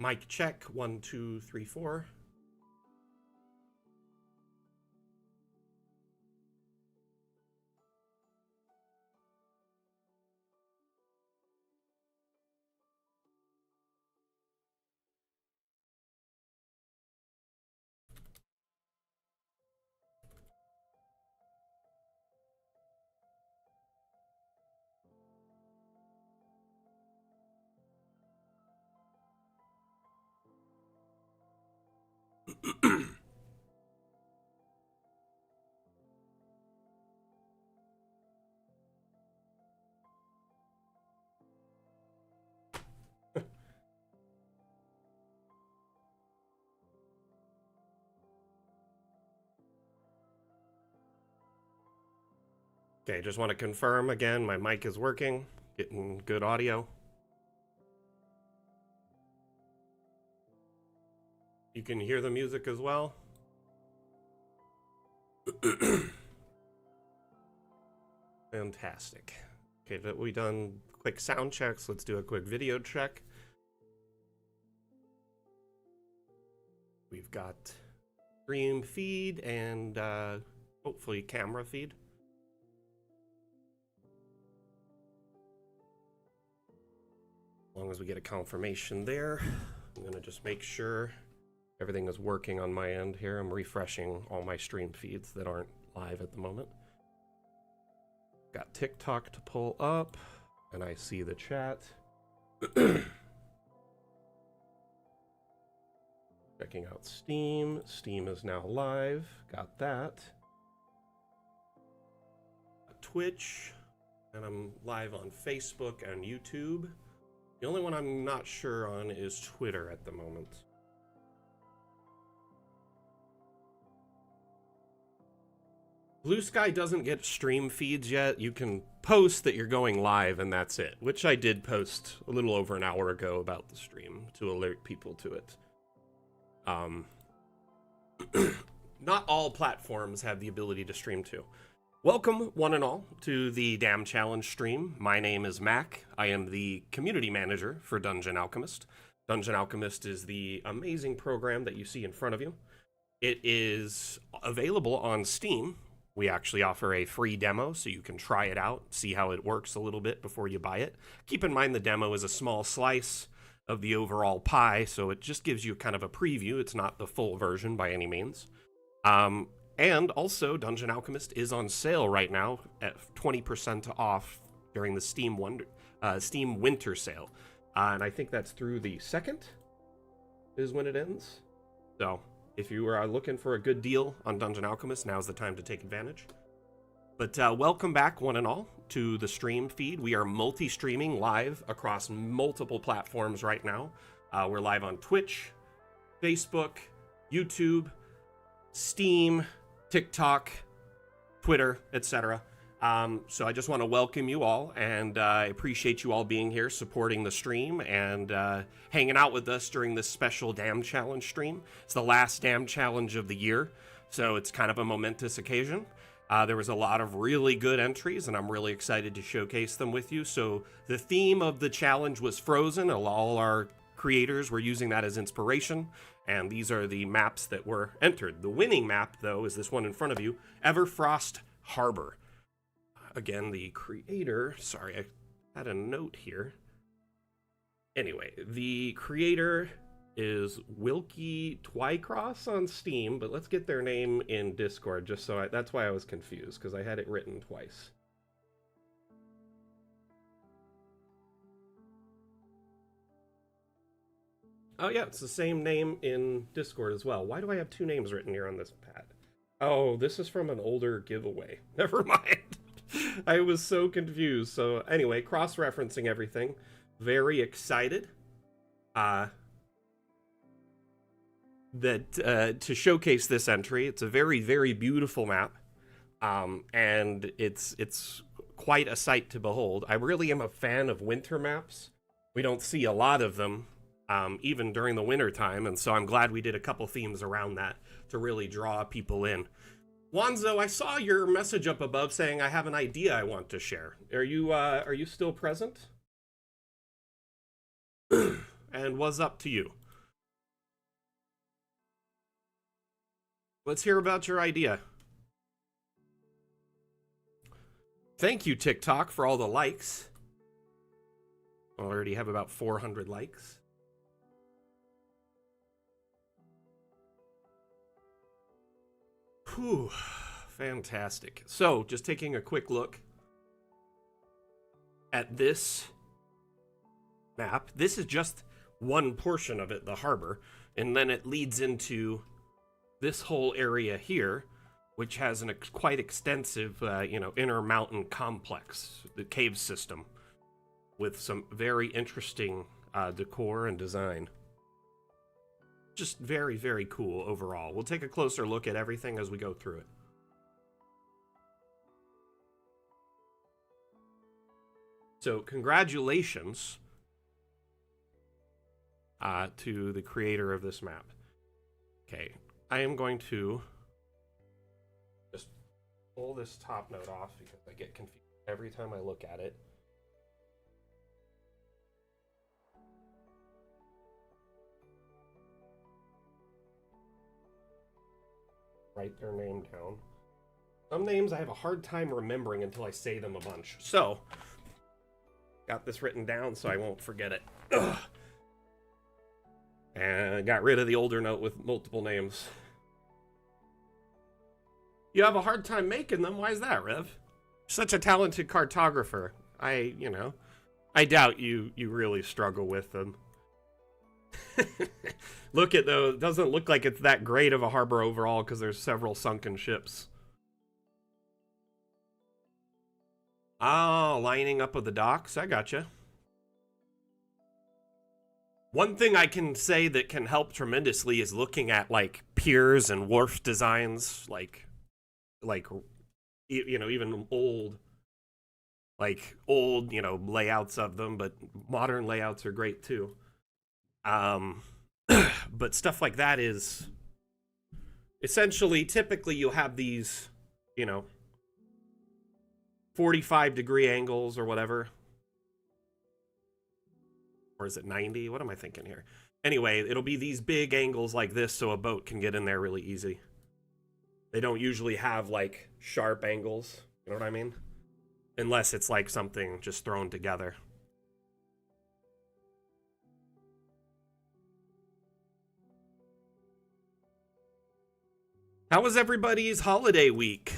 Mic check, 1, 2, 3, 4. Okay, just want to confirm again, my mic is working, getting good audio. You can hear the music as well. Fantastic. Okay, that we done quick sound checks. Let's do a quick video check. We've got stream feed and hopefully camera feed. As long as we get a confirmation there, I'm gonna just make sure everything is working on my end here. I'm refreshing all my stream feeds that aren't live at the moment. Got TikTok to pull up, and I see the chat. Checking out Steam. Steam is now live. Got that. Twitch, and I'm live on Facebook and YouTube. The only one I'm not sure on is Twitter at the moment. Blue Sky doesn't get stream feeds yet. You can post that you're going live and that's it, which I did post a little over an hour ago about the stream to alert people to it. Not all platforms have the ability to stream to. Welcome, one and all, to the Damn Challenge stream. My name is Mac. I am the community manager for Dungeon Alchemist. Dungeon Alchemist is the amazing program that you see in front of you. It is available on Steam. We actually offer a free demo, so you can try it out, see how it works a little bit before you buy it. Keep in mind the demo is a small slice of the overall pie, so it just gives you kind of a preview. It's not the full version by any means. And also, Dungeon Alchemist is on sale right now at 20% off during the Steam Winter Sale. And I think that's through the 2nd is when it ends. So, if you are looking for a good deal on Dungeon Alchemist, now's the time to take advantage. But welcome back, one and all, to the stream feed. We are multi-streaming live across multiple platforms right now. We're live on Twitch, Facebook, YouTube, Steam, TikTok, Twitter, etc. So I just want to welcome you all, and I appreciate you all being here, supporting the stream, and hanging out with us during this special Damn Challenge stream. It's the last Damn Challenge of the year, so it's kind of a momentous occasion. There was a lot of really good entries, and I'm really excited to showcase them with you. So the theme of the challenge was Frozen. All our creators were using that as inspiration, and these are the maps that were entered. The winning map, though, is this one in front of you, Everfrost Harbor. Again, the creator, sorry, I had a note here. Anyway, the creator is Wilkie Twycross on Steam, but let's get their name in Discord, just so that's why I was confused, because I had it written twice. Oh yeah, it's the same name in Discord as well. Why do I have two names written here on this pad? Oh, this is from an older giveaway. Never mind. I was so confused. So anyway, cross-referencing everything. Very excited to showcase this entry. It's a very, very beautiful map. And it's quite a sight to behold. I really am a fan of winter maps. We don't see a lot of them, even during the winter time, and so I'm glad we did a couple themes around that to really draw people in. Wanzo, I saw your message up above saying I have an idea I want to share. Are you still present? And what's up to you? Let's hear about your idea. Thank you, TikTok, for all the likes. I already have about 400 likes. Whew, fantastic. So, just taking a quick look at this map. This is just one portion of it, the harbor, and then it leads into this whole area here, which has an quite extensive, inner mountain complex, the cave system, with some very interesting decor and design. Just very, very cool overall. We'll take a closer look at everything as we go through it. So, congratulations to the creator of this map. Okay, I am going to just pull this top note off because I get confused every time I look at it. Write their name down. Some names I have a hard time remembering until I say them a bunch. So, got this written down so I won't forget it. Ugh. And I got rid of the older note with multiple names. You have a hard time making them? Why is that, Rev? Such a talented cartographer. I doubt you really struggle with them. Look at though, it doesn't look like it's that great of a harbor overall because there's several sunken ships. Oh, lining up with the docks. I gotcha. One thing I can say that can help tremendously is looking at like piers and wharf designs, like even old layouts of them, but modern layouts are great too. But stuff like that is essentially, typically you'll have these, 45-degree angles or whatever. Or is it 90? What am I thinking here? Anyway, it'll be these big angles like this so a boat can get in there really easy. They don't usually have like sharp angles, you know what I mean? Unless it's like something just thrown together. How was everybody's holiday week?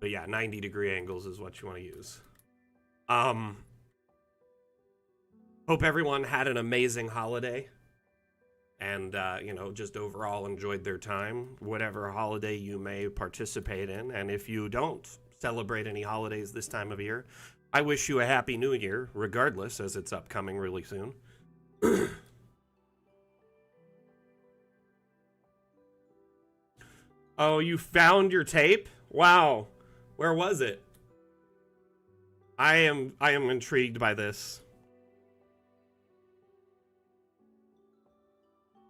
But yeah, 90-degree angles is what you want to use. Hope everyone had an amazing holiday. And, just overall enjoyed their time, whatever holiday you may participate in. And if you don't celebrate any holidays this time of year, I wish you a happy new year, regardless, as it's upcoming really soon. Oh, you found your tape? Wow. Where was it? I am intrigued by this.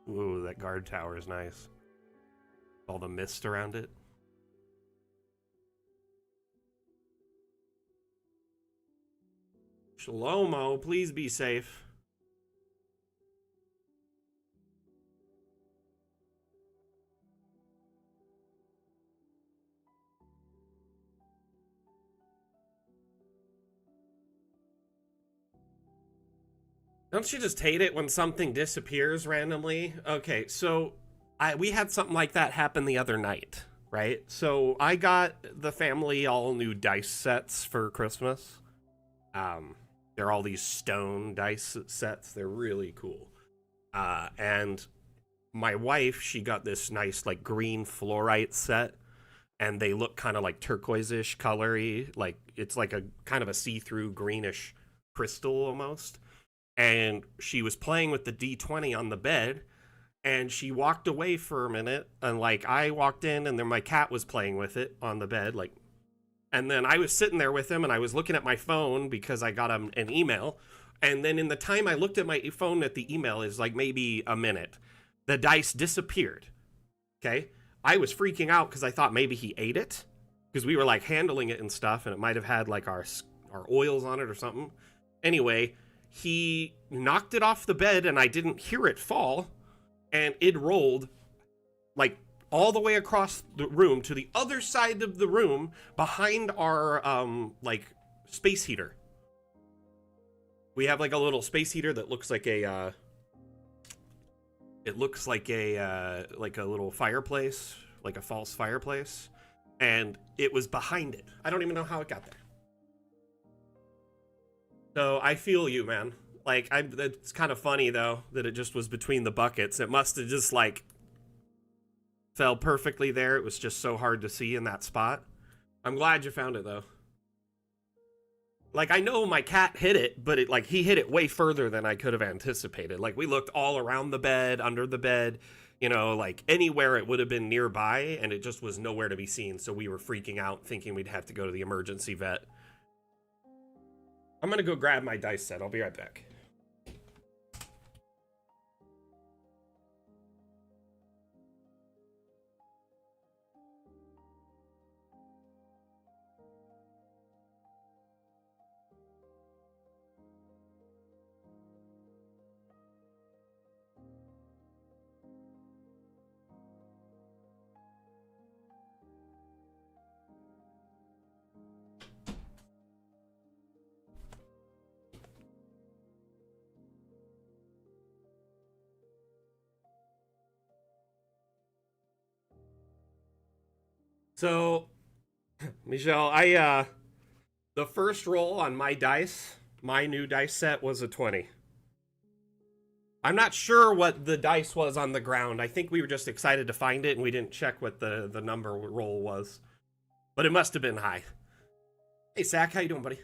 Ooh, that guard tower is nice. All the mist around it. Shlomo, please be safe. Don't you just hate it when something disappears randomly? Okay, so we had something like that happen the other night, right? So I got the family all new dice sets for Christmas. They're all these stone dice sets. They're really cool. And my wife, she got this nice like green fluorite set, and they look kind of like turquoise-ish colory. Like it's like a kind of a see-through greenish crystal almost. And she was playing with the D20 on the bed, and she walked away for a minute, and like I walked in, and then my cat was playing with it on the bed, like, and then I was sitting there with him, and I was looking at my phone because I got an email, and then in the time I looked at my phone at the email is like maybe a minute, the dice disappeared. Okay, I was freaking out because I thought maybe he ate it, because we were like handling it and stuff, and it might have had like our oils on it or something. Anyway, he knocked it off the bed and I didn't hear it fall, and it rolled like all the way across the room to the other side of the room behind our like space heater. We have like a little space heater that looks like a it looks like a little fireplace, like a false fireplace, and it was behind it. I don't even know how it got there. So I feel you, man. Like, it's kind of funny though that it just was between the buckets. It must have just like fell perfectly there. It was just so hard to see in that spot. I'm glad you found it though. Like, I know my cat hit it, but he hit it way further than I could have anticipated. Like, we looked all around the bed, under the bed, like anywhere it would have been nearby, and it just was nowhere to be seen. So we were freaking out, thinking we'd have to go to the emergency vet. I'm gonna go grab my dice set. I'll be right back. So, Michelle, the first roll on my dice, my new dice set, was a 20. I'm not sure what the dice was on the ground. I think we were just excited to find it, and we didn't check what the number roll was. But it must have been high. Hey, Zach, how you doing, buddy?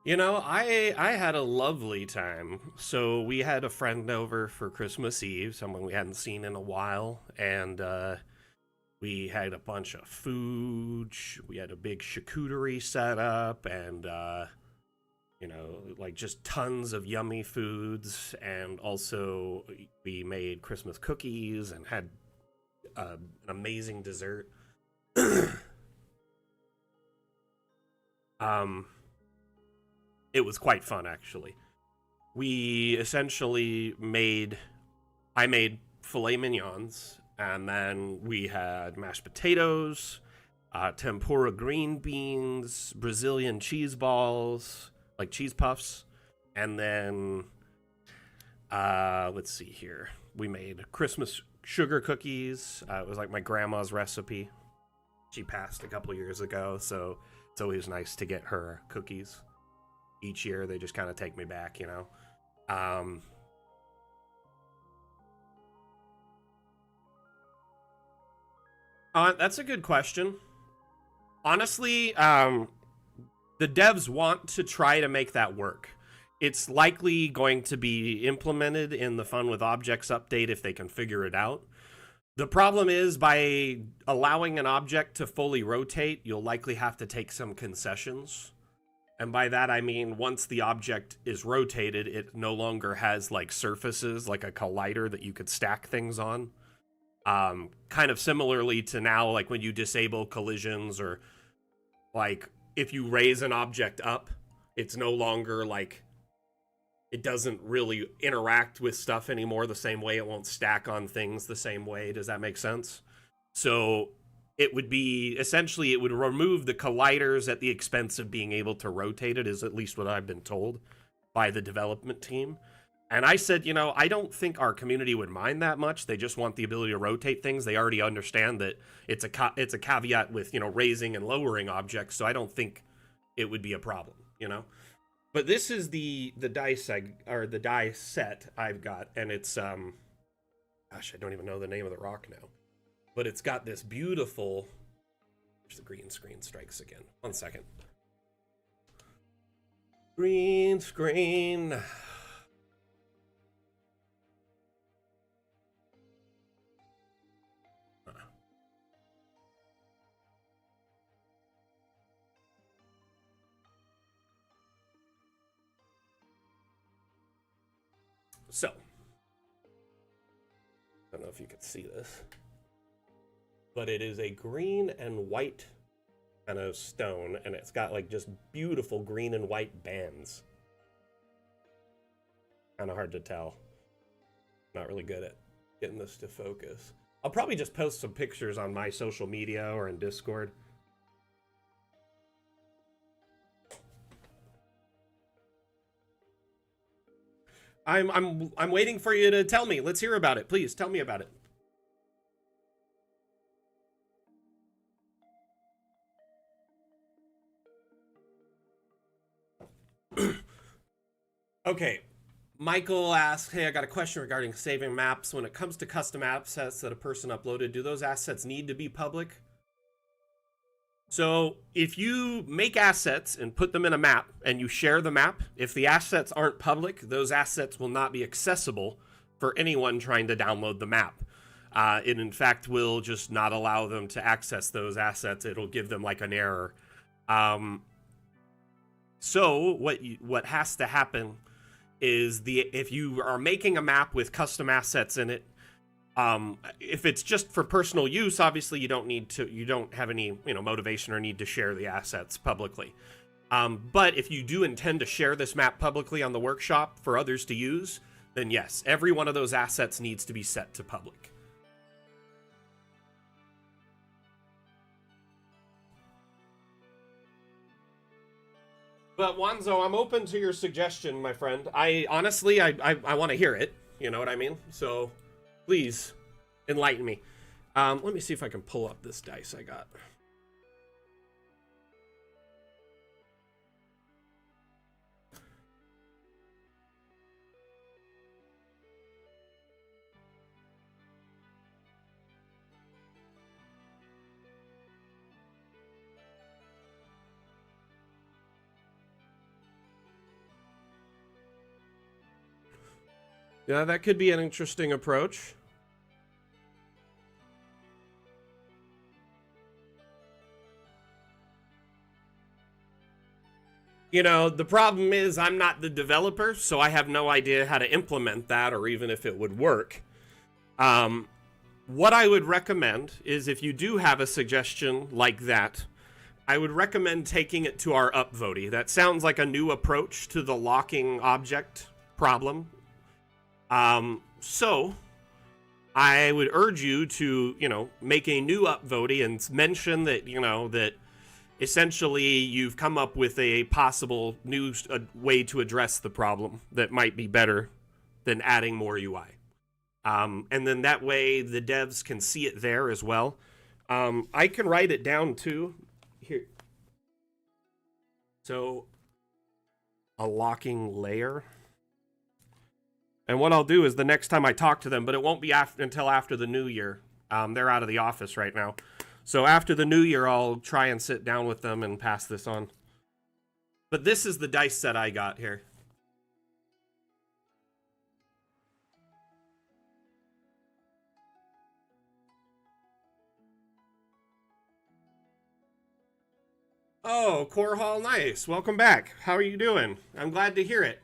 I had a lovely time. So we had a friend over for Christmas Eve, someone we hadn't seen in a while, and we had a bunch of food. We had a big charcuterie set up, and like just tons of yummy foods, and also we made Christmas cookies and had an amazing dessert. um it was quite fun, actually. We essentially I made filet mignons, and then we had mashed potatoes, tempura green beans, Brazilian cheese balls, like cheese puffs, and then let's see here. We made Christmas sugar cookies. It was like my grandma's recipe. She passed a couple years ago, so it's always nice to get her cookies. Each year, they just kind of take me back, That's a good question. Honestly, the devs want to try to make that work. It's likely going to be implemented in the Fun with Objects update if they can figure it out. The problem is, by allowing an object to fully rotate, you'll likely have to take some concessions. And by that, I mean, once the object is rotated, it no longer has, like, surfaces, like a collider that you could stack things on. Kind of similarly to now, like, when you disable collisions, or, like, if you raise an object up, it's no longer, like, it doesn't really interact with stuff anymore the same way. It won't stack on things the same way. Does that make sense? So it would be, essentially, it would remove the colliders at the expense of being able to rotate it, is at least what I've been told by the development team. And I said, I don't think our community would mind that much. They just want the ability to rotate things. They already understand that it's a caveat with, raising and lowering objects, so I don't think it would be a problem, But this is the dice the die set I've got, and it's gosh, I don't even know the name of the rock now. But it's got this beautiful... The green screen strikes again. 1 second. Green screen. So, I don't know if you can see this, but it is a green and white kind of stone, and it's got like just beautiful green and white bands. Kind of hard to tell. Not really good at getting this to focus. I'll probably just post some pictures on my social media or in Discord. I'm waiting for you to tell me. Let's hear about it. Please tell me about it. Okay. Michael asks, hey, I got a question regarding saving maps. When it comes to custom assets that a person uploaded, do those assets need to be public? So if you make assets and put them in a map and you share the map, if the assets aren't public, those assets will not be accessible for anyone trying to download the map. It in fact will just not allow them to access those assets. It'll give them like an error. So what has to happen is if you are making a map with custom assets in it, if it's just for personal use, obviously you don't have any, motivation or need to share the assets publicly. But if you do intend to share this map publicly on the workshop for others to use, then yes, every one of those assets needs to be set to public. But Wanzo, I'm open to your suggestion, my friend. I honestly want to hear it. You know what I mean? So please enlighten me. Let me see if I can pull up this dice I got. Yeah, that could be an interesting approach. The problem is I'm not the developer, so I have no idea how to implement that or even if it would work. What I would recommend is if you do have a suggestion like that, I would recommend taking it to our upvote. That sounds like a new approach to the locking object problem. So I would urge you to, make a new upvote and mention that, that essentially you've come up with a possible new way to address the problem that might be better than adding more UI. And then that way the devs can see it there as well. I can write it down too. Here. So a locking layer. And what I'll do is the next time I talk to them, but it won't be until after the new year. They're out of the office right now. So after the new year, I'll try and sit down with them and pass this on. But this is the dice set I got here. Oh, Core Hall, nice. Welcome back. How are you doing? I'm glad to hear it.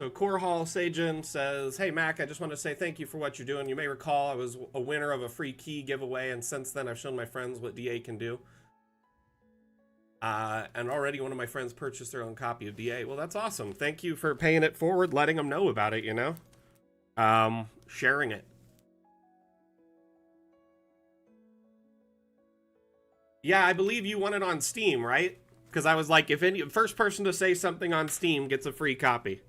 So Core Hall Sajin says, hey Mac, I just want to say thank you for what you're doing. You may recall I was a winner of a free key giveaway, and since then I've shown my friends what DA can do. And already one of my friends purchased their own copy of DA. Well, that's awesome. Thank you for paying it forward, letting them know about it, sharing it. Yeah, I believe you won it on Steam, right? Because I was like, if any first person to say something on Steam gets a free copy.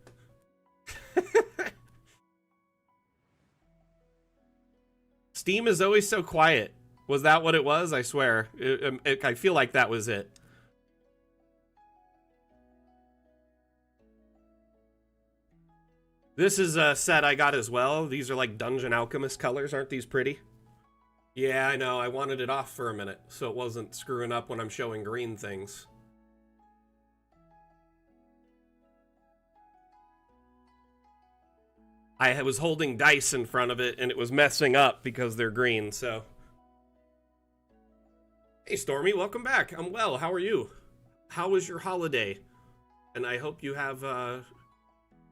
Steam is always so quiet. Was that what it was? I swear. I feel like that was it. This is a set I got as well. These are like Dungeon Alchemist colors. Aren't these pretty? Yeah, I know. I wanted it off for a minute so it wasn't screwing up when I'm showing green things. I was holding dice in front of it and it was messing up because they're green, so. Hey Stormy, welcome back. I'm well, how are you? How was your holiday? And I hope you have,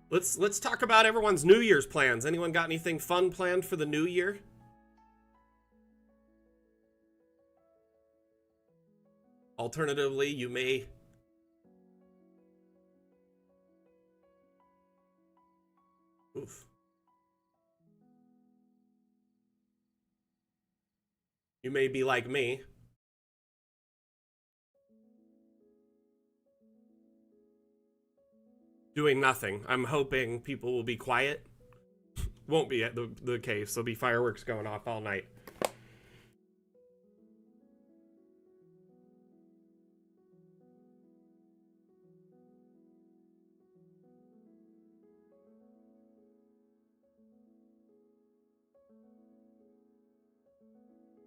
let's talk about everyone's New Year's plans. Anyone got anything fun planned for the new year? Alternatively, you may... Oof. You may be like me. Doing nothing. I'm hoping people will be quiet. Won't be the case. There'll be fireworks going off all night.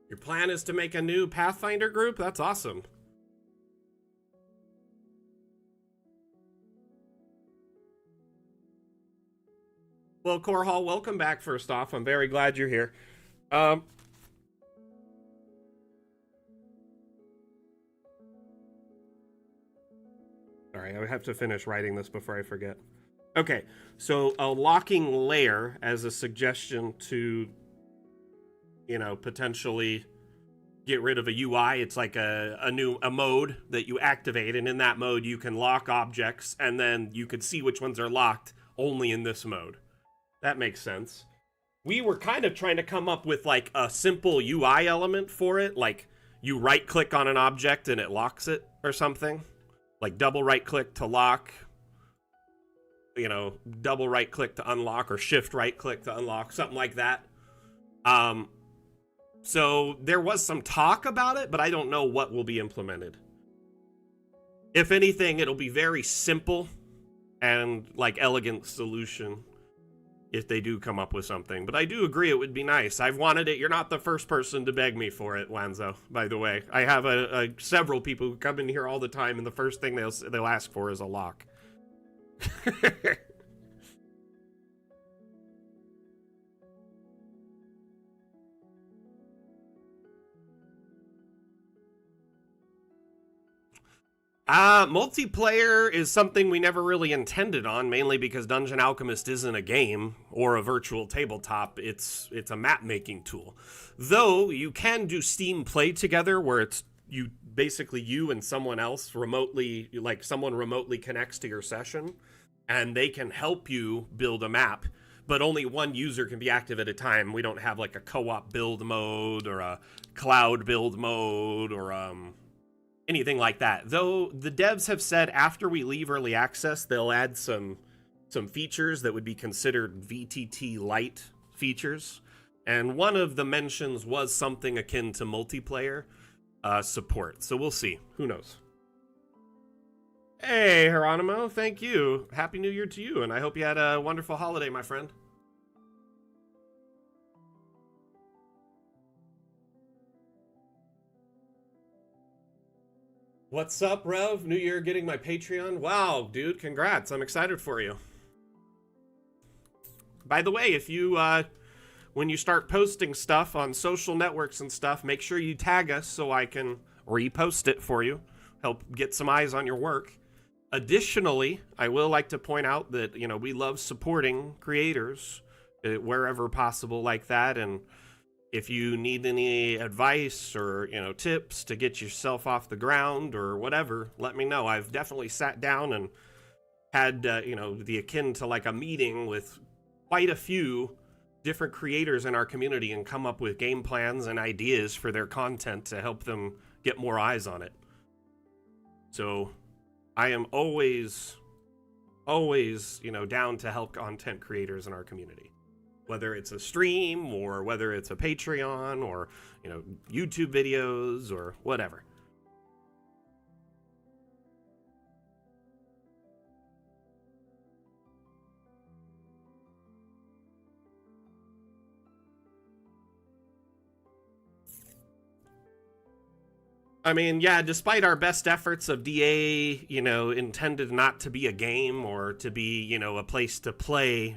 Your plan is to make a new Pathfinder group? That's awesome. Well, Korhal, welcome back first off. I'm very glad you're here. All right, I have to finish writing this before I forget. Okay, so a locking layer as a suggestion to, you know, potentially get rid of a UI. It's like a mode that you activate, and in that mode you can lock objects, and then you can see which ones are locked only in this mode. That makes sense. We were kind of trying to come up with like a simple UI element for it, like you right click on an object and it locks it or something. Like double right click to lock, you know, double right click to unlock, or shift right click to unlock, something like that. So there was some talk about it, but I don't know what will be implemented. If anything, it'll be very simple and like elegant solution if they do come up with something. But I do agree it would be nice. I've wanted it. You're not the first person to beg me for it, Wanzo, by the way. I have several people who come in here all the time, and the first thing they'll ask for is a lock. Multiplayer is something we never really intended on, mainly because Dungeon Alchemist isn't a game or a virtual tabletop. It's a map-making tool. Though you can do Steam Play Together, where it's you and someone else remotely, like someone remotely connects to your session, and they can help you build a map, but only one user can be active at a time. We don't have like a co-op build mode or a cloud build mode or anything like that. Though the devs have said after we leave early access, they'll add some features that would be considered VTT light features. And one of the mentions was something akin to multiplayer support. So we'll see. Who knows? Hey, Geronimo, thank you. Happy New Year to you, and I hope you had a wonderful holiday, my friend. What's up, Rev? New Year getting my Patreon? Wow, dude, congrats. I'm excited for you. By the way, if you, when you start posting stuff on social networks and stuff, make sure you tag us so I can repost it for you. Help get some eyes on your work. Additionally, I will like to point out that, you know, we love supporting creators wherever possible like that, and if you need any advice or, you know, tips to get yourself off the ground or whatever, let me know. I've definitely sat down and had, you know, the akin to like a meeting with quite a few different creators in our community and come up with game plans and ideas for their content to help them get more eyes on it. So I am always, you know, down to help content creators in our community. Whether it's a stream or whether it's a Patreon or, you know, YouTube videos or whatever. I mean, yeah, despite our best efforts of DA, you know, intended not to be a game or to be, you know, a place to play,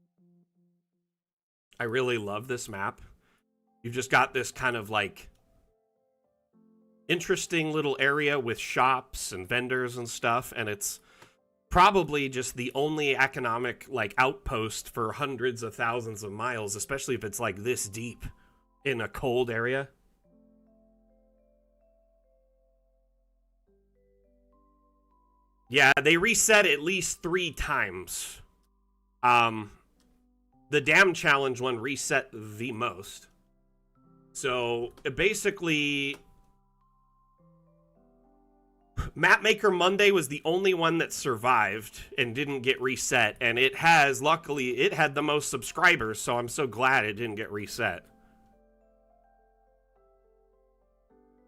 I really love this map. You've just got this kind of like interesting little area with shops and vendors and stuff, and it's probably just the only economic like outpost for hundreds of thousands of miles, especially if it's like this deep in a cold area. Yeah, they reset at least 3 times. The Dam Challenge one reset the most. So basically, Mapmaker Monday was the only one that survived and didn't get reset, and it has, luckily, it had the most subscribers, so I'm so glad it didn't get reset.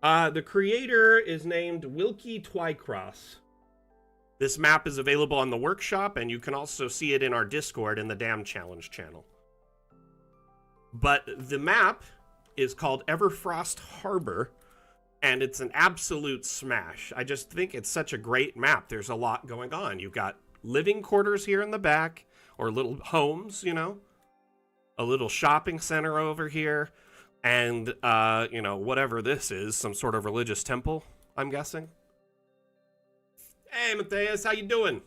The creator is named Wilkie Twycross. This map is available on the workshop, and you can also see it in our Discord in the Dam Challenge channel. But the map is called Everfrost Harbor, and it's an absolute smash. I just think it's such a great map. There's a lot going on. You've got living quarters here in the back, or little homes, you know, a little shopping center over here, and, you know, whatever this is, some sort of religious temple, I'm guessing. Hey, Matthias, how you doing?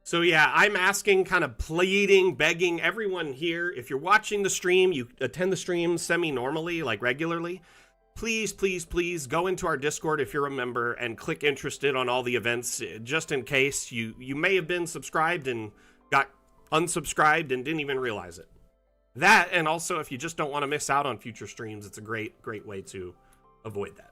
So yeah, I'm asking, kind of pleading, begging everyone here, if you're watching the stream, you attend the stream semi-normally, like regularly, please, please, please go into our Discord if you're a member and click interested on all the events, just in case you may have been subscribed and got unsubscribed and didn't even realize it. That, and also if you just don't want to miss out on future streams, it's a great way to avoid that.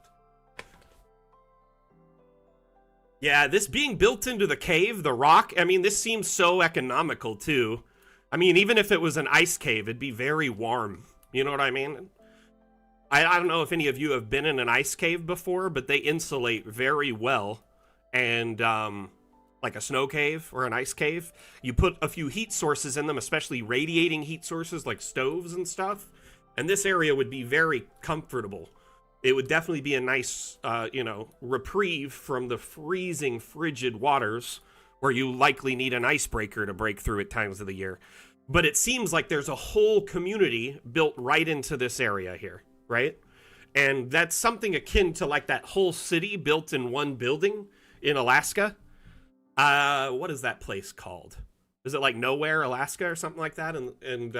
Yeah, this being built into the cave, the rock, I mean, this seems so economical too. I mean, even if it was an ice cave, it'd be very warm. You know what I mean? I don't know if any of you have been in an ice cave before, but they insulate very well. And, like a snow cave or an ice cave, you put a few heat sources in them, especially radiating heat sources like stoves and stuff, and this area would be very comfortable. It would definitely be a nice, you know, reprieve from the freezing, frigid waters where you likely need an icebreaker to break through at times of the year. But it seems like there's a whole community built right into this area here, right? And that's something akin to like that whole city built in one building in Alaska. What is that place called? Is it like Nowhere, Alaska or something like that? And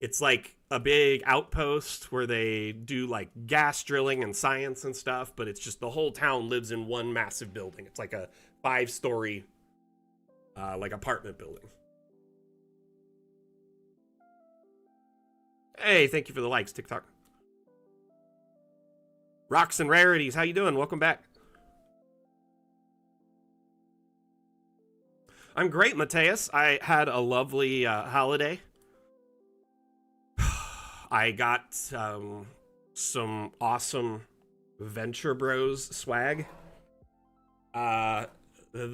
it's like a big outpost where they do like gas drilling and science and stuff, but it's just the whole town lives in one massive building. It's like a 5-story, like apartment building. Hey, thank you for the likes, TikTok. Rocks and Rarities, how you doing? Welcome back. I'm great, Mateus. I had a lovely holiday. I got some awesome Venture Bros swag. The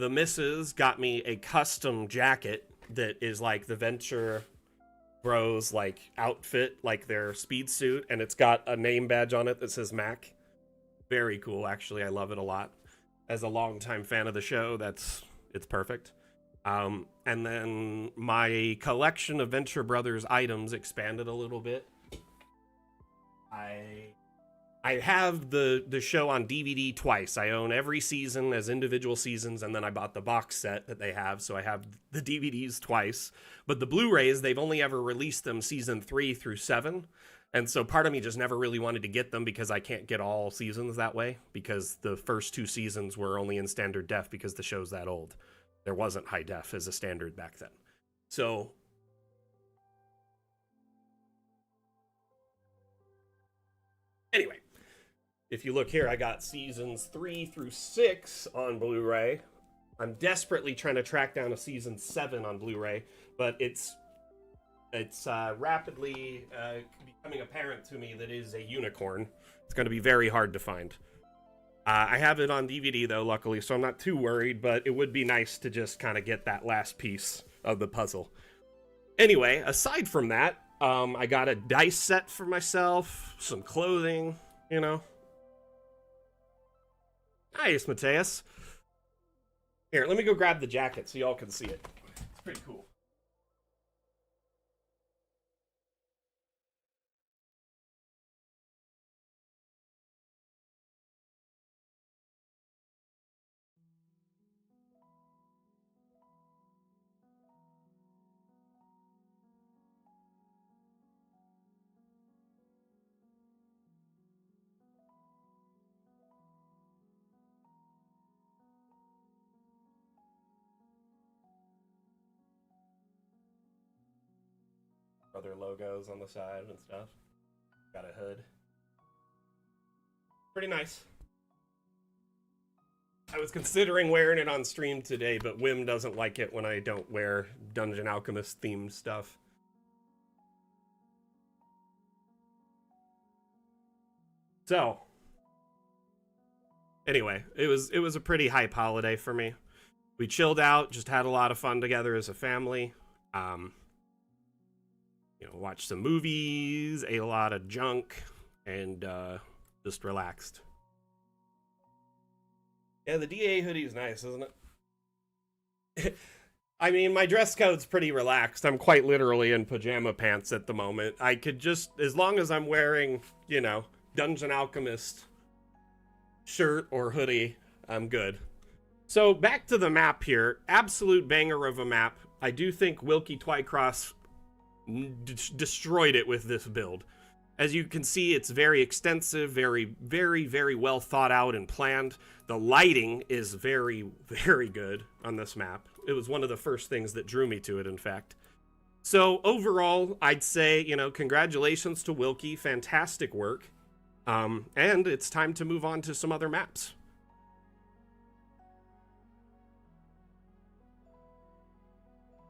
missus got me a custom jacket that is like the Venture Bros like outfit, like their speed suit, and it's got a name badge on it that says Mac. Very cool, actually. I love it a lot. As a longtime fan of the show, it's perfect. And then my collection of Venture Brothers items expanded a little bit. I have the show on DVD twice. I own every season as individual seasons, and then I bought the box set that they have, so I have the DVDs twice. But the Blu-rays, they've only ever released them season 3 through 7, and so part of me just never really wanted to get them because I can't get all seasons that way, because the first 2 seasons were only in standard def because the show's that old. There wasn't high def as a standard back then. So anyway, if you look here, I got seasons 3 through 6 on Blu-ray. I'm desperately trying to track down a season 7 on Blu-ray, but it's rapidly becoming apparent to me that it is a unicorn. It's going to be very hard to find. I have it on DVD, though, luckily, so I'm not too worried, but it would be nice to just kind of get that last piece of the puzzle. Anyway, aside from that, I got a dice set for myself, some clothing, you know. Nice, Mateus. Here, let me go grab the jacket so y'all can see it. It's pretty cool. Other logos on the side and stuff. Got a hood. Pretty nice. I was considering wearing it on stream today, but Wim doesn't like it when I don't wear Dungeon Alchemist themed stuff. So, anyway, it was a pretty hype holiday for me. We chilled out, just had a lot of fun together as a family. Watched some movies, ate a lot of junk, and just relaxed. Yeah, the DA hoodie is nice, isn't it? I mean, my dress code's pretty relaxed. I'm quite literally in pajama pants at the moment. I could just, as long as I'm wearing, Dungeon Alchemist shirt or hoodie, I'm good. So back to the map here. Absolute banger of a map. I do think Wilkie Twycross destroyed it with this build. As you can see, it's very extensive, very, very, very well thought out and planned. The lighting is very, very good on this map. It was one of the first things that drew me to it, in fact. So overall, I'd say, congratulations to Wilkie. Fantastic work. And it's time to move on to some other maps.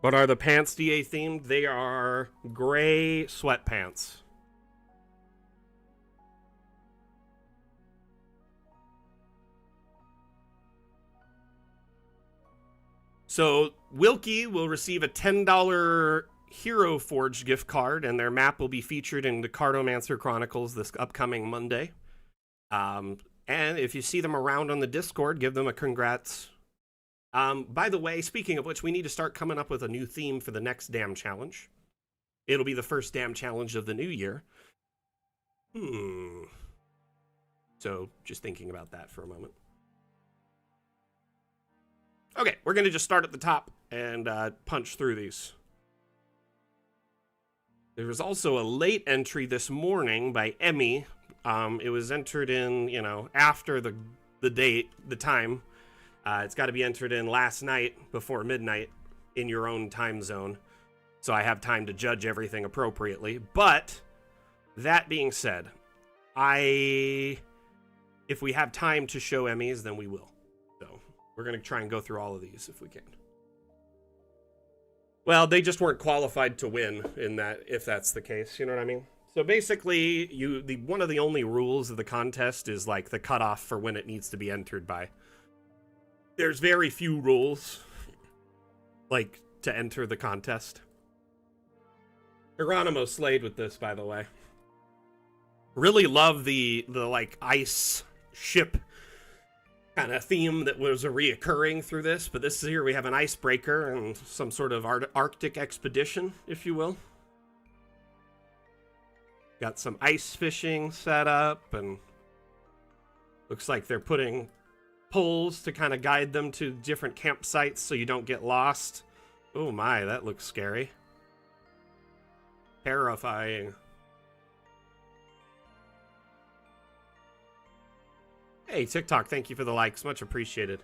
What are the pants DA themed? They are gray sweatpants. So Wilkie will receive a $10 Hero Forge gift card, and their map will be featured in the Cartomancer Chronicles this upcoming Monday. And if you see them around on the Discord, give them a congrats. By the way, speaking of which, we need to start coming up with a new theme for the next Damn Challenge. It'll be the first Damn Challenge of the new year. So, just thinking about that for a moment. Okay, we're going to just start at the top and punch through these. There was also a late entry this morning by Emmy. It was entered in, after the date, the time. It's got to be entered in last night before midnight in your own time zone. So I have time to judge everything appropriately. But that being said, if we have time to show Emmys, then we will. So we're going to try and go through all of these if we can. Well, they just weren't qualified to win in that, if that's the case, you know what I mean? So basically, one of the only rules of the contest is like the cutoff for when it needs to be entered by. There's very few rules, like, to enter the contest. Geronimo slayed with this, by the way. Really love the like, ice ship kind of theme that was reoccurring through this, but this here we have an icebreaker and some sort of Arctic expedition, if you will. Got some ice fishing set up, and looks like they're putting poles to kind of guide them to different campsites so you don't get lost. Oh my, that looks scary. Terrifying. Hey, TikTok, thank you for the likes. Much appreciated.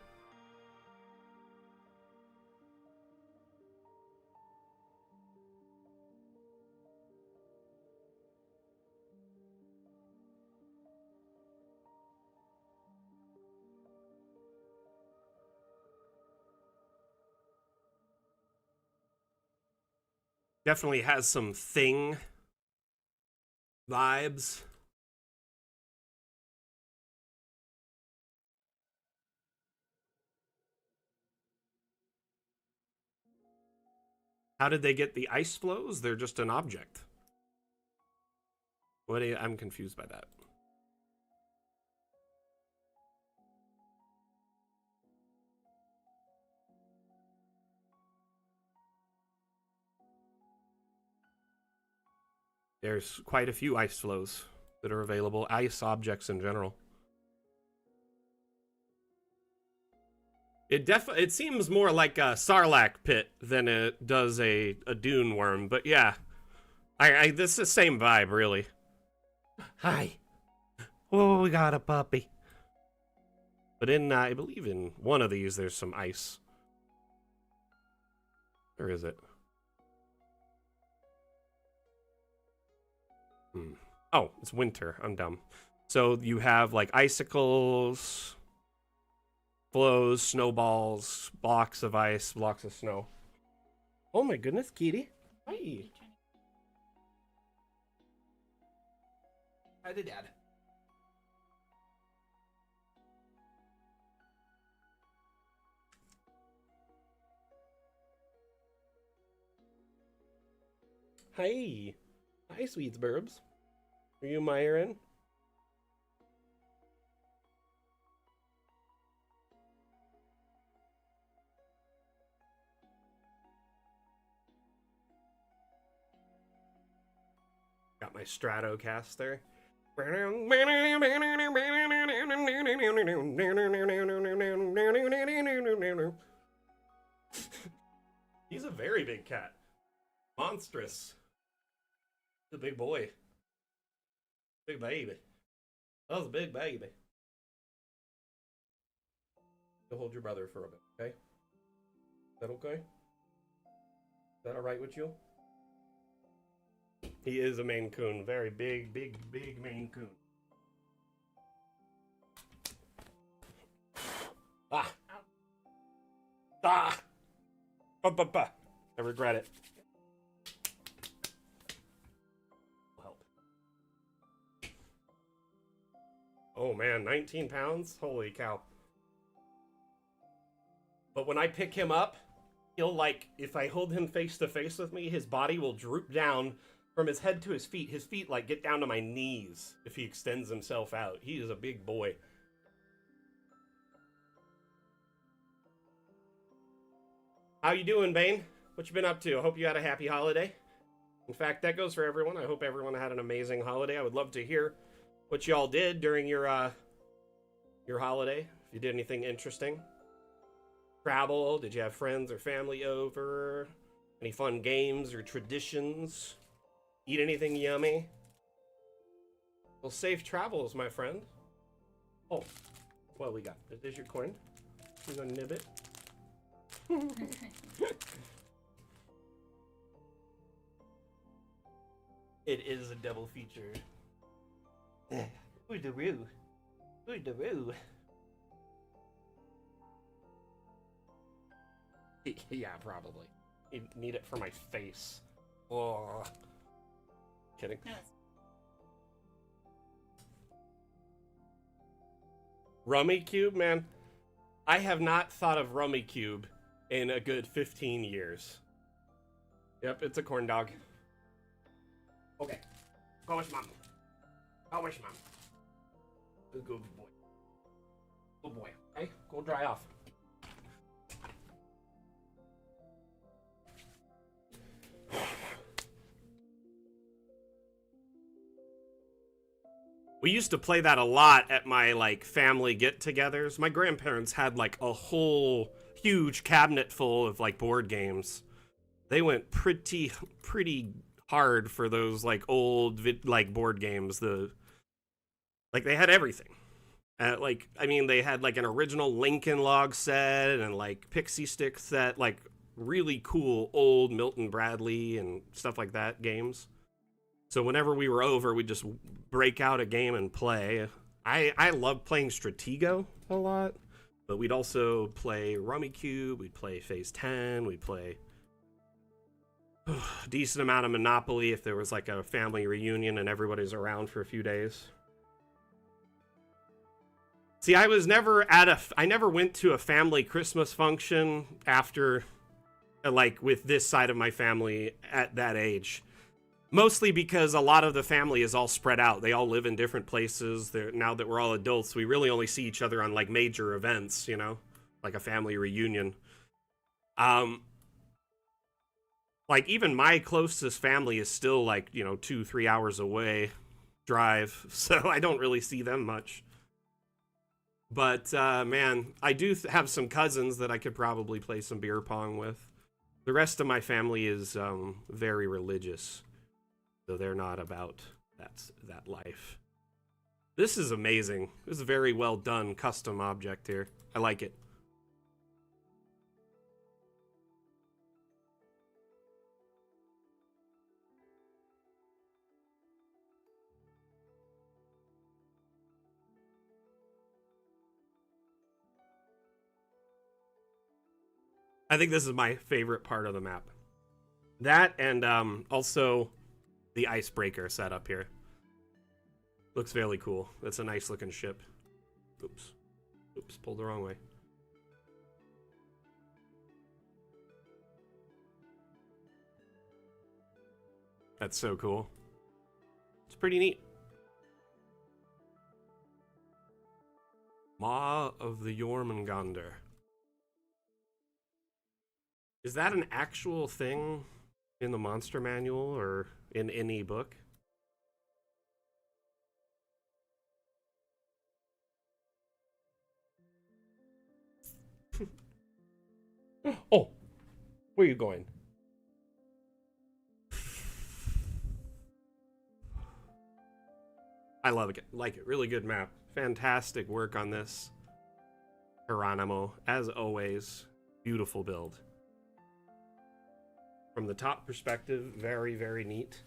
Definitely has some Thing vibes. How did they get the ice flows? They're just an object. I'm confused by that. There's quite a few ice flows that are available, ice objects in general. It seems more like a Sarlacc pit than it does a dune worm, but yeah. This is the same vibe, really. Hi. Oh, we got a puppy. But in, I believe in one of these, there's some ice. Where is it? Oh, it's winter. I'm dumb. So you have, like, icicles, flows, snowballs, blocks of ice, blocks of snow. Oh my goodness, kitty. Hi. Hi to dad. Hi. Hi, sweets burbs. Are you Myron? Got my Stratocaster. He's a very big cat. Monstrous. He's a big boy. Big baby. That was a big baby. You'll hold your brother for a bit, okay? Is that okay? Is that alright with you? He is a Maine Coon. Very big, big, big Maine Coon. Ah! Ah! I regret it. Help. Oh man, 19 pounds? Holy cow. But when I pick him up, he'll, like, if I hold him face to face with me, his body will droop down from his head to his feet. His feet, like, get down to my knees if he extends himself out. He is a big boy. How you doing, Bane? What you been up to? I hope you had a happy holiday. In fact, that goes for everyone. I hope everyone had an amazing holiday. I would love to hear what y'all did during your holiday. If you did anything interesting. Travel? Did you have friends or family over? Any fun games or traditions? Eat anything yummy? Well, safe travels, my friend. Oh, what we got? There's your coin. You gonna nib it? It is a double feature. Who's the roo? Who's the roo? Yeah, probably. You need it for my face. Oh. Kidding. No. Rummy Cube, man. I have not thought of Rummy Cube in a good 15 years. Yep, it's a corn dog. Okay. Go with mom. Go with mom. Good boy. Good boy. Okay, go dry off. We used to play that a lot at my, like, family get-togethers. My grandparents had, like, a whole huge cabinet full of, like, board games. They went pretty hard for those, like, old, like, board games. Like, they had everything. Like, I mean, they had, like, an original Lincoln log set and, like, pixie stick set, like, really cool old Milton Bradley and stuff like that games. So whenever we were over, we'd just break out a game and play. I love playing Stratego a lot, but we'd also play Rummy Cube, we'd play Phase 10, we'd play a decent amount of Monopoly if there was like a family reunion and everybody's around for a few days. See, I never went to a family Christmas function after, like, with this side of my family at that age. Mostly because a lot of the family is all spread out. They all live in different places. Now that we're all adults, we really only see each other on, like, major events, you know? Like a family reunion. Like, even my closest family is still, like, 2-3 hours away drive, so I don't really see them much. But, man, I do have some cousins that I could probably play some beer pong with. The rest of my family is very religious, so they're not about that life. This is amazing. This is a very well done custom object here. I like it. I think this is my favorite part of the map. That and also the icebreaker setup here. Looks very cool. That's a nice looking ship. Oops. Oops, pulled the wrong way. That's so cool. It's pretty neat. Maw of the Jormungandr. Is that an actual thing in the monster manual or in any book? Oh, where are you going? I love it. Like it. Really good map. Fantastic work on this. Geronimo, as always, beautiful build. From the top perspective, very, very neat.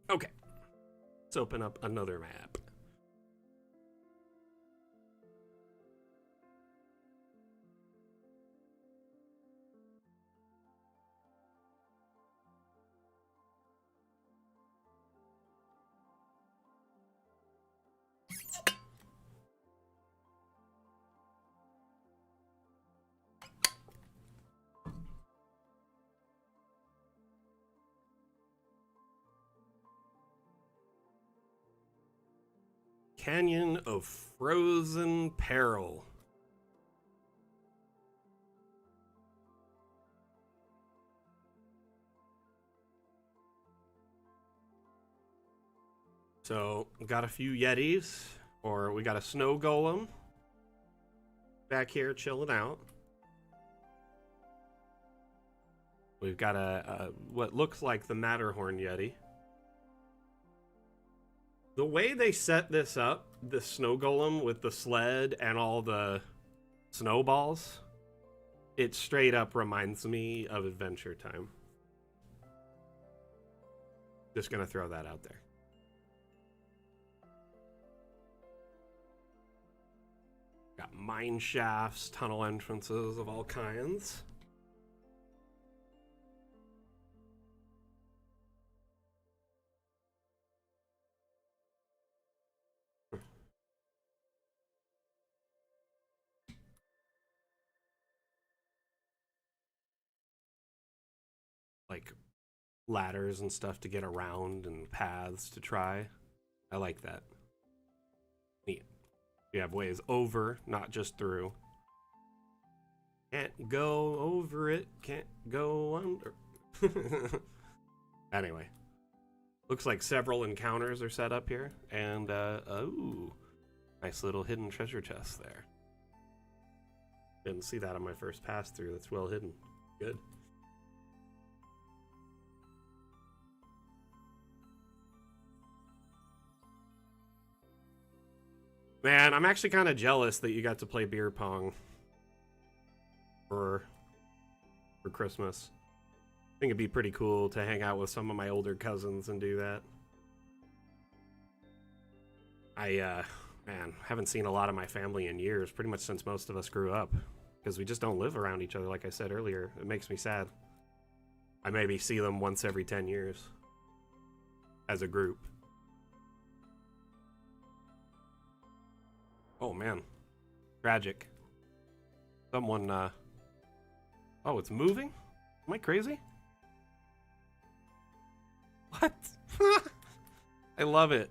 Okay, let's open up another map. Canyon of Frozen Peril. So, we got a few Yetis, or we got a snow golem back here chilling out. We've got a what looks like the Matterhorn Yeti. The way they set this up, the snow golem with the sled and all the snowballs, it straight up reminds me of Adventure Time. Just gonna throw that out there. Got mine shafts, tunnel entrances of all kinds. Like ladders and stuff to get around and paths to try. I like that. Neat. You have ways over, not just through. Can't go over it, can't go under. Anyway. Looks like several encounters are set up here. And, oh, nice little hidden treasure chest there. Didn't see that on my first pass through. That's well hidden. Good. Man, I'm actually kind of jealous that you got to play beer pong for Christmas. I think it'd be pretty cool to hang out with some of my older cousins and do that. Man, haven't seen a lot of my family in years, pretty much since most of us grew up, because we just don't live around each other, like I said earlier. It makes me sad. I maybe see them once every 10 years as a group. Oh man, tragic. Someone, oh, it's moving? Am I crazy? What? I love it.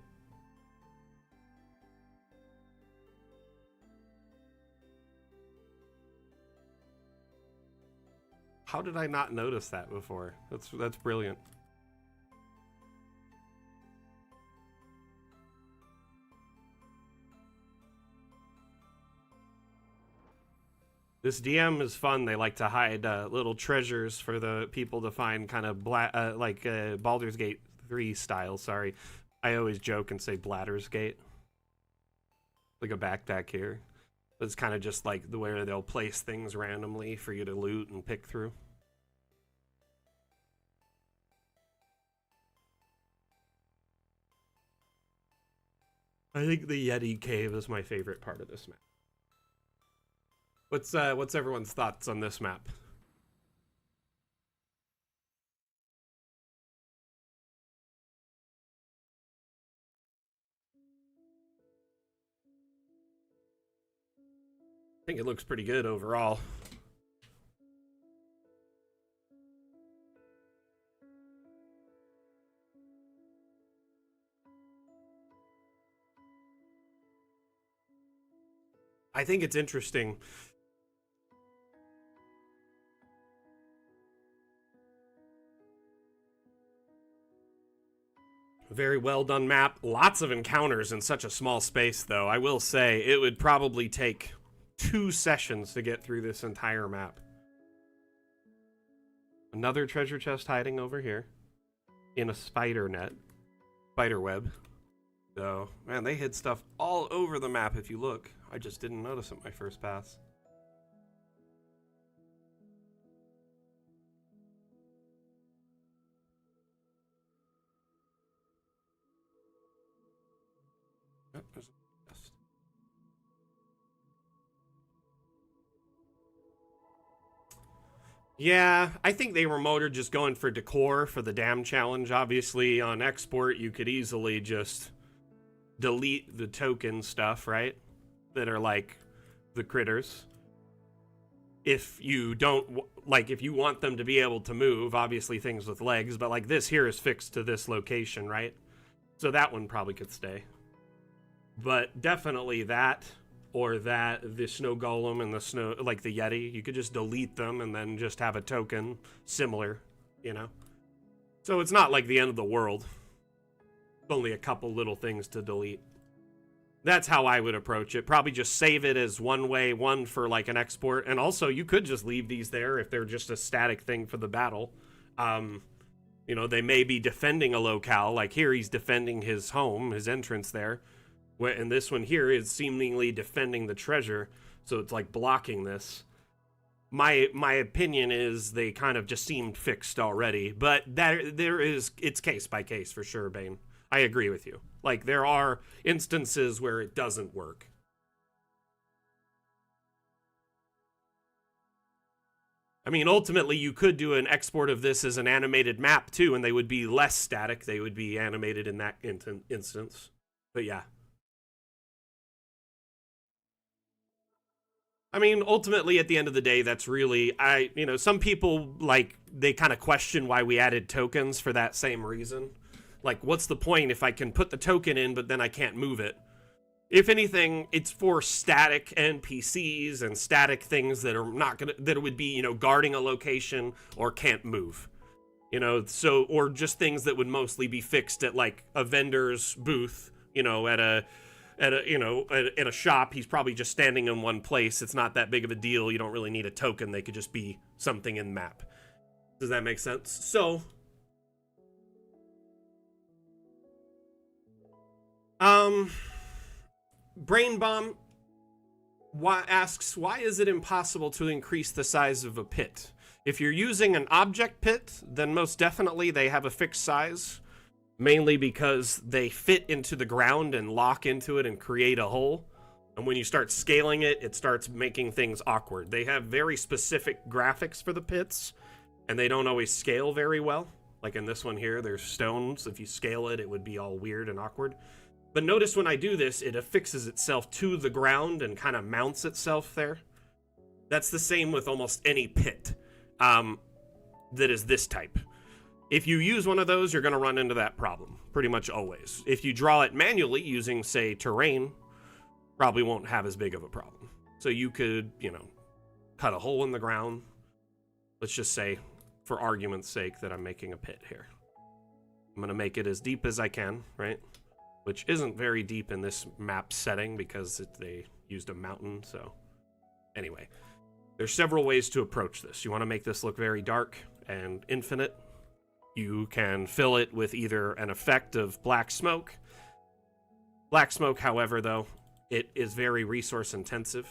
How did I not notice that before? That's brilliant. This DM is fun. They like to hide little treasures for the people to find, kind of like Baldur's Gate 3 style. Sorry, I always joke and say Bladder's Gate. Like a backpack here. It's kind of just like the where they'll place things randomly for you to loot and pick through. I think the Yeti Cave is my favorite part of this map. What's everyone's thoughts on this map? I think it looks pretty good overall. I think it's interesting. Very well done map. Lots of encounters in such a small space, though. I will say it would probably take 2 sessions to get through this entire map. Another treasure chest hiding over here in a spider net. Spider web. So, man, they hid stuff all over the map if you look. I just didn't notice it my first pass. Oh, there's a chest. Yeah, I think they were more just going for decor for the dam challenge. Obviously, on export, you could easily just delete the token stuff, right? That are like the critters. If you don't, like, if you want them to be able to move, obviously things with legs, but like this here is fixed to this location, right? So that one probably could stay. But definitely that, or that, the snow golem and the snow, like the Yeti, you could just delete them and then just have a token similar, you know? So it's not like the end of the world. Only a couple little things to delete. That's how I would approach it. Probably just save it as one for like an export. And also you could just leave these there if they're just a static thing for the battle. You know, they may be defending a locale. Like here, he's defending his home, his entrance there. And this one here is seemingly defending the treasure. So it's like blocking this. My opinion is they kind of just seemed fixed already. But it's case by case for sure, Bane. I agree with you. Like, there are instances where it doesn't work. I mean, ultimately, you could do an export of this as an animated map, too, and they would be less static. They would be animated in that instance. But yeah. I mean, ultimately, at the end of the day, that's really, some people, like, they kind of question why we added tokens for that same reason. Like, what's the point if I can put the token in, but then I can't move it? If anything, it's for static NPCs and static things that are not gonna, that would be, guarding a location or can't move. So, or just things that would mostly be fixed at, like, a vendor's booth, at a shop. He's probably just standing in one place. It's not that big of a deal. You don't really need a token. They could just be something in the map. Does that make sense? So, Brain Bomb asks, why is it impossible to increase the size of a pit? If you're using an object pit, then most definitely they have a fixed size, mainly because they fit into the ground and lock into it and create a hole. And when you start scaling it, it starts making things awkward. They have very specific graphics for the pits, and they don't always scale very well. Like in this one here, there's stones. If you scale it, it would be all weird and awkward. But notice when I do this, it affixes itself to the ground and kind of mounts itself there. That's the same with almost any pit that is this type. If you use one of those, you're going to run into that problem pretty much always. If you draw it manually using, say, terrain, probably won't have as big of a problem. So you could, cut a hole in the ground. Let's just say, for argument's sake, that I'm making a pit here. I'm going to make it as deep as I can, right? Which isn't very deep in this map setting because they used a mountain, so... Anyway, there's several ways to approach this. You want to make this look very dark and infinite. You can fill it with either an effect of black smoke. Black smoke, however, though, it is very resource intensive.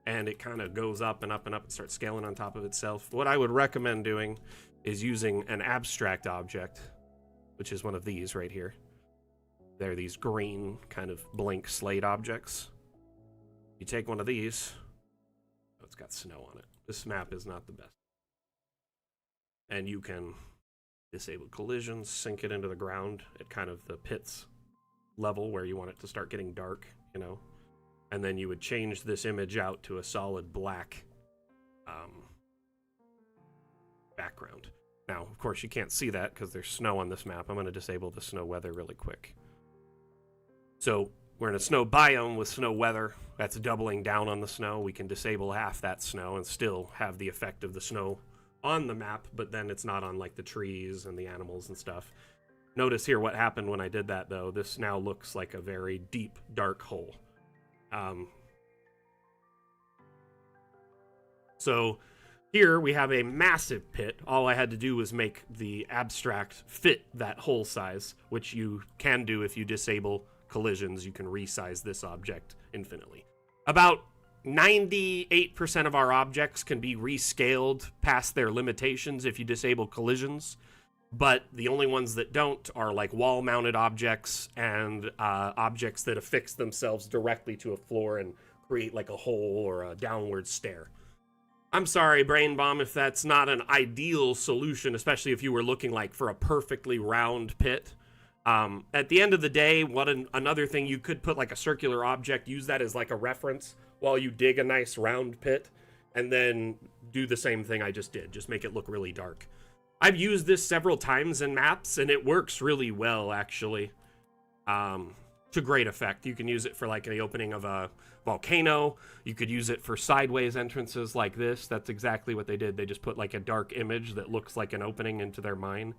And it kind of goes up and up and up and starts scaling on top of itself. What I would recommend doing is using an abstract object, which is one of these right here. They're these green kind of blank slate objects. You take one of these. Oh, it's got snow on it. This map is not the best. And you can disable collisions, sink it into the ground at kind of the pit's level where you want it to start getting dark, And then you would change this image out to a solid black background. Now, of course, you can't see that because there's snow on this map. I'm going to disable the snow weather really quick. So we're in a snow biome with snow weather. That's doubling down on the snow. We can disable half that snow and still have the effect of the snow on the map, but then it's not on like the trees and the animals and stuff. Notice here what happened when I did that, though. This now looks like a very deep, dark hole. So here we have a massive pit. All I had to do was make the abstract fit that hole size, which you can do if you disable collisions. You can resize this object infinitely. About 98% of our objects can be rescaled past their limitations if you disable collisions. But the only ones that don't are like wall-mounted objects and objects that affix themselves directly to a floor and create like a hole or a downward stair. I'm sorry, Brain Bomb, if that's not an ideal solution, especially if you were looking like for a perfectly round pit. At the end of the day, another thing, you could put like a circular object, use that as like a reference while you dig a nice round pit, and then do the same thing I just did. Just make it look really dark. I've used this several times in maps, and it works really well, actually. To great effect. You can use it for like the opening of a volcano. You could use it for sideways entrances like this. That's exactly what they did. They just put like a dark image that looks like an opening into their mine.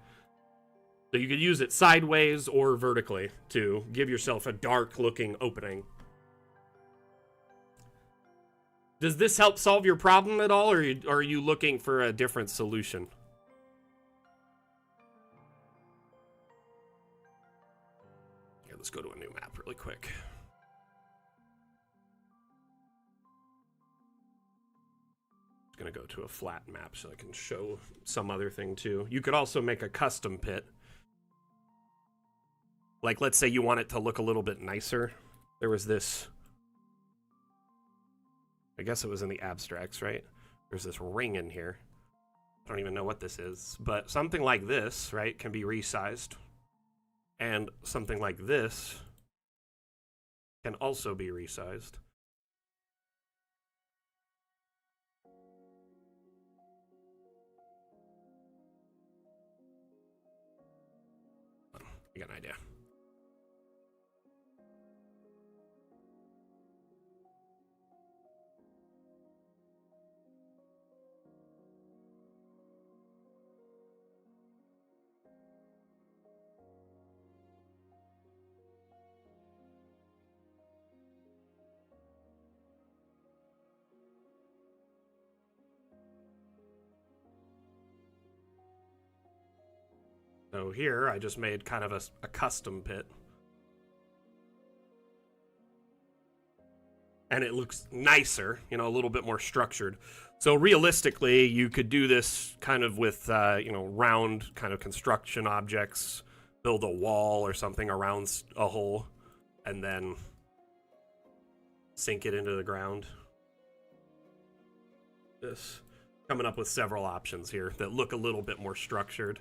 So you could use it sideways or vertically to give yourself a dark-looking opening. Does this help solve your problem at all, or are you looking for a different solution? Let's go to a new map really quick. I'm going to go to a flat map so I can show some other thing too. You could also make a custom pit. Like, let's say you want it to look a little bit nicer. There was this, I guess it was in the abstracts, right? There's this ring in here. I don't even know what this is, but something like this, right, can be resized. And something like this can also be resized. You got an idea. So here, I just made kind of a custom pit. And it looks nicer, a little bit more structured. So realistically, you could do this kind of with, round kind of construction objects, build a wall or something around a hole, and then sink it into the ground. This, coming up with several options here that look a little bit more structured.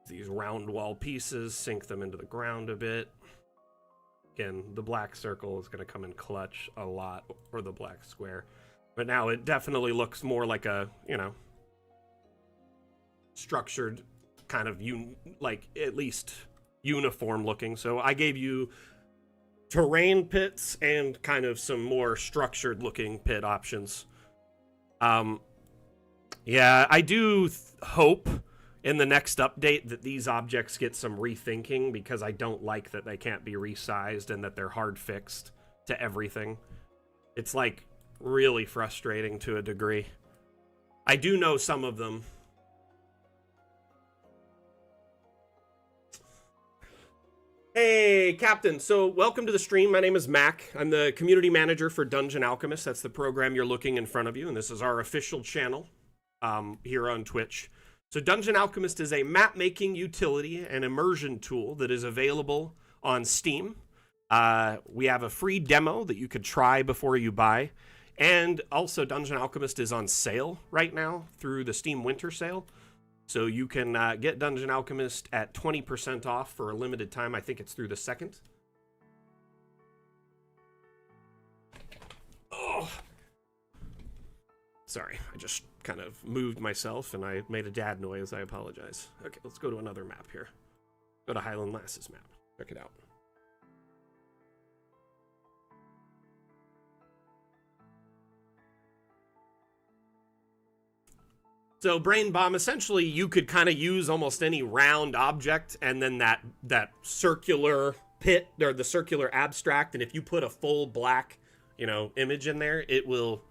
These round wall pieces, sink them into the ground a bit. Again, the black circle is going to come in clutch a lot, or the black square. But now it definitely looks more like a, you know, structured kind of, like at least uniform looking. So I gave you terrain pits and kind of some more structured looking pit options. Yeah, I do hope in the next update that these objects get some rethinking, because I don't like that they can't be resized and that they're hard fixed to everything. It's like really frustrating to a degree. I do know some of them. Hey, Captain. So welcome to the stream. My name is Mac. I'm the community manager for Dungeon Alchemist. That's the program you're looking in front of you, and this is our official channel here on Twitch. So Dungeon Alchemist is a map-making utility and immersion tool that is available on Steam. We have a free demo that you could try before you buy. And also, Dungeon Alchemist is on sale right now through the Steam Winter Sale. So you can get Dungeon Alchemist at 20% off for a limited time. I think it's through the 2nd. Oh. Sorry, I just kind of moved myself and I made a dad noise. I apologize. Okay, let's go to another map here. Go to Highland Lass's map. Check it out. So Brain Bomb, essentially you could kind of use almost any round object and then that circular pit, or the circular abstract, and if you put a full black, you know, image in there, it will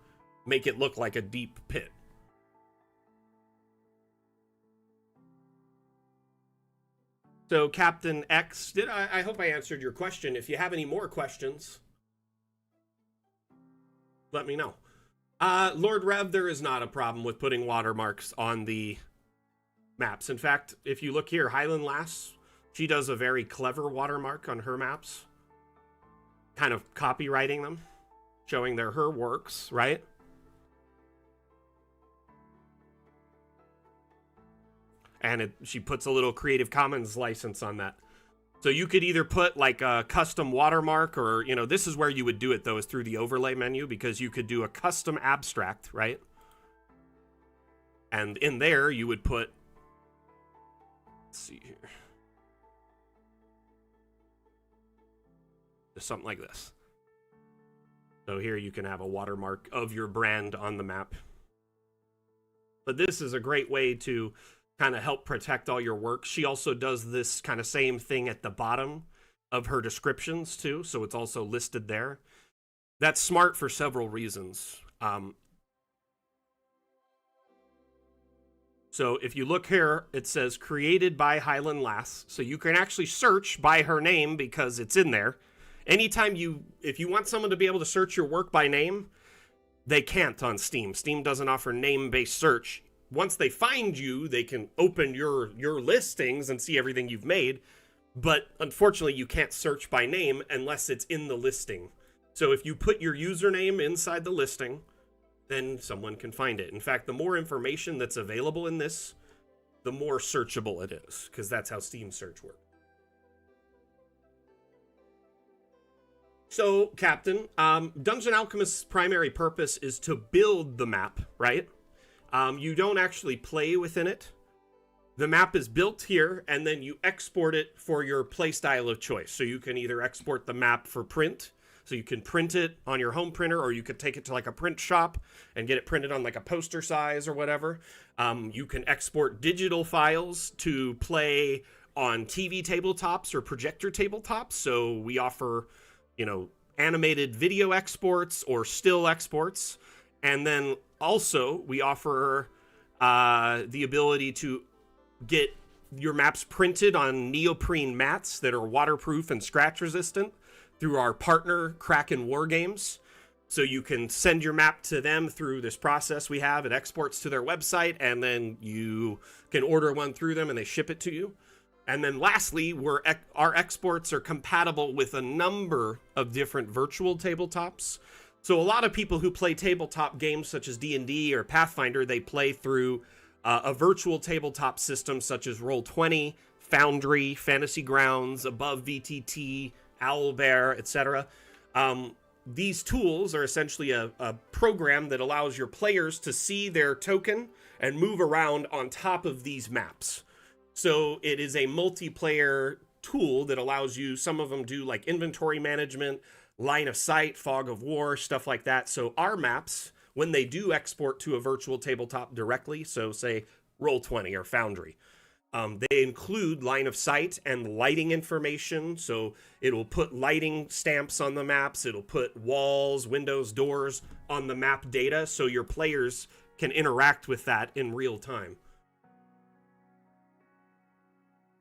make it look like a deep pit. So Captain X, I hope I answered your question. If you have any more questions, let me know. Lord Rev, there is not a problem with putting watermarks on the maps. In fact, if you look here, Highland Lass, she does a very clever watermark on her maps, kind of copywriting them, showing they're her works, right? And she puts a little Creative Commons license on that. So you could either put like a custom watermark, or, you know, this is where you would do it though, is through the overlay menu, because you could do a custom abstract, right? And in there you would put, let's see here, just something like this. So here you can have a watermark of your brand on the map. But this is a great way to kind of help protect all your work. She also does this kind of same thing at the bottom of her descriptions too, so it's also listed there. That's smart for several reasons. So if you look here, it says created by Highland Lass, so you can actually search by her name because it's in there. Anytime if you want someone to be able to search your work by name, they can't on Steam. Steam doesn't offer name-based search. Once they find you, they can open your listings and see everything you've made. But unfortunately, you can't search by name unless it's in the listing. So if you put your username inside the listing, then someone can find it. In fact, the more information that's available in this, the more searchable it is, because that's how Steam search works. So, Captain, Dungeon Alchemist's primary purpose is to build the map, right? You don't actually play within it. The map is built here, and then you export it for your playstyle of choice. So you can either export the map for print, so you can print it on your home printer, or you could take it to like a print shop and get it printed on like a poster size or whatever. You can export digital files to play on TV tabletops or projector tabletops. So we offer, you know, animated video exports or still exports. And then also we offer the ability to get your maps printed on neoprene mats that are waterproof and scratch resistant through our partner Kraken Wargames. So you can send your map to them through this process we have. It exports to their website, and then you can order one through them and they ship it to you. And then lastly, our exports are compatible with a number of different virtual tabletops. So a lot of people who play tabletop games such as D&D or Pathfinder, they play through a virtual tabletop system such as Roll20, Foundry, Fantasy Grounds, Above VTT, owlbear, etc. These tools are essentially a program that allows your players to see their token and move around on top of these maps. So it is a multiplayer tool that allows you, some of them do like inventory management, line of sight, fog of war, stuff like that. So our maps, when they do export to a virtual tabletop directly, so say Roll20 or Foundry, they include line of sight and lighting information. So it'll put lighting stamps on the maps. It'll put walls, windows, doors on the map data so your players can interact with that in real time.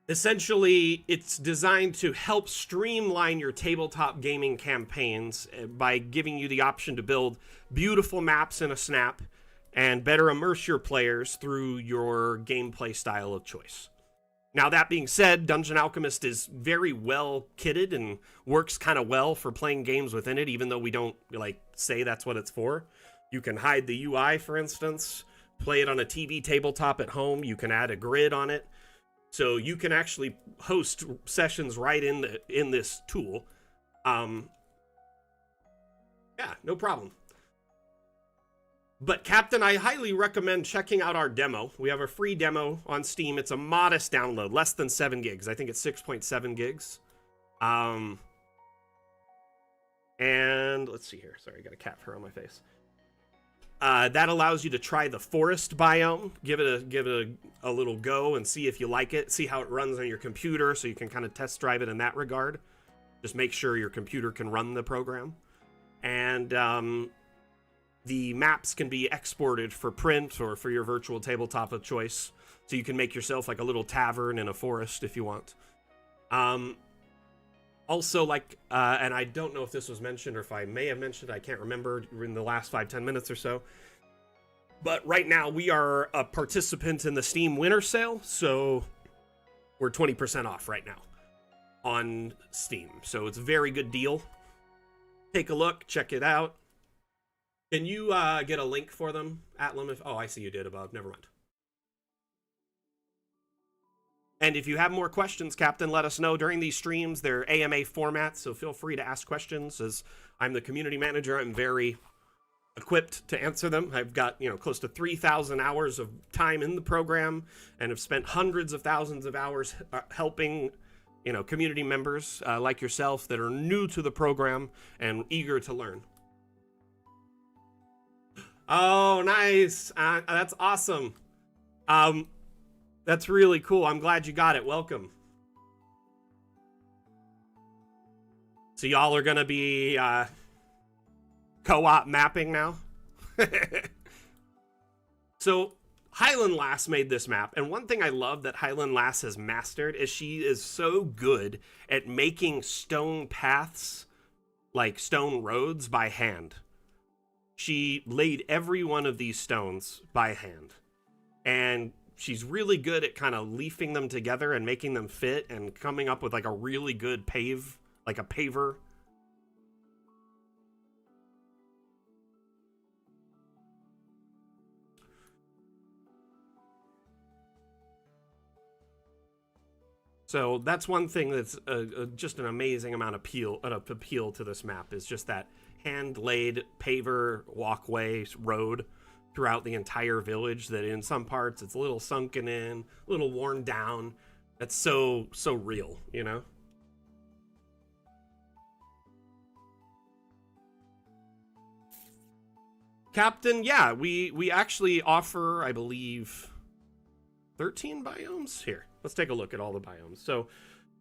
Essentially, it's designed to help streamline your tabletop gaming campaigns by giving you the option to build beautiful maps in a snap and better immerse your players through your gameplay style of choice. Now, that being said, Dungeon Alchemist is very well kitted and works kind of well for playing games within it, even though we don't say that's what it's for. You can hide the UI, for instance, play it on a TV tabletop at home. You can add a grid on it. So you can actually host sessions right in this tool. Yeah, no problem. But Captain, I highly recommend checking out our demo. We have a free demo on Steam. It's a modest download, less than 7 gigs. I think it's 6.7 gigs. And let's see here. Sorry, I got a cat fur on my face. That allows you to try the forest biome, give it a little go and see if you like it, see how it runs on your computer, so you can kind of test drive it in that regard. Just make sure your computer can run the program. And the maps can be exported for print or for your virtual tabletop of choice, so you can make yourself like a little tavern in a forest if you want. Also, and I don't know if this was mentioned or if I may have mentioned, I can't remember in the last 5-10 minutes or so. But right now, we are a participant in the Steam Winter Sale, so we're 20% off right now on Steam. So it's a very good deal. Take a look, check it out. Can you get a link for them, Atlam? Oh, I see you did above. Never mind. And if you have more questions, Captain, let us know during these streams. They're AMA format, so feel free to ask questions. As I'm the community manager, I'm very equipped to answer them. I've got, close to 3,000 hours of time in the program and have spent hundreds of thousands of hours helping, community members like yourself that are new to the program and eager to learn. Oh, nice. That's awesome. That's really cool. I'm glad you got it. Welcome. So y'all are going to be co-op mapping now? So Highland Lass made this map, and one thing I love that Highland Lass has mastered is she is so good at making stone paths, like stone roads, by hand. She laid every one of these stones by hand, and she's really good at kind of leafing them together and making them fit and coming up with like a really good paver. So that's one thing that's just an amazing amount of appeal to this map, is just that hand-laid paver walkway road throughout the entire village that in some parts it's a little sunken in, a little worn down. That's so real, Captain, yeah, we actually offer, I believe, 13 biomes? Here, let's take a look at all the biomes. So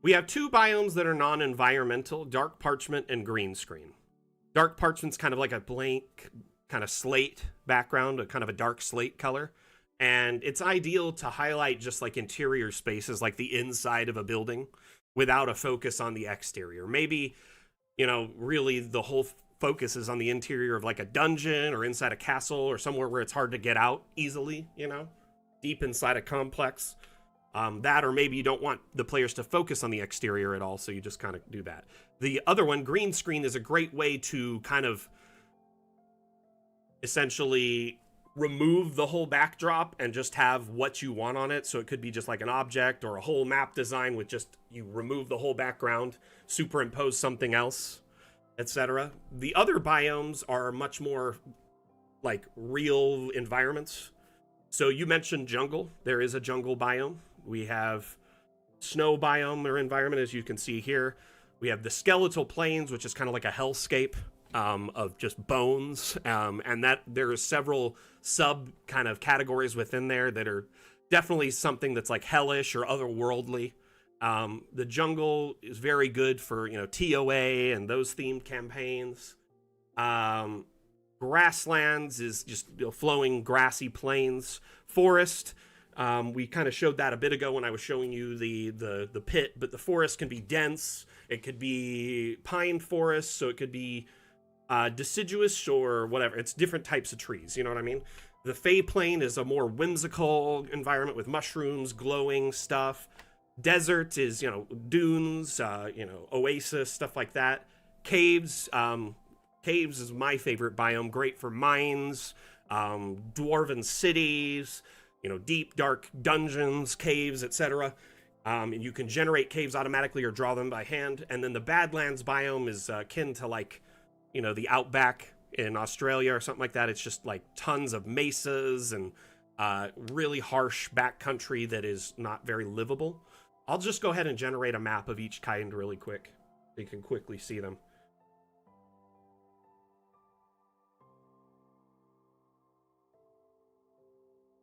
we have 2 biomes that are non-environmental, dark parchment and green screen. Dark parchment's kind of like a blank kind of slate background, a kind of a dark slate color. And it's ideal to highlight just like interior spaces, like the inside of a building, without a focus on the exterior. Maybe, really the whole focus is on the interior of like a dungeon or inside a castle or somewhere where it's hard to get out easily, deep inside a complex. That, or maybe you don't want the players to focus on the exterior at all, so you just kind of do that. The other one, green screen, is a great way to kind of essentially remove the whole backdrop and just have what you want on it. So it could be just like an object or a whole map design with just you remove the whole background, superimpose something else, etc. The other biomes are much more like real environments. So you mentioned jungle. There is a jungle biome. We have snow biome or environment, as you can see here. We have the skeletal plains, which is kind of like a hellscape of just bones, and that there are several sub kind of categories within there that are definitely something that's like hellish or otherworldly. The jungle is very good for, you know, TOA and those themed campaigns. Grasslands is just, you know, flowing grassy plains. Forest, we kind of showed that a bit ago when I was showing you the pit, but the forest can be dense. It could be pine forest, so it could be deciduous or whatever. It's different types of trees, you know what I mean? The Fey Plain is a more whimsical environment with mushrooms, glowing stuff. Desert is, you know, dunes, you know, oasis, stuff like that. Caves, caves is my favorite biome, great for mines, dwarven cities, you know, deep, dark dungeons, caves, etc. And you can generate caves automatically or draw them by hand. And then the Badlands biome is akin to, like, you know, the outback in Australia or something like that. It's just like tons of mesas and really harsh backcountry that is not very livable. I'll just go ahead and generate a map of each kind really quick so you can quickly see them.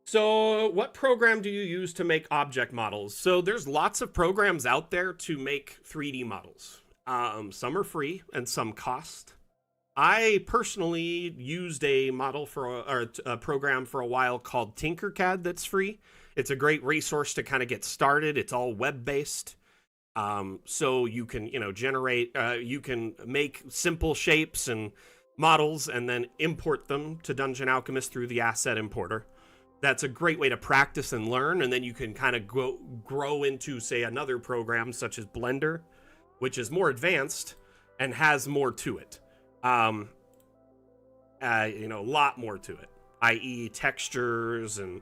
So what program do you use to make object models? So there's lots of programs out there to make 3D models. Some are free and some cost. I personally used a model or a program for a while called Tinkercad that's free. It's a great resource to kind of get started. It's all web-based. So you can, you know, generate, you can make simple shapes and models and then import them to Dungeon Alchemist through the asset importer. That's a great way to practice and learn, and then you can kind of grow into, say, another program such as Blender, which is more advanced and has more to it. You know, a lot more to it, i.e. textures and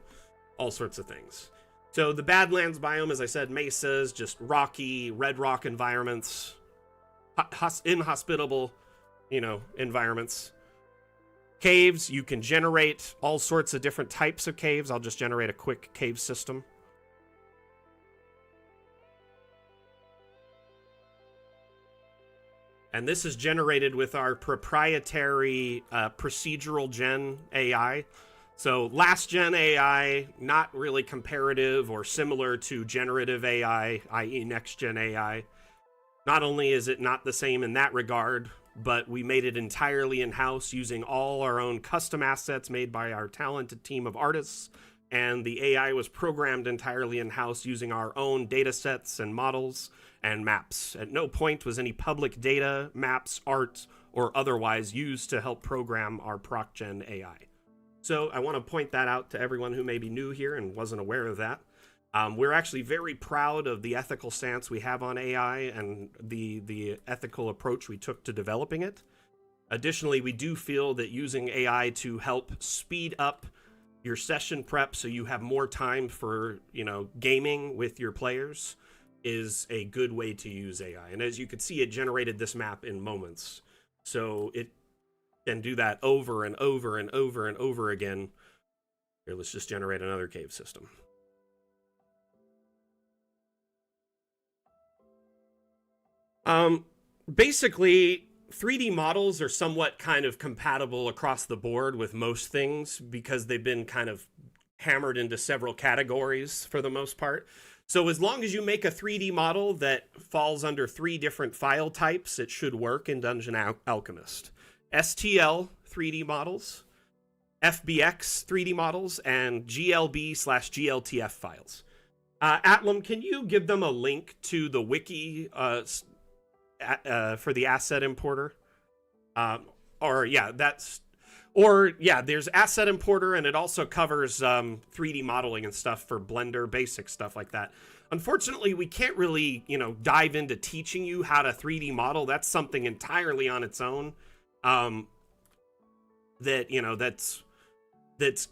all sorts of things. So the Badlands biome, as I said, mesas, just rocky, red rock environments, inhospitable, you know, environments. Caves, you can generate all sorts of different types of caves. I'll just generate a quick cave system. And this is generated with our proprietary procedural gen AI. So last gen AI, not really comparative or similar to generative AI, i.e. next gen AI. Not only is it not the same in that regard, but we made it entirely in-house using all our own custom assets made by our talented team of artists. And the AI was programmed entirely in-house using our own data sets and models and maps. At no point was any public data, maps, art, or otherwise used to help program our ProcGen AI. So I want to point that out to everyone who may be new here and wasn't aware of that. We're actually very proud of the ethical stance we have on AI and the ethical approach we took to developing it. Additionally, we do feel that using AI to help speed up your session prep so you have more time for, you know, gaming with your players is a good way to use AI. And as you can see, it generated this map in moments. So it can do that over and over and over and over again. Here, let's just generate another cave system. Basically, 3D models are somewhat kind of compatible across the board with most things because they've been kind of hammered into several categories for the most part. So as long as you make a 3D model that falls under 3 different file types, it should work in Dungeon Alchemist. STL 3D models, FBX 3D models, and GLB/GLTF files. Atlam, can you give them a link to the wiki for the asset importer? There's asset importer, and it also covers 3D modeling and stuff for Blender, basic stuff like that. Unfortunately, we can't really, you know, dive into teaching you how to 3D model. That's something entirely on its own. That's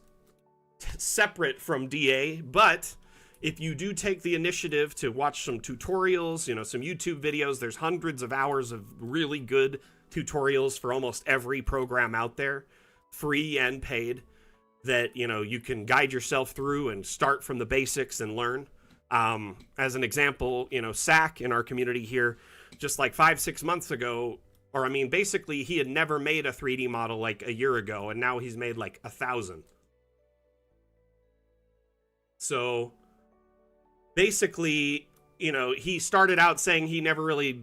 separate from DA, but if you do take the initiative to watch some tutorials, some YouTube videos, there's hundreds of hours of really good tutorials for almost every program out there, free and paid, that, you can guide yourself through and start from the basics and learn. As an example, SAC in our community here, just like 5-6 months ago, or basically he had never made a 3D model like a year ago, and now he's made like 1,000. So basically, he started out saying he never really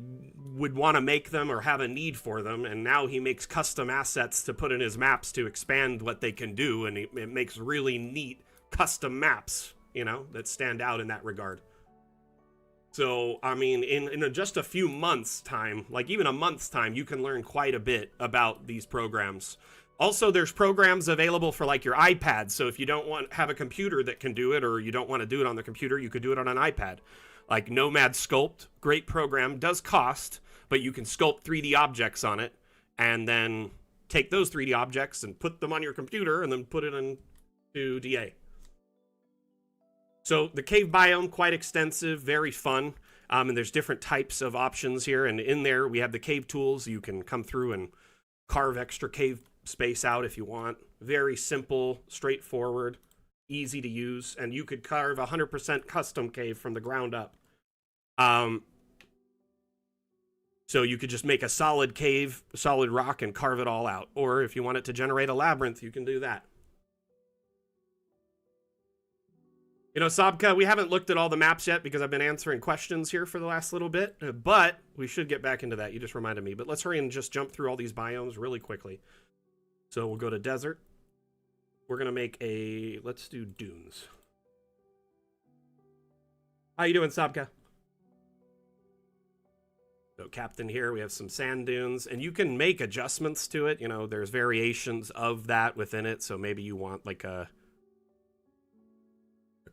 would want to make them or have a need for them, and now he makes custom assets to put in his maps to expand what they can do, and it makes really neat custom maps, that stand out in that regard. So, in just a few months' time, like even a month's time, you can learn quite a bit about these programs. Also, there's programs available for like your iPad. So if you don't have a computer that can do it, or you don't want to do it on the computer, you could do it on an iPad. Like Nomad Sculpt, great program, does cost, but you can sculpt 3D objects on it and then take those 3D objects and put them on your computer and then put it into DA. So the cave biome, quite extensive, very fun. And there's different types of options here. And in there, we have the cave tools. You can come through and carve extra cave space out if you want. Very simple, straightforward, easy to use. And you could carve 100% custom cave from the ground up. So you could just make a solid cave, solid rock, and carve it all out. Or if you want it to generate a labyrinth, you can do that. Sabka, we haven't looked at all the maps yet because I've been answering questions here for the last little bit, but we should get back into that. You just reminded me. But let's hurry and just jump through all these biomes really quickly. So we'll go to desert. We're going to make let's do dunes. How you doing, Sabka? So Captain here, we have some sand dunes, and you can make adjustments to it. There's variations of that within it. So maybe you want like a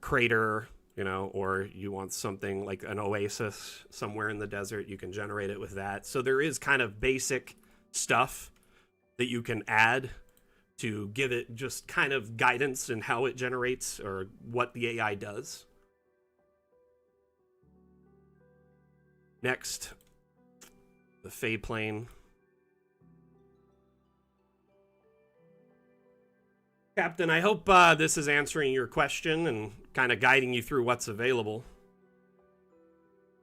crater, or you want something like an oasis somewhere in the desert. You can generate it with that. So there is kind of basic stuff that you can add to give it just kind of guidance in how it generates or what the AI does. Next, the Fey Plane. Captain, I hope this is answering your question and kind of guiding you through what's available.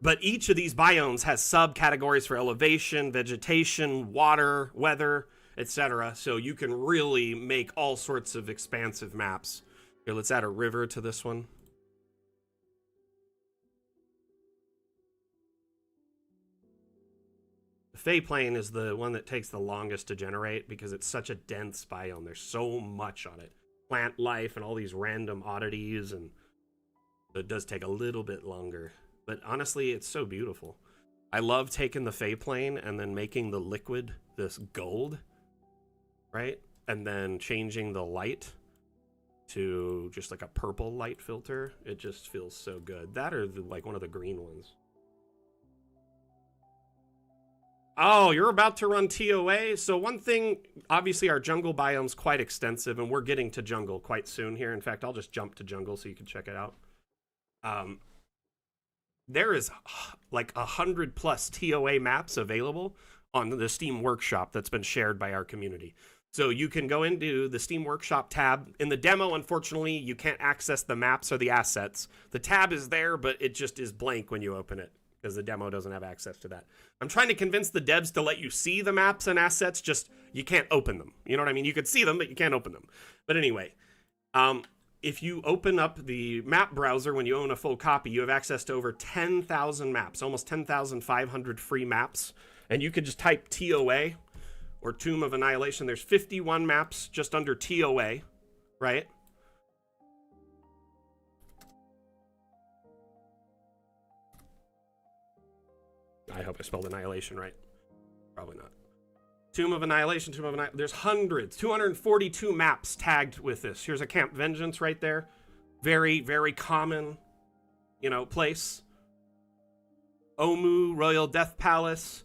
But each of these biomes has subcategories for elevation, vegetation, water, weather, etc. So you can really make all sorts of expansive maps. Here, let's add a river to this one. The Fey Plane is the one that takes the longest to generate because it's such a dense biome. There's so much on it. Plant life and all these random oddities, and it does take a little bit longer. But honestly, it's so beautiful. I love taking the Fey Plane and then making the liquid this gold, right? And then changing the light to just like a purple light filter. It just feels so good. That or like one of the green ones. Oh, you're about to run TOA? So one thing, obviously our jungle biome's quite extensive, and we're getting to jungle quite soon here. In fact, I'll just jump to jungle so you can check it out. There is like 100+ TOA maps available on the Steam Workshop that's been shared by our community. So you can go into the Steam Workshop tab. In the demo, unfortunately, you can't access the maps or the assets. The tab is there, but it just is blank when you open it, because the demo doesn't have access to that. I'm trying to convince the devs to let you see the maps and assets, just you can't open them. You know what I mean? You could see them, but you can't open them. But anyway, if you open up the map browser when you own a full copy, you have access to over 10,000 maps, almost 10,500 free maps. And you could just type TOA or Tomb of Annihilation. There's 51 maps just under TOA, right? I hope I spelled Annihilation right. Probably not. Tomb of Annihilation, Tomb of Annihilation. There's hundreds, 242 maps tagged with this. Here's a Camp Vengeance right there. Very, very common, place. Omu, Royal Death Palace.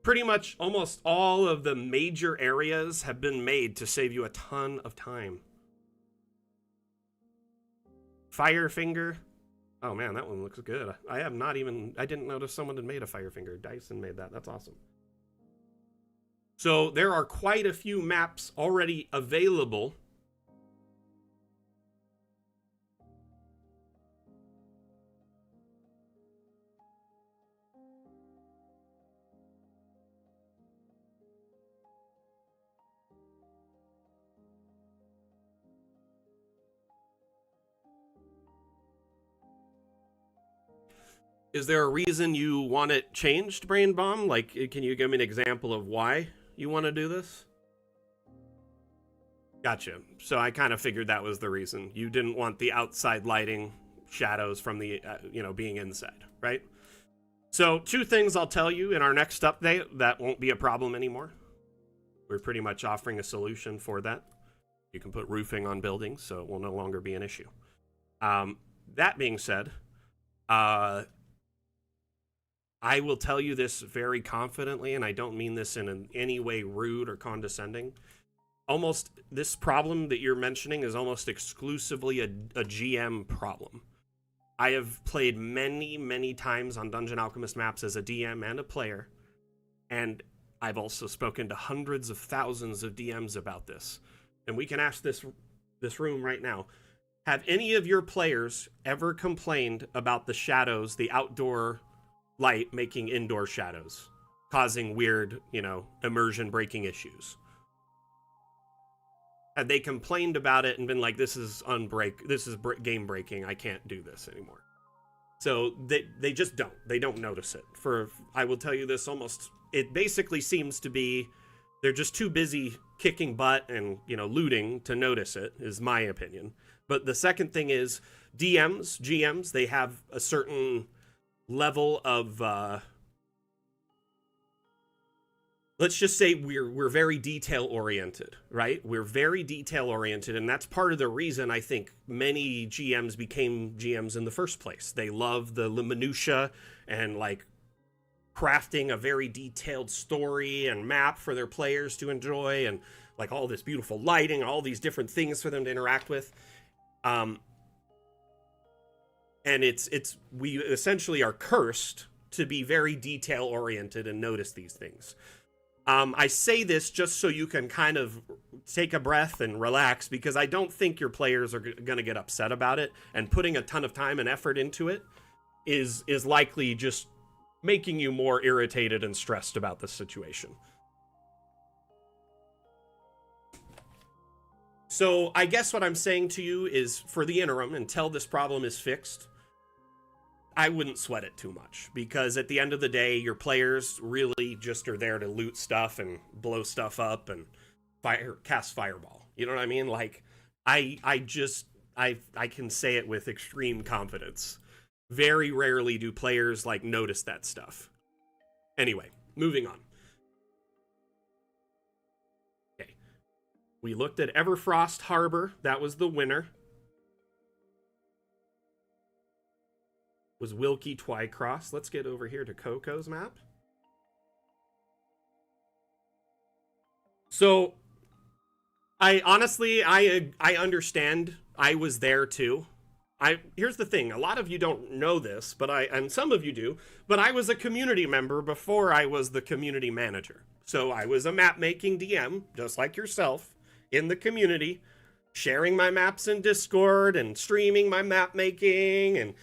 Pretty much almost all of the major areas have been made to save you a ton of time. Firefinger. Oh man, that one looks good. I didn't notice someone had made a Firefinger. Dyson made that. That's awesome. So there are quite a few maps already available. Is there a reason you want it changed, Brain Bomb? Like, can you give me an example of why you want to do this? Gotcha. So I kind of figured that was the reason. You didn't want the outside lighting shadows from the, being inside, right? So 2 things I'll tell you in our next update that won't be a problem anymore. We're pretty much offering a solution for that. You can put roofing on buildings, so it will no longer be an issue. That being said, I will tell you this very confidently, and I don't mean this in any way rude or condescending. Almost, this problem that you're mentioning is almost exclusively a GM problem. I have played many, many times on Dungeon Alchemist maps as a DM and a player, and I've also spoken to hundreds of thousands of DMs about this. And we can ask this room right now. Have any of your players ever complained about the shadows, the outdoor light making indoor shadows, causing weird, immersion breaking issues? Have they complained about it and been like, this is game breaking, I can't do this anymore? So they just don't. They don't notice it. I will tell you this, it basically seems to be they're just too busy kicking butt and, looting to notice it, is my opinion. But the second thing is GMs, they have a certain level of let's just say we're very detail oriented, right? We're very detail oriented, and that's part of the reason I think many GMs became GMs in the first place. They love the minutia and like crafting a very detailed story and map for their players to enjoy, and like all this beautiful lighting, all these different things for them to interact with. And we essentially are cursed to be very detail oriented and notice these things. I say this just so you can kind of take a breath and relax, because I don't think your players are going to get upset about it, and putting a ton of time and effort into it is likely just making you more irritated and stressed about the situation. So I guess what I'm saying to you is, for the interim, until this problem is fixed, I wouldn't sweat it too much, because at the end of the day, your players really just are there to loot stuff and blow stuff up and cast fireball. You know what I mean? Like, I can say it with extreme confidence. Very rarely do players like notice that stuff. Anyway, moving on. Okay. We looked at Everfrost Harbor. That was the winner. Was Wilkie Twycross. Let's get over here to Coco's map. So, I honestly understand. I was there too. Here's the thing. A lot of you don't know this, and some of you do, but I was a community member before I was the community manager. So I was a map-making DM, just like yourself, in the community, sharing my maps in Discord and streaming my map-making and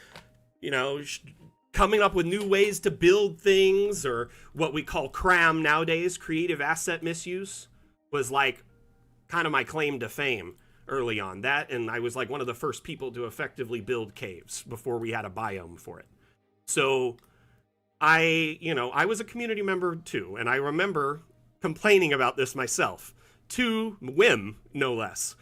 coming up with new ways to build things, or what we call CRAM nowadays, creative asset misuse, was like kind of my claim to fame early on. That, and I was like one of the first people to effectively build caves before we had a biome for it. So I was a community member too, and I remember complaining about this myself, to whim, no less.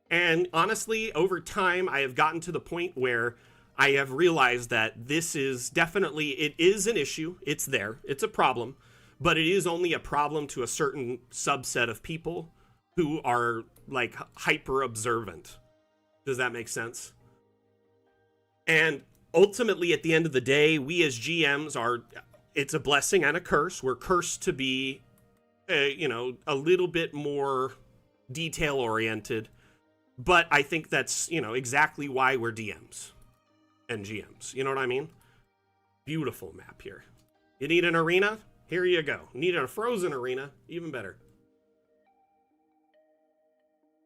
And honestly, over time, I have gotten to the point where I have realized that this is definitely, it is an issue. It's there. It's a problem. But it is only a problem to a certain subset of people who are, like, hyper observant. Does that make sense? And ultimately, at the end of the day, we as GMs it's a blessing and a curse. We're cursed to be, a little bit more detail-oriented But I think that's, exactly why we're DMs and GMs. You know what I mean? Beautiful map here. You need an arena? Here you go. Need a frozen arena? Even better.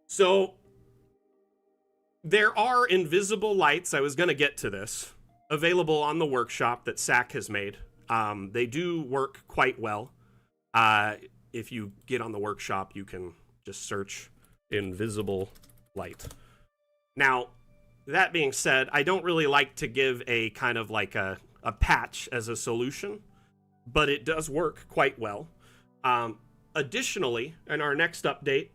So, there are invisible lights, I was going to get to this, available on the workshop that SAC has made. They do work quite well. If you get on the workshop, you can just search invisible light. Now, that being said, I don't really like to give a kind of like a patch as a solution, but it does work quite well. Additionally, in our next update,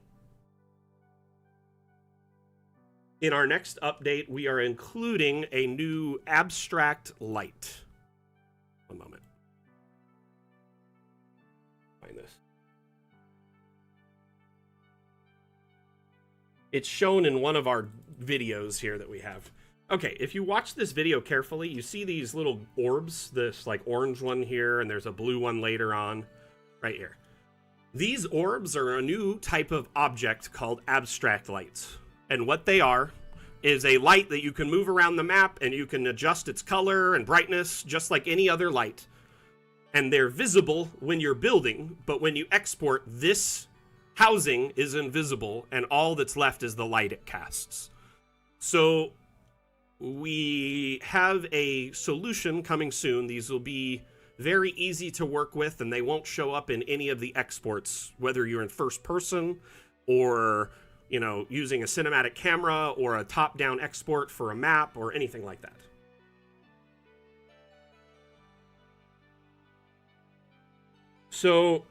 we are including a new abstract light. One moment. Find this. It's shown in one of our videos here that we have. Okay, if you watch this video carefully, you see these little orbs, this like orange one here, and there's a blue one later on, right here. These orbs are a new type of object called abstract lights. And what they are is a light that you can move around the map and you can adjust its color and brightness just like any other light. And they're visible when you're building, but when you export, this housing is invisible and all that's left is the light it casts. So we have a solution coming soon. These will be very easy to work with and they won't show up in any of the exports, whether you're in first person or using a cinematic camera or a top-down export for a map or anything like that. So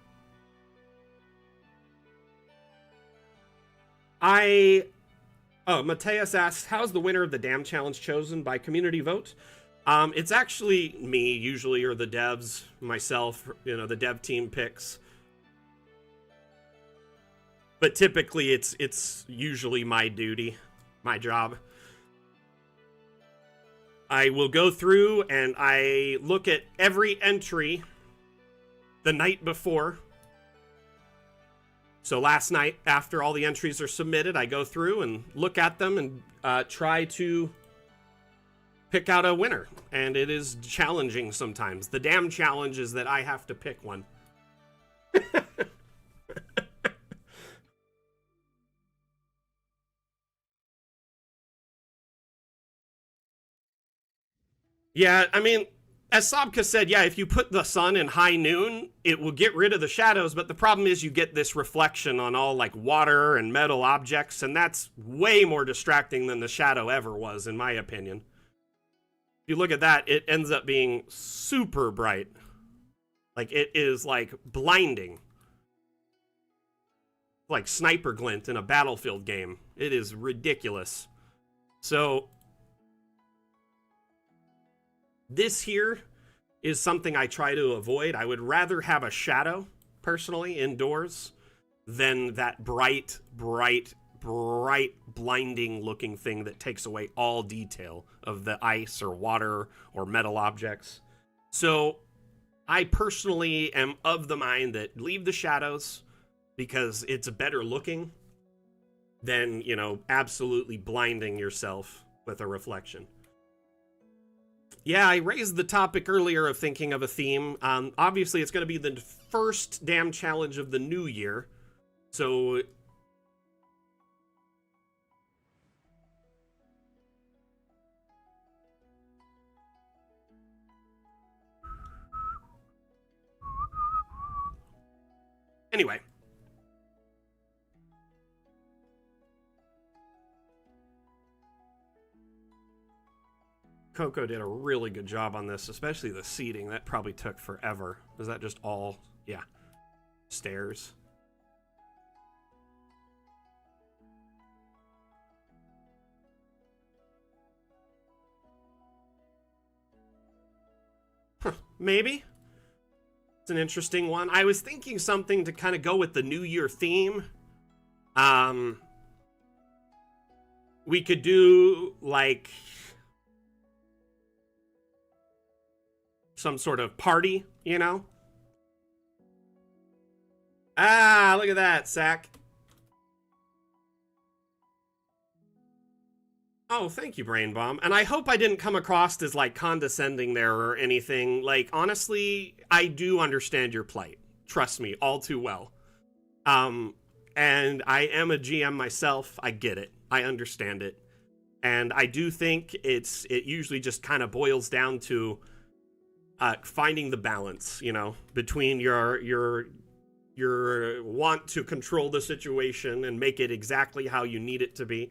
Mateus asks, how's the winner of the Dam Challenge chosen? By community vote? It's actually me, usually, or the devs, myself, the dev team picks. But typically, it's usually my duty, my job. I will go through and I look at every entry the night before. So last night, after all the entries are submitted, I go through and look at them and try to pick out a winner. And it is challenging sometimes. The damn challenge is that I have to pick one. Yeah, I mean, as Sabka said, yeah, if you put the sun in high noon, it will get rid of the shadows, but the problem is you get this reflection on all like water and metal objects, and that's way more distracting than the shadow ever was, in my opinion. If you look at that, it ends up being super bright. Like, it is like blinding. Like sniper glint in a Battlefield game. It is ridiculous. So this here is something I try to avoid. I would rather have a shadow, personally, indoors, than that bright, blinding looking thing that takes away all detail of the ice or water or metal objects. So I personally am of the mind that leave the shadows because it's better looking than, absolutely blinding yourself with a reflection. Yeah, I raised the topic earlier of thinking of a theme. Obviously, it's going to be the first damn challenge of the new year. So anyway. Coco did a really good job on this, especially the seating. That probably took forever. Is that just all, yeah, stairs? Maybe. It's an interesting one. I was thinking something to kind of go with the New Year theme. We could do, like, some sort of party, Ah, look at that, Sack. Oh, thank you, Brain Bomb. And I hope I didn't come across as like condescending there or anything. Like, honestly, I do understand your plight. Trust me, all too well. Um, and I am a GM myself. I get it. I understand it. And I do think it usually just kind of boils down to finding the balance, you know, between your want to control the situation and make it exactly how you need it to be.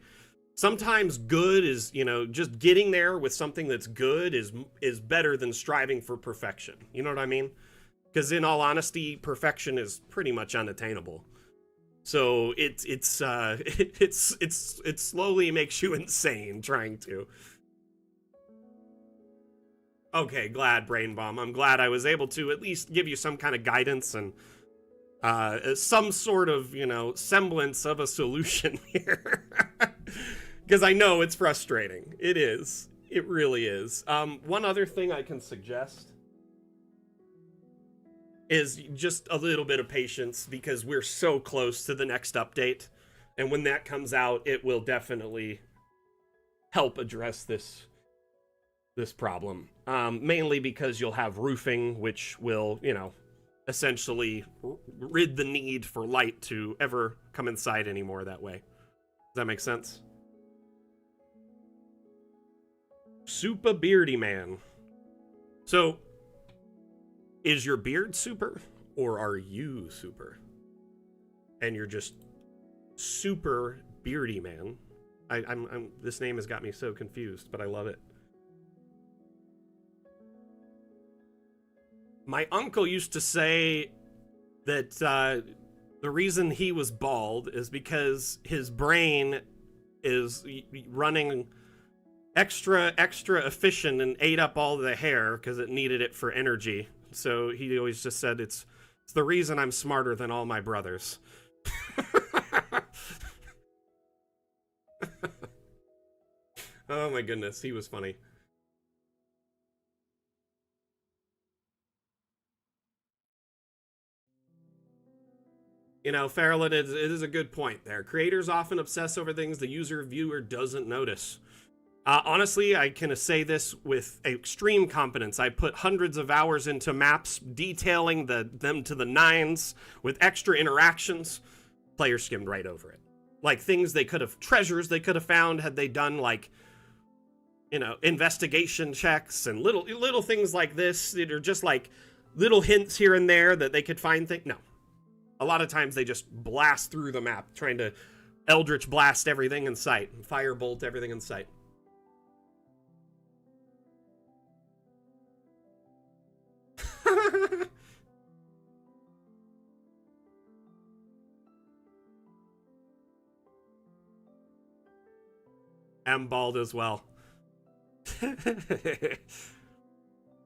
Sometimes good is, you know, just getting there with something that's good is better than striving for perfection. You know what I mean? Because in all honesty, perfection is pretty much unattainable. So it slowly makes you insane trying to. Okay, glad, Brain Bomb. I'm glad I was able to at least give you some kind of guidance and some sort of, you know, semblance of a solution here. Because I know it's frustrating. It is. It really is. One other thing I can suggest is just a little bit of patience, because we're so close to the next update. And when that comes out, it will definitely help address this problem. Mainly because you'll have roofing, which will, you know, essentially rid the need for light to ever come inside anymore that way. Does that make sense? Super beardy man. So, is your beard super, or are you super? And you're just super beardy man. I'm this name has got me so confused, but I love it. My uncle used to say that the reason he was bald is because his brain is running extra efficient and ate up all the hair because it needed it for energy. So he always just said it's the reason I'm smarter than all my brothers. Oh my goodness, he was funny. You know, Farrell, it is a good point there. Creators often obsess over things the viewer doesn't notice. Honestly, I can say this with extreme confidence. I put hundreds of hours into maps, detailing them to the nines, with extra interactions. Players skimmed right over it. Like things treasures they could have found had they done, like, you know, investigation checks and little things like this that are just like little hints here and there that they could find things. No. A lot of times they just blast through the map, trying to Eldritch blast everything in sight, firebolt everything in sight. I'm bald as well.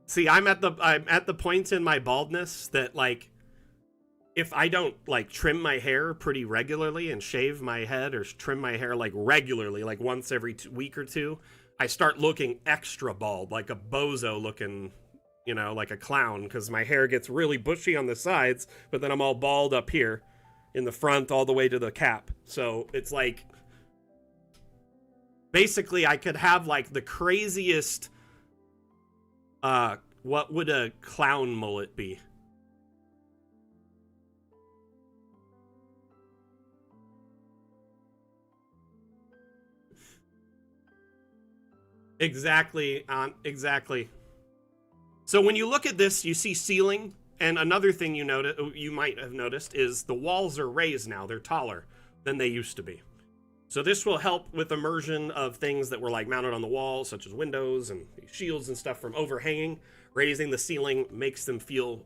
See, I'm at the point in my baldness that, like, if I don't, like, trim my hair pretty regularly and shave my head or trim my hair, like, regularly, like once every week or two, I start looking extra bald, like a bozo looking, you know, like a clown, because my hair gets really bushy on the sides, but then I'm all bald up here in the front all the way to the cap. So it's like, basically I could have like the craziest, what would a clown mullet be? Exactly, exactly. So when you look at this, you see ceiling, and another thing you might have noticed is the walls are raised now. They're taller than they used to be. So this will help with immersion of things that were like mounted on the wall, such as windows and shields and stuff from overhanging. Raising the ceiling makes them feel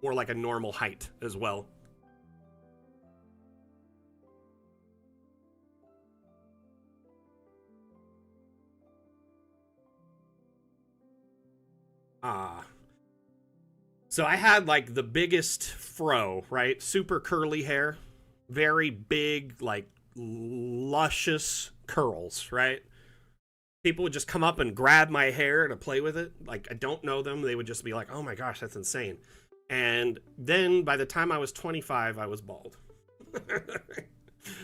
more like a normal height as well. Ah. So I had like the biggest fro, right? Super curly hair, very big, like luscious curls, right? People would just come up and grab my hair to play with it. Like, I don't know them. They would just be like, oh my gosh, that's insane. And then by the time I was 25, I was bald.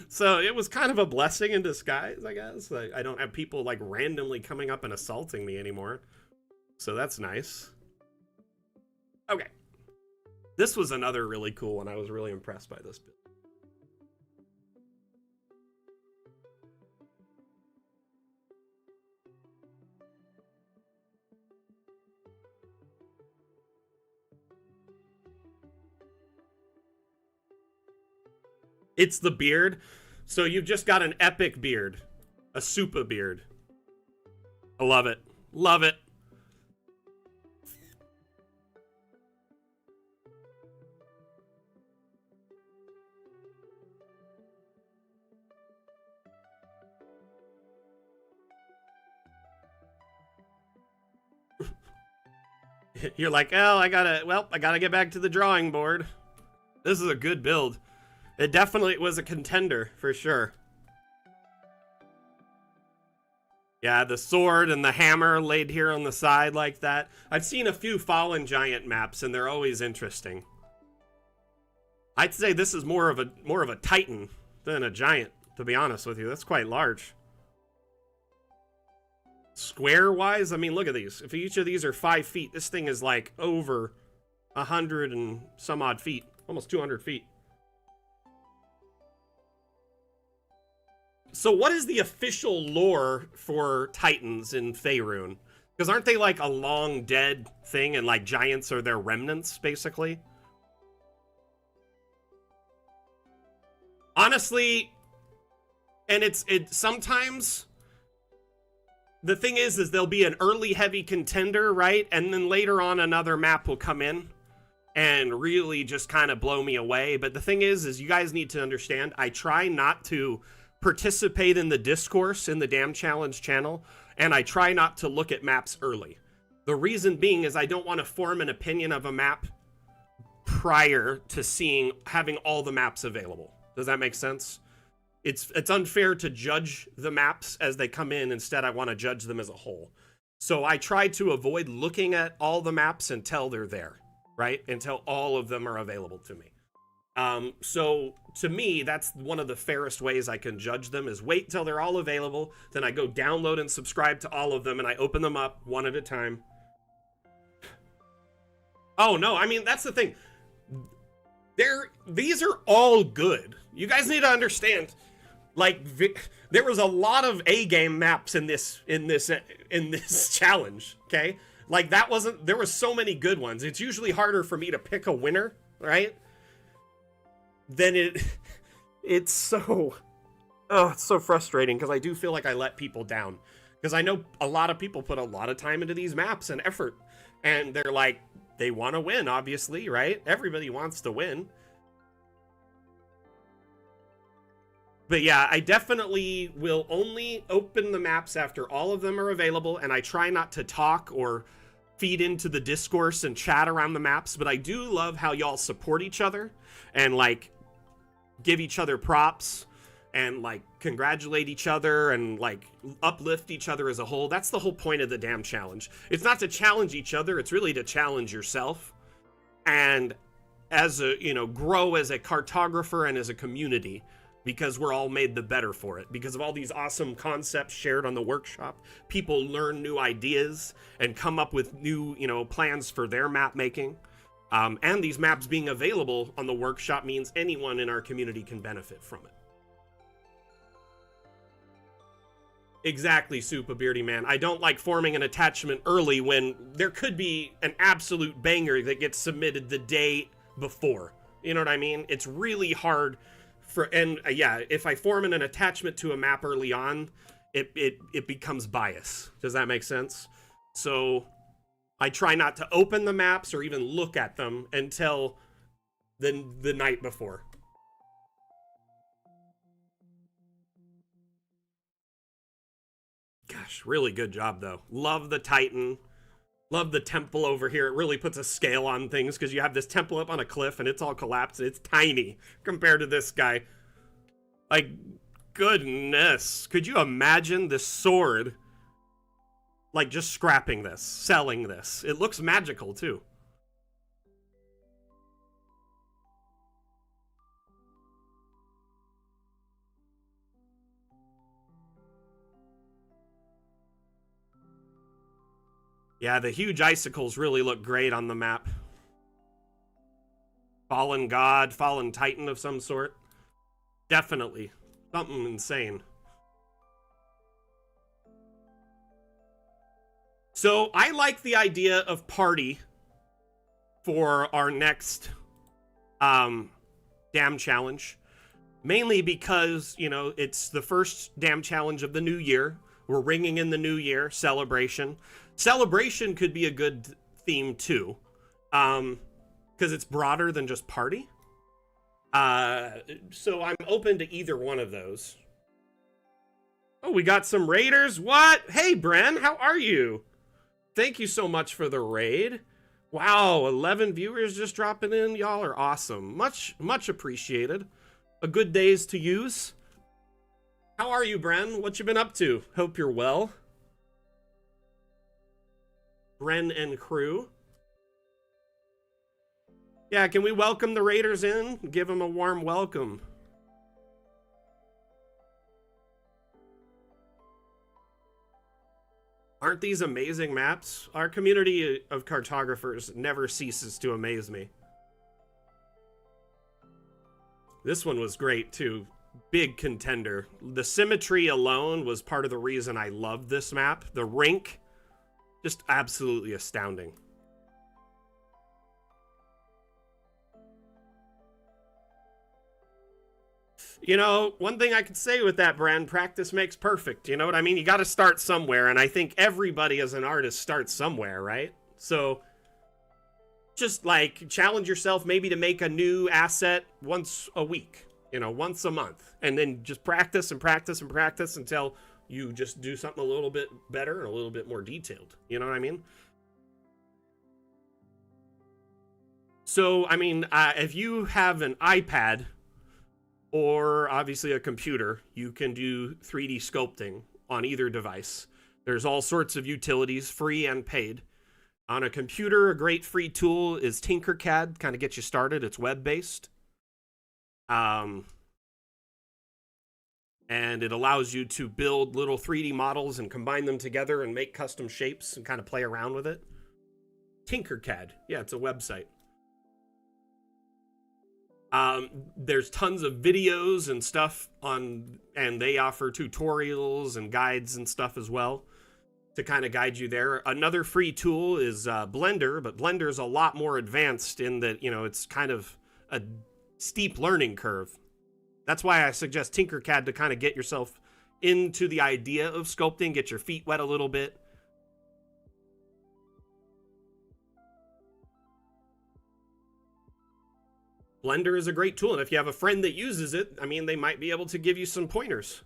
So it was kind of a blessing in disguise, I guess. I don't have people like randomly coming up and assaulting me anymore. So that's nice. Okay. This was another really cool one. I was really impressed by this build. It's the beard. So you've just got an epic beard. A super beard. I love it. Love it. You're like, oh, I gotta get back to the drawing board. This is a good build. It definitely was a contender, for sure. Yeah, the sword and the hammer laid here on the side like that. I've seen a few Fallen Giant maps, and they're always interesting. I'd say this is more of a Titan than a Giant, to be honest with you. That's quite large. Square-wise, I mean, look at these. If each of these are 5 feet, this thing is like over 100 and some odd feet. Almost 200 feet. So what is the official lore for Titans in Faerun? Because aren't they like a long dead thing and like giants are their remnants, basically? Honestly, and it sometimes the thing is there'll be an early heavy contender, right? And then later on another map will come in and really just kind of blow me away. But the thing is you guys need to understand, I try not to participate in the discourse in the Damn Challenge channel, and I try not to look at maps early. The reason being is I don't want to form an opinion of a map prior to having all the maps available. Does that make sense? It's unfair to judge the maps as they come in. Instead, I want to judge them as a whole. So I try to avoid looking at all the maps until they're there, right? Until all of them are available to me. So to me, that's one of the fairest ways I can judge them, is wait till they're all available. Then I go download and subscribe to all of them, and I open them up one at a time. Oh no, I mean, that's the thing. These are all good. You guys need to understand, like, there was a lot of A-game maps in this challenge, okay? Like, there were so many good ones. It's usually harder for me to pick a winner, right? Then it's so frustrating, because I do feel like I let people down, because I know a lot of people put a lot of time into these maps and effort, and they're like, they want to win, obviously, right? Everybody wants to win. But yeah, I definitely will only open the maps after all of them are available, and I try not to talk or feed into the discourse and chat around the maps, but I do love how y'all support each other and like give each other props and like congratulate each other and like uplift each other as a whole. That's the whole point of the Damn Challenge. It's not to challenge each other, it's really to challenge yourself and grow as a cartographer and as a community, because we're all made the better for it. Because of all these awesome concepts shared on the workshop, people learn new ideas and come up with new, plans for their map making. And these maps being available on the workshop means anyone in our community can benefit from it. Exactly, Super Beardy Man. I don't like forming an attachment early when there could be an absolute banger that gets submitted the day before. You know what I mean? It's really hard if I form an attachment to a map early on, it becomes bias. Does that make sense? So I try not to open the maps or even look at them until the night before. Gosh, really good job, though. Love the Titan. Love the temple over here. It really puts a scale on things, because you have this temple up on a cliff and it's all collapsed and it's tiny compared to this guy. Like, goodness. Could you imagine this sword, like, just scrapping this, selling this? It looks magical, too. Yeah, the huge icicles really look great on the map. Fallen god, fallen titan of some sort. Definitely. Something insane. So I like the idea of party for our next dam challenge. Mainly because, you know, it's the first dam challenge of the new year. We're ringing in the new year. Celebration. Celebration could be a good theme too. Because it's broader than just party. So I'm open to either one of those. Oh, we got some raiders. What? Hey, Bren, how are you? Thank you so much for the raid. Wow, 11 viewers just dropping in. Y'all are awesome. Much appreciated. A good days to use. How are you, Bren? What you been up to? Hope you're well. Bren and crew. Yeah, can we welcome the raiders in? Give them a warm welcome. Aren't these amazing maps? Our community of cartographers never ceases to amaze me. This one was great too. Big contender. The symmetry alone was part of the reason I loved this map. The rink, just absolutely astounding. You know, one thing I could say with that, brand, practice makes perfect. You know what I mean? You got to start somewhere, and I think everybody as an artist starts somewhere, right? So just like challenge yourself maybe to make a new asset once a week, you know, once a month, and then just practice and practice and practice until you just do something a little bit better and a little bit more detailed. You know what I mean? So, I mean, if you have an iPad or obviously a computer, you can do 3D sculpting on either device. There's all sorts of utilities, free and paid. On a computer, a great free tool is Tinkercad, kind of get you started. It's web-based. And it allows you to build little 3D models and combine them together and make custom shapes and kind of play around with it. Tinkercad. Yeah, it's a website. There's tons of videos and stuff on, and they offer tutorials and guides and stuff as well to kind of guide you there. Another free tool is Blender, but Blender is a lot more advanced in that, you know, it's kind of a steep learning curve. That's why I suggest Tinkercad to kind of get yourself into the idea of sculpting, get your feet wet a little bit. Blender is a great tool, and if you have a friend that uses it, I mean, they might be able to give you some pointers.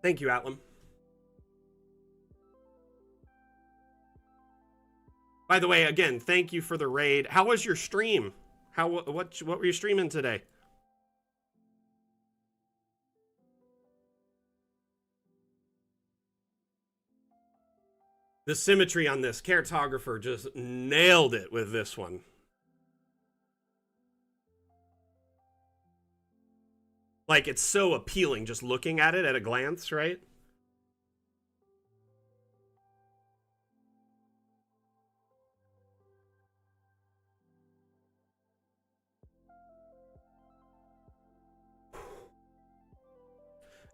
Thank you, Atlam. By the way, again, thank you for the raid. How was your stream? What were you streaming today? The symmetry on this cartographer just nailed it with this one. Like, it's so appealing just looking at it at a glance, right?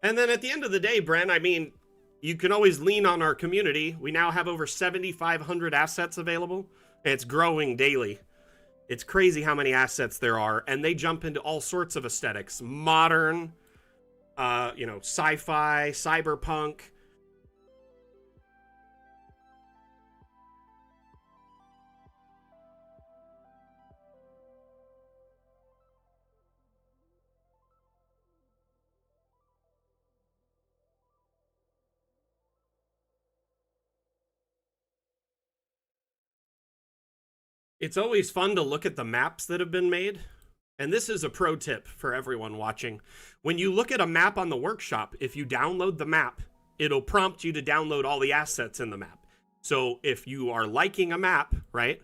And then at the end of the day, Bren, I mean, you can always lean on our community. We now have over 7,500 assets available. And it's growing daily. It's crazy how many assets there are, and they jump into all sorts of aesthetics. Modern, you know, sci-fi, cyberpunk. It's always fun to look at the maps that have been made. And this is a pro tip for everyone watching. When you look at a map on the workshop, if you download the map, it'll prompt you to download all the assets in the map. So if you are liking a map, right,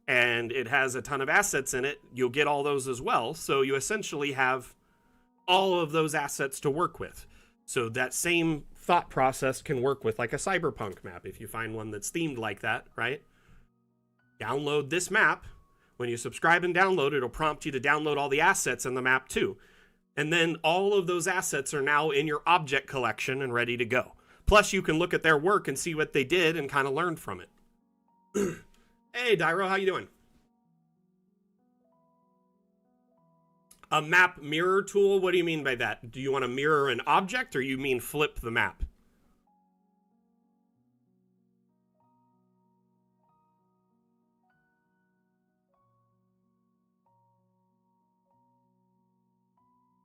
and it has a ton of assets in it, you'll get all those as well. So you essentially have all of those assets to work with. So that same thought process can work with like a cyberpunk map. If you find one that's themed like that, right? Download this map. When you subscribe and download, it'll prompt you to download all the assets in the map too. And then all of those assets are now in your object collection and ready to go. Plus, you can look at their work and see what they did and kind of learn from it. Hey, Dyro, how you doing? A map mirror tool? What do you mean by that? Do you want to mirror an object, or you mean flip the map?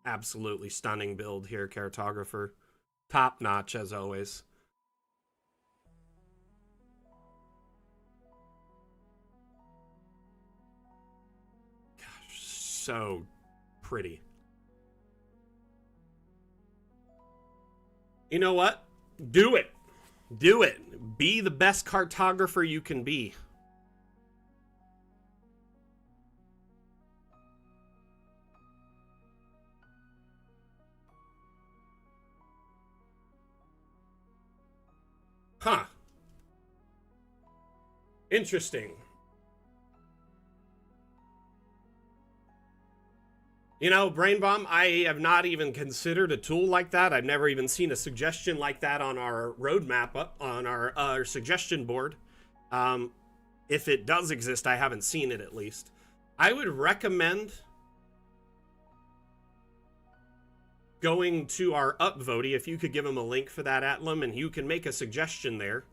Absolutely stunning build here, Cartographer. Top notch, as always. Gosh, so pretty. You know what? Do it. Do it. Be the best cartographer you can be. Huh. Interesting. You know, Brain Bomb, I have not even considered a tool like that. I've never even seen a suggestion like that on our roadmap, on our suggestion board. If it does exist, I haven't seen it at least. I would recommend going to our upvote, if you could give him a link for that, Atlam, and you can make a suggestion there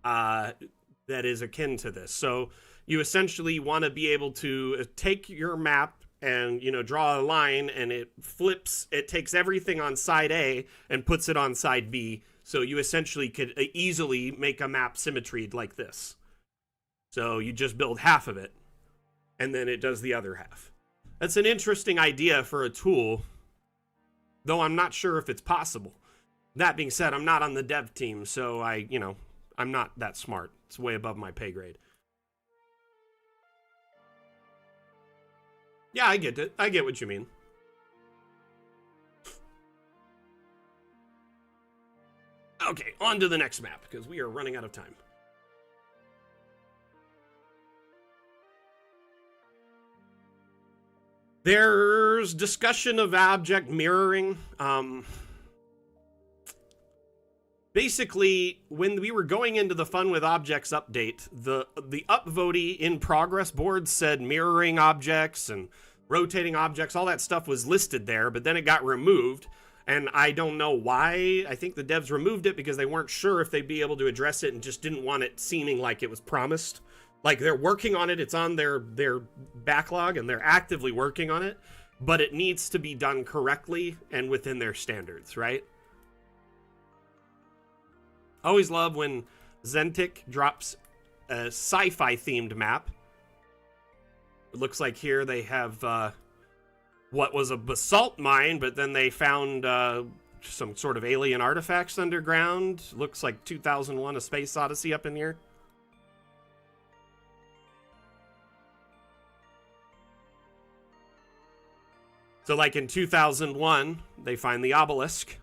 that is akin to this. So you essentially want to be able to take your map and, you know, draw a line, and it flips, it takes everything on side A and puts it on side B. So you essentially could easily make a map symmetried like this. So you just build half of it, and then it does the other half. That's an interesting idea for a tool, though I'm not sure if it's possible. That being said, I'm not on the dev team, so I'm not that smart. It's way above my pay grade. Yeah, I get it. I get what you mean. Okay, on to the next map, because we are running out of time. There's discussion of object mirroring. Basically, when we were going into the Fun with Objects update, the upvote in progress board said mirroring objects and rotating objects, all that stuff was listed there, but then it got removed, and I don't know why. I think the devs removed it because they weren't sure if they'd be able to address it and just didn't want it seeming like it was promised. Like, they're working on it, it's on their backlog, and they're actively working on it, but it needs to be done correctly and within their standards, right? Always love when Zentic drops a sci-fi themed map. It looks like here they have what was a basalt mine, but then they found some sort of alien artifacts underground. Looks like 2001: A Space Odyssey up in here. So like in 2001, they find the obelisk.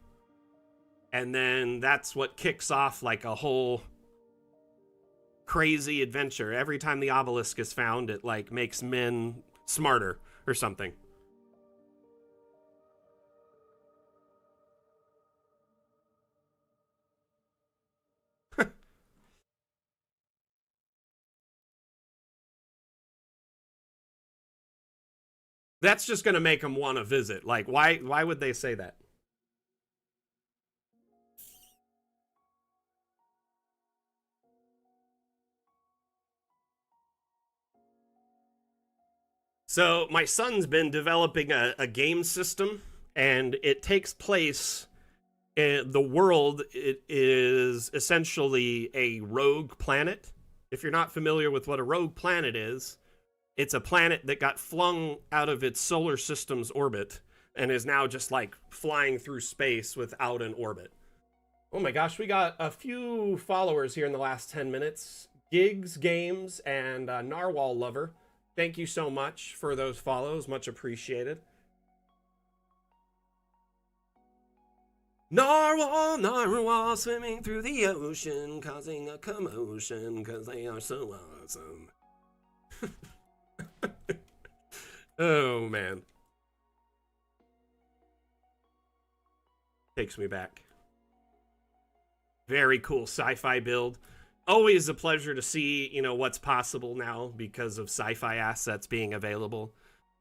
And then that's what kicks off like a whole crazy adventure. Every time the obelisk is found, it like makes men smarter or something. That's just going to make them want to visit. Like, why would they say that? So my son's been developing a game system, and it takes place in the world. It is essentially a rogue planet. If you're not familiar with what a rogue planet is, it's a planet that got flung out of its solar system's orbit and is now just like flying through space without an orbit. Oh my gosh, we got a few followers here in the last 10 minutes. Gigs Games and Narwhal Lover. Thank you so much for those follows. Much appreciated. Narwhal, narwhal, swimming through the ocean, causing a commotion, because they are so awesome. Oh, man. Takes me back. Very cool sci-fi build. Always a pleasure to see, you know, what's possible now because of sci-fi assets being available.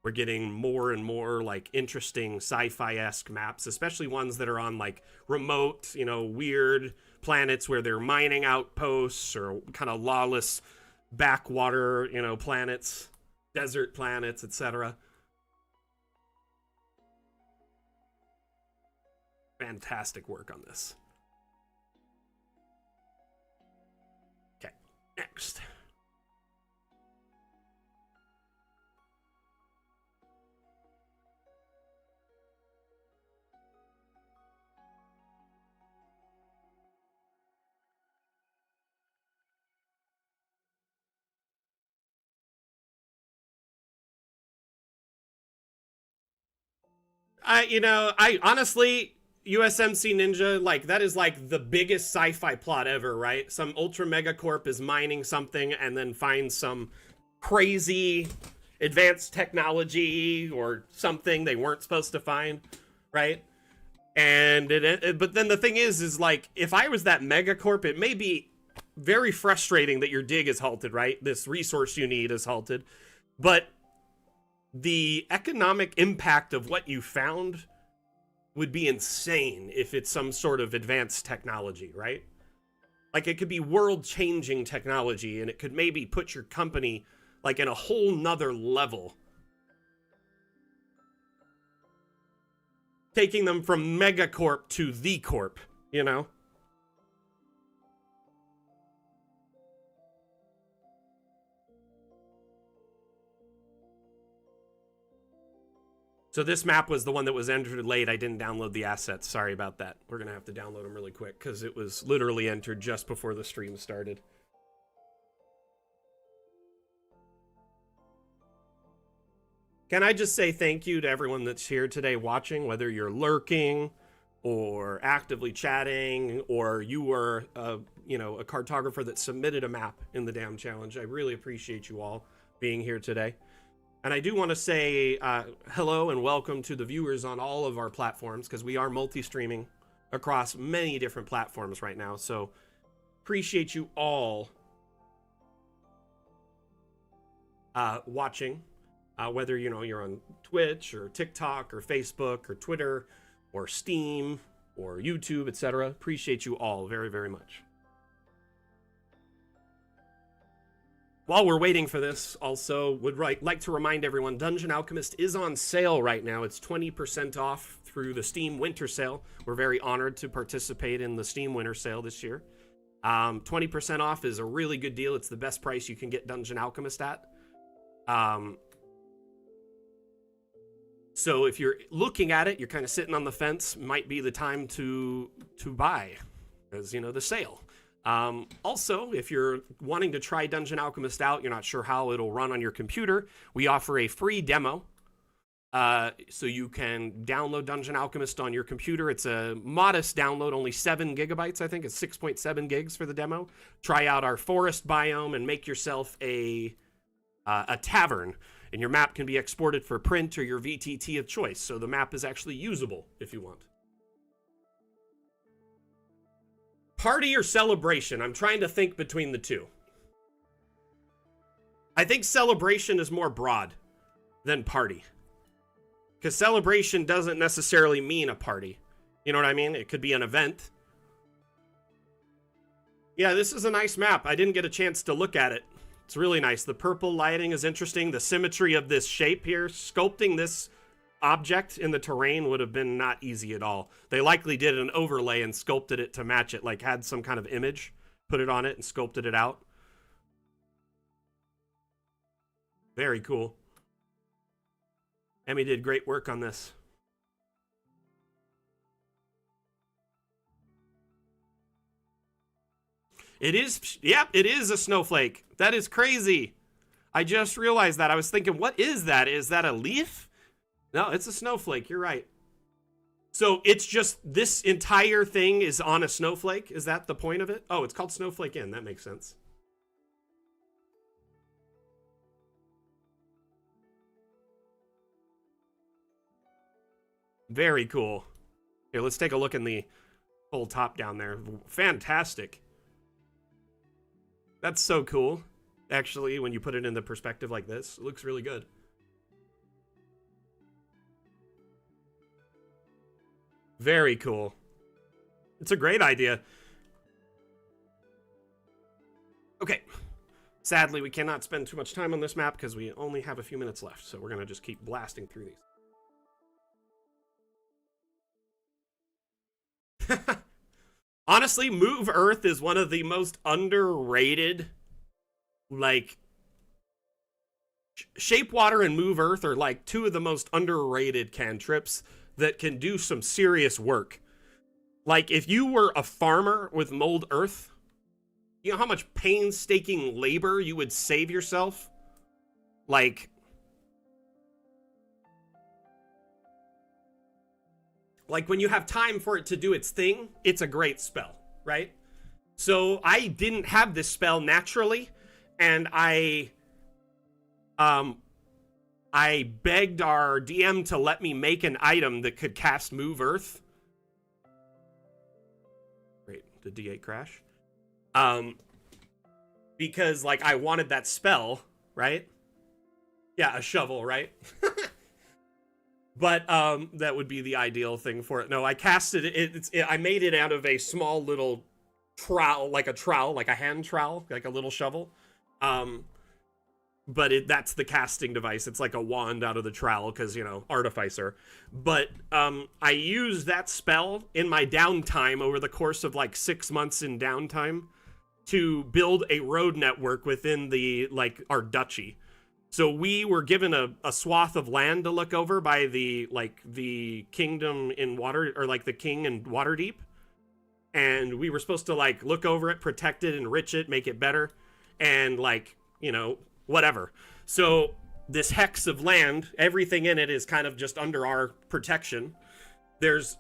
We're getting more and more like interesting sci-fi-esque maps, especially ones that are on like remote, you know, weird planets where they're mining outposts or kind of lawless backwater, you know, planets, desert planets, etc. Fantastic work on this. Okay, next. I honestly, USMC Ninja, like, that is like the biggest sci-fi plot ever, right? Some ultra megacorp is mining something and then finds some crazy advanced technology or something they weren't supposed to find, right? And but then the thing is like, if I was that megacorp, it may be very frustrating that your dig is halted, right? This resource you need is halted, but the economic impact of what you found would be insane if it's some sort of advanced technology, right? Like, it could be world-changing technology, and it could maybe put your company, like, in a whole nother level. Taking them from megacorp to the corp, you know? So this map was the one that was entered late. I didn't download the assets. Sorry about that. We're going to have to download them really quick because it was literally entered just before the stream started. Can I just say thank you to everyone that's here today watching, whether you're lurking or actively chatting, or you were, you know, a cartographer that submitted a map in the Dam Challenge. I really appreciate you all being here today. And I do want to say hello and welcome to the viewers on all of our platforms, because we are multi-streaming across many different platforms right now. So appreciate you all watching, whether, you know, you're on Twitch or TikTok or Facebook or Twitter or Steam or YouTube, etc. Appreciate you all very, very much. While we're waiting for this, also would like to remind everyone, Dungeon Alchemist is on sale right now. It's 20% off through the Steam Winter Sale. We're very honored to participate in the Steam Winter Sale this year. 20% off is a really good deal. It's the best price you can get Dungeon Alchemist at. So if you're looking at it, you're kind of sitting on the fence, might be the time to buy, because, you know, the sale. Also, if you're wanting to try Dungeon Alchemist out, you're not sure how it'll run on your computer, we offer a free demo. So you can download Dungeon Alchemist on your computer. It's a modest download, only 7 gigabytes, I think. It's 6.7 gigs for the demo. Try out our forest biome and make yourself a tavern. And your map can be exported for print or your VTT of choice. So the map is actually usable if you want. Party or celebration? I'm trying to think between the two. I think celebration is more broad than party. Because celebration doesn't necessarily mean a party. You know what I mean? It could be an event. Yeah, this is a nice map. I didn't get a chance to look at it. It's really nice. The purple lighting is interesting. The symmetry of this shape here. Sculpting this object in the terrain would have been not easy at all. They likely did an overlay and sculpted it to match it, like had some kind of image, put it on it and sculpted it out. Very cool. Emmy did great work on this. It is, yep, it is a snowflake. That is crazy. I just realized that. I was thinking, what is that? Is that a leaf? No, it's a snowflake. You're right. So it's just this entire thing is on a snowflake. Is that the point of it? Oh, it's called Snowflake Inn. That makes sense. Very cool. Here, let's take a look in the full top down there. Fantastic. That's so cool. Actually, when you put it in the perspective like this, it looks really good. Very cool. It's a great idea. Okay. Sadly, we cannot spend too much time on this map because we only have a few minutes left, so we're going to just keep blasting through these. Honestly, Move Earth is one of the most underrated, like, Shape Water and Move Earth are like two of the most underrated cantrips that can do some serious work. Like, if you were a farmer with Mold Earth, you know how much painstaking labor you would save yourself? Like when you have time for it to do its thing, it's a great spell, right? So I didn't have this spell naturally, and I begged our DM to let me make an item that could cast Move Earth. Great, did D8 crash? Because like I wanted that spell, right? Yeah, a shovel, right? But that would be the ideal thing for it. No, I casted it. I made it out of a small little trowel, like a hand trowel, like a little shovel. But that's the casting device. It's like a wand out of the trowel because, you know, artificer. But I used that spell in my downtime over the course of like 6 months in downtime to build a road network within the, like, our duchy. So we were given a swath of land to look over by the kingdom in water, or like the king in Waterdeep. And we were supposed to like look over it, protect it, enrich it, make it better. And like, you know, whatever. So this hex of land, everything in it is kind of just under our protection. There's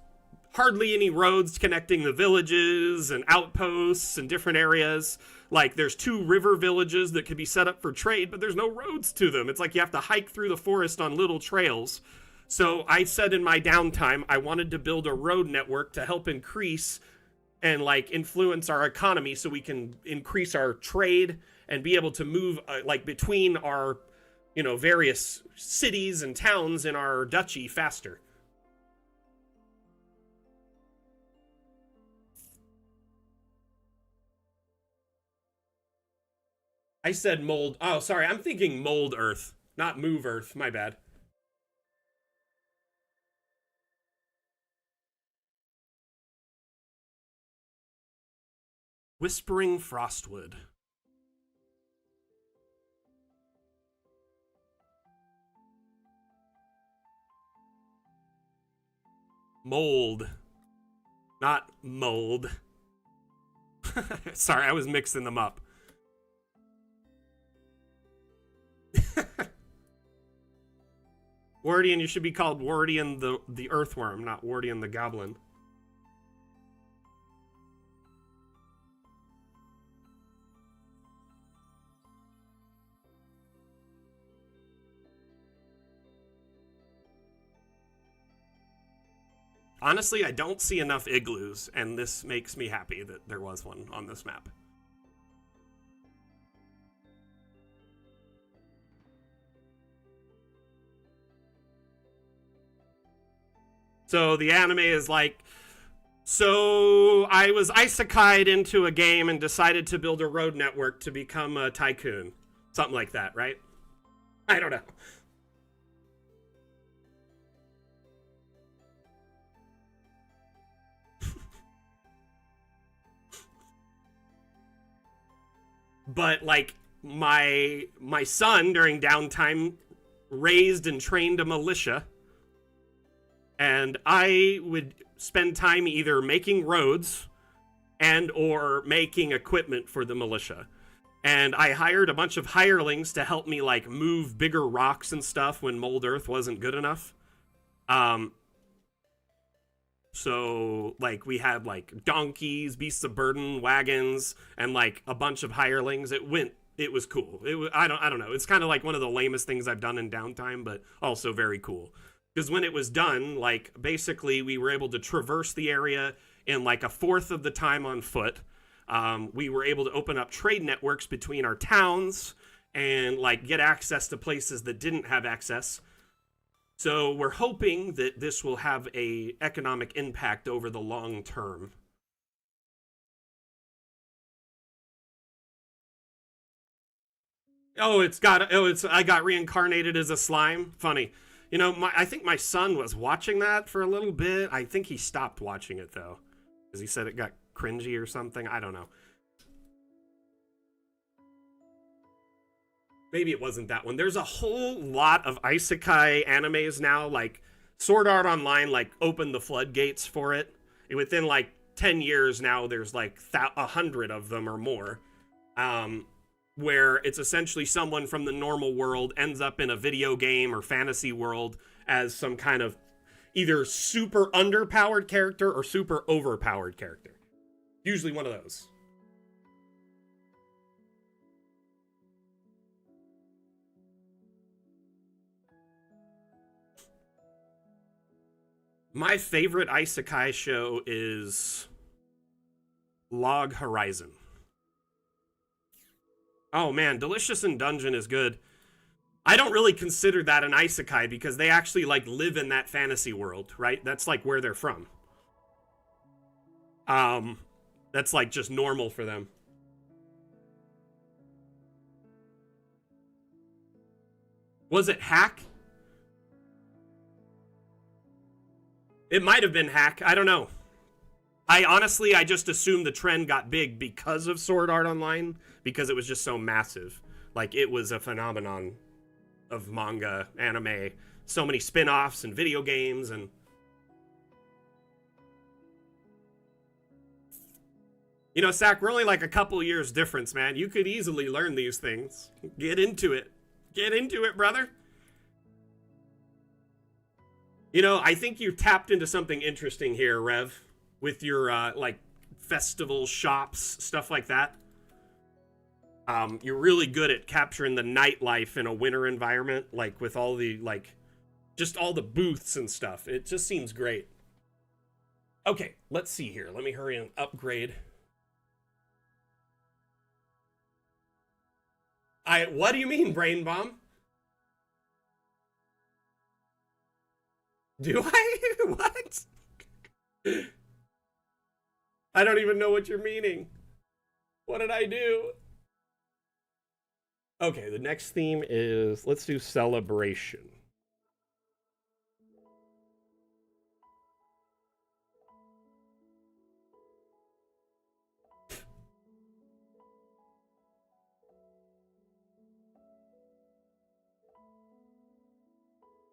hardly any roads connecting the villages and outposts and different areas. Like, there's 2 river villages that could be set up for trade, but there's no roads to them. It's like you have to hike through the forest on little trails. So I said in my downtime, I wanted to build a road network to help increase and, like, influence our economy so we can increase our trade and be able to move, like, between our, you know, various cities and towns in our duchy faster. I said mold. Oh, sorry. I'm thinking Mold Earth, not Move Earth. My bad. Whispering Frostwood. Mold. Not mold. Sorry, I was mixing them up. Wardian, you should be called Wardian the Earthworm, not Wardian the Goblin. Honestly, I don't see enough igloos, and this makes me happy that there was one on this map. So the anime is like, so I was isekai'd into a game and decided to build a road network to become a tycoon. Something like that, right? I don't know. But like my son during downtime raised and trained a militia, and I would spend time either making roads and or making equipment for the militia. And I hired a bunch of hirelings to help me like move bigger rocks and stuff when Mold Earth wasn't good enough. Um So like we had like donkeys, beasts of burden, wagons, and like a bunch of hirelings. It was cool. I don't know. It's kind of like one of the lamest things I've done in downtime, but also very cool. Because when it was done, like basically we were able to traverse the area in like a fourth of the time on foot. We were able to open up trade networks between our towns and like get access to places that didn't have access. So we're hoping that this will have a economic impact over the long term. I got reincarnated as a slime. Funny. You know, I think my son was watching that for a little bit. I think he stopped watching it though, because he said it got cringy or something. I don't know. Maybe it wasn't that one. There's a whole lot of isekai animes now. Like Sword Art Online, like opened the floodgates for it. And within like 10 years now, there's like 100 of them or more. Where it's essentially someone from the normal world ends up in a video game or fantasy world as some kind of either super underpowered character or super overpowered character. Usually one of those. My favorite isekai show is Log Horizon. Oh man, Delicious in Dungeon is good. I don't really consider that an isekai because they actually like live in that fantasy world, right? That's like where they're from. Um that's like just normal for them. Was it Hack? It might have been Hack. I don't know. I just assumed the trend got big because of Sword Art Online because it was just so massive. Like it was a phenomenon of manga, anime, so many spin-offs and video games and you know, Sack, we're only like a couple years difference, man. You could easily learn these things. Get into it. Get into it, brother. You know, I think you tapped into something interesting here, Rev, with your like festival shops, stuff like that. You're really good at capturing the nightlife in a winter environment, like with all the like just all the booths and stuff. It just seems great. Okay, let's see here. Let me hurry and upgrade. What do you mean, Brain Bomb? Do I? What? I don't even know what you're meaning. What did I do? Okay, the next theme is, let's do celebration.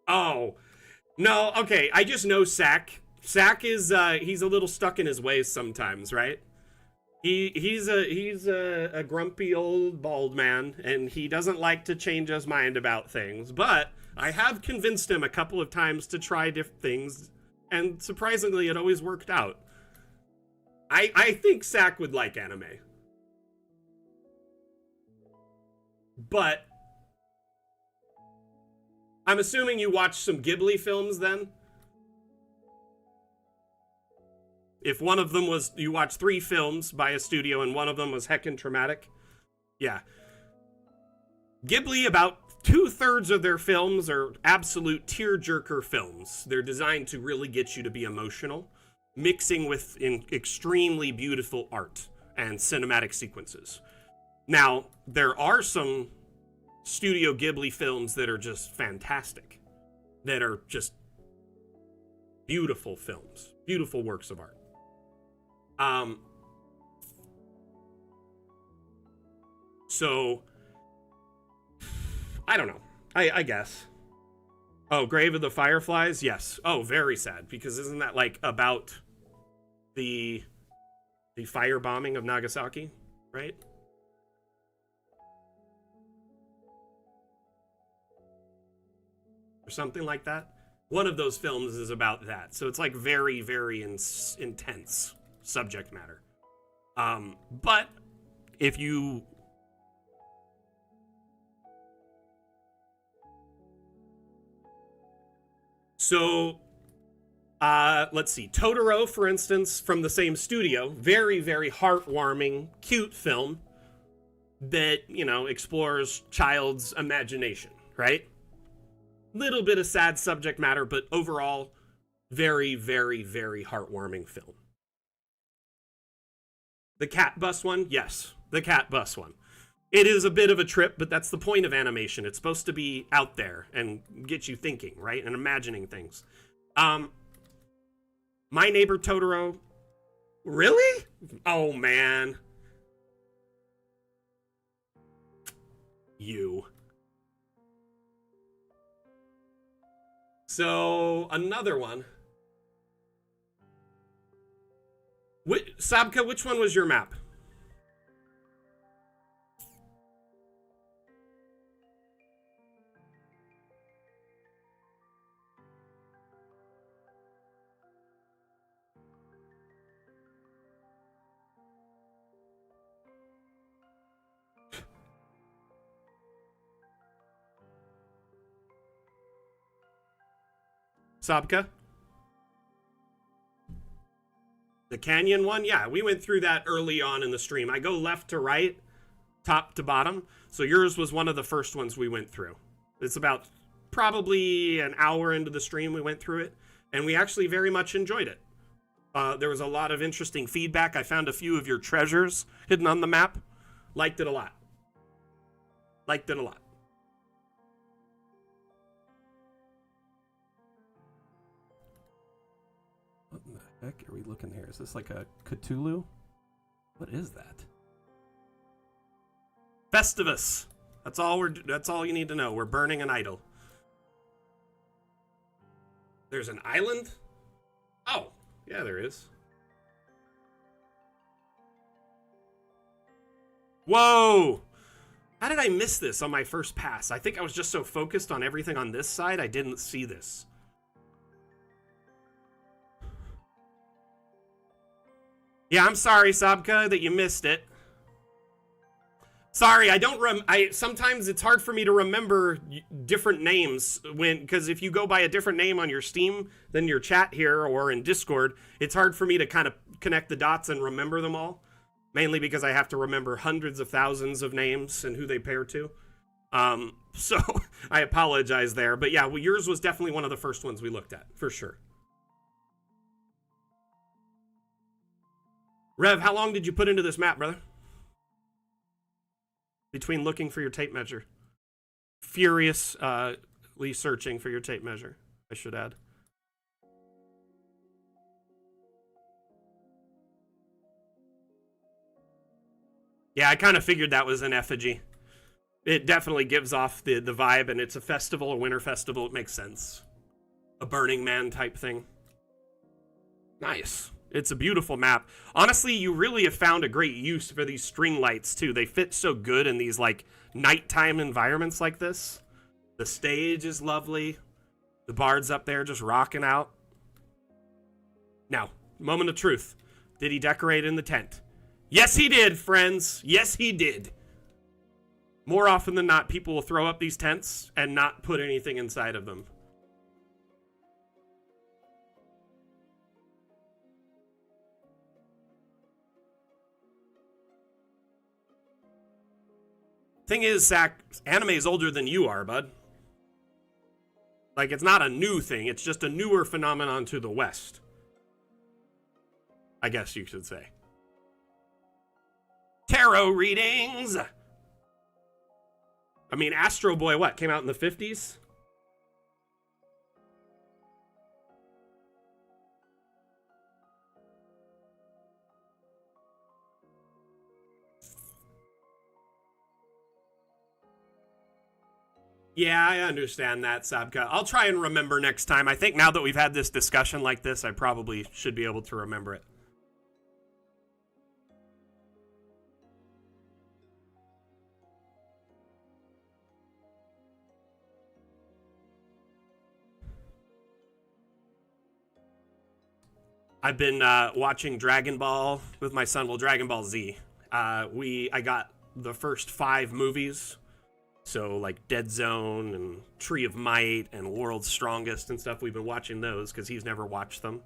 Oh, no, okay, I just know Sack. Sack is, he's a little stuck in his ways sometimes, right? He's a grumpy old bald man, and he doesn't like to change his mind about things. But I have convinced him a couple of times to try different things, and surprisingly, it always worked out. I think Sack would like anime, but I'm assuming you watched some Ghibli films then. If one of them was, you watched 3 films by a studio and one of them was heckin' traumatic. Yeah. Ghibli, about 2/3 of their films are absolute tearjerker films. They're designed to really get you to be emotional, mixing with extremely beautiful art and cinematic sequences. Now, there are some Studio Ghibli films that are just fantastic, that are just beautiful films, beautiful works of art. So I don't know. I guess. Oh, Grave of the Fireflies? Yes. Oh, very sad, because isn't that like about the firebombing of Nagasaki, right? Or something like that. One of those films is about that. So it's like very, very intense subject matter. But if you... So, let's see. Totoro, for instance, from the same studio. Very, very heartwarming, cute film that, you know, explores child's imagination, right? Little bit of sad subject matter, but overall, very, very, very heartwarming film. The cat bus one? Yes, the cat bus one. It is a bit of a trip, but that's the point of animation. It's supposed to be out there and get you thinking, right? And imagining things. My Neighbor Totoro. Really? Oh, man. You. So, another one. Sabka, which one was your map? Sabka? The canyon one? Yeah, we went through that early on in the stream. I go left to right, top to bottom. So yours was one of the first ones we went through. It's about probably an hour into the stream we went through it. And we actually very much enjoyed it. There was a lot of interesting feedback. I found a few of your treasures hidden on the map. Liked it a lot. Liked it a lot. What in the heck are we looking here? Is this like a Cthulhu? What is that? Festivus. That's all you need to know. We're burning an idol. There's an island? Oh, yeah, there is. Whoa! How did I miss this on my first pass? I think I was just so focused on everything on this side, I didn't see this. Yeah, I'm sorry, Sabka, that you missed it. Sorry, I don't sometimes it's hard for me to remember different names because if you go by a different name on your Steam than your chat here or in Discord, it's hard for me to kind of connect the dots and remember them all. Mainly because I have to remember hundreds of thousands of names and who they pair to. So I apologize there. But yeah, well, yours was definitely one of the first ones we looked at, for sure. Rev, how long did you put into this map, brother? Between looking for your tape measure. Furiously searching for your tape measure, I should add. Yeah, I kind of figured that was an effigy. It definitely gives off the vibe, and it's a festival, a winter festival. It makes sense. A Burning Man type thing. Nice. It's a beautiful map. Honestly, you really have found a great use for these string lights, too. They fit so good in these, like, nighttime environments like this. The stage is lovely. The bard's up there just rocking out. Now, moment of truth. Did he decorate in the tent? Yes, he did, friends. Yes, he did. More often than not, people will throw up these tents and not put anything inside of them. Thing is, Zach, anime is older than you are, bud. Like, it's not a new thing. It's just a newer phenomenon to the West. I guess you should say. Tarot readings! I mean, Astro Boy, what, came out in the 50s? Yeah, I understand that, Sabka. I'll try and remember next time. I think now that we've had this discussion like this, I probably should be able to remember it. I've been watching Dragon Ball with my son. Well, Dragon Ball Z. I got the first 5 movies, so like Dead Zone and Tree of Might and World's Strongest and stuff. We've been watching those because he's never watched them,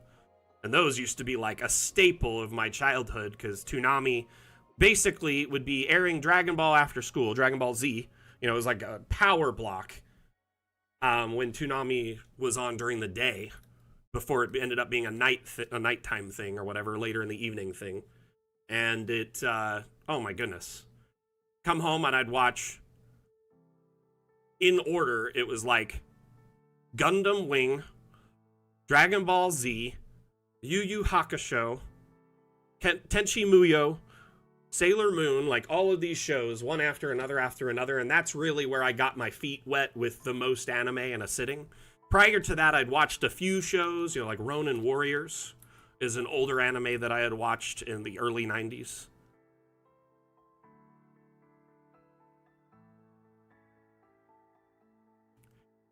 and those used to be like a staple of my childhood because Toonami basically would be airing Dragon Ball after school. Dragon Ball Z, it was like a power block when Toonami was on during the day before it ended up being a nighttime thing or whatever, later in the evening thing. And it, oh my goodness. Come home and I'd watch, in order, it was like Gundam Wing, Dragon Ball Z, Yu Yu Hakusho, Tenchi Muyo, Sailor Moon, like all of these shows, one after another, and that's really where I got my feet wet with the most anime in a sitting. Prior to that, I'd watched a few shows, like Ronin Warriors is an older anime that I had watched in the early 90s.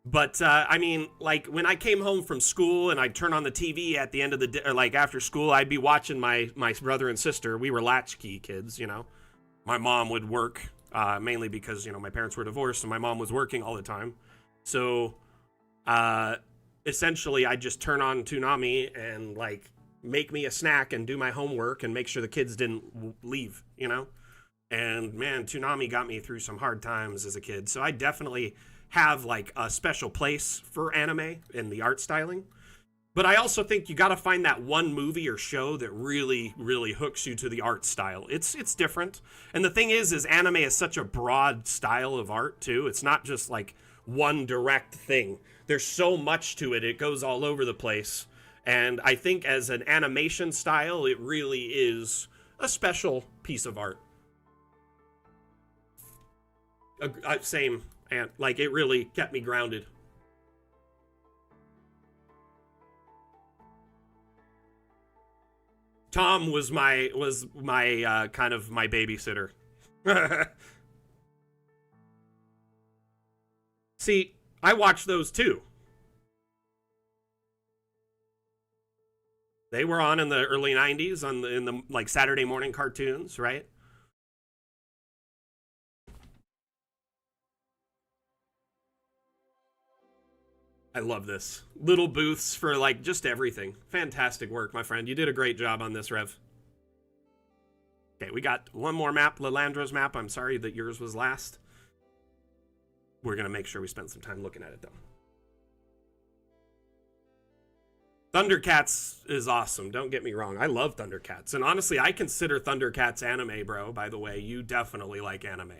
But, I mean, like, when I came home from school and I'd turn on the TV at the end of the day, or like after school, I'd be watching my brother and sister. We were latchkey kids, My mom would work, mainly because, my parents were divorced and my mom was working all the time. So, essentially, I'd just turn on Toonami and, like, make me a snack and do my homework and make sure the kids didn't leave, And, man, Toonami got me through some hard times as a kid. So I definitely have like a special place for anime and the art styling. But I also think you got to find that one movie or show that really, really hooks you to the art style. It's different. And the thing is anime is such a broad style of art too. It's not just like one direct thing. There's so much to it. It goes all over the place. And I think as an animation style, it really is a special piece of art. Same. And like it really kept me grounded. Tom was my kind of my babysitter. See, I watched those too. They were on in the early 90s in the like Saturday morning cartoons, right? I love this. Little booths for like just everything. Fantastic work, my friend. You did a great job on this, Rev. Okay, we got one more map, Lalandra's map. I'm sorry that yours was last. We're going to make sure we spend some time looking at it, though. Thundercats is awesome. Don't get me wrong. I love Thundercats. And honestly, I consider Thundercats anime, bro. By the way, you definitely like anime.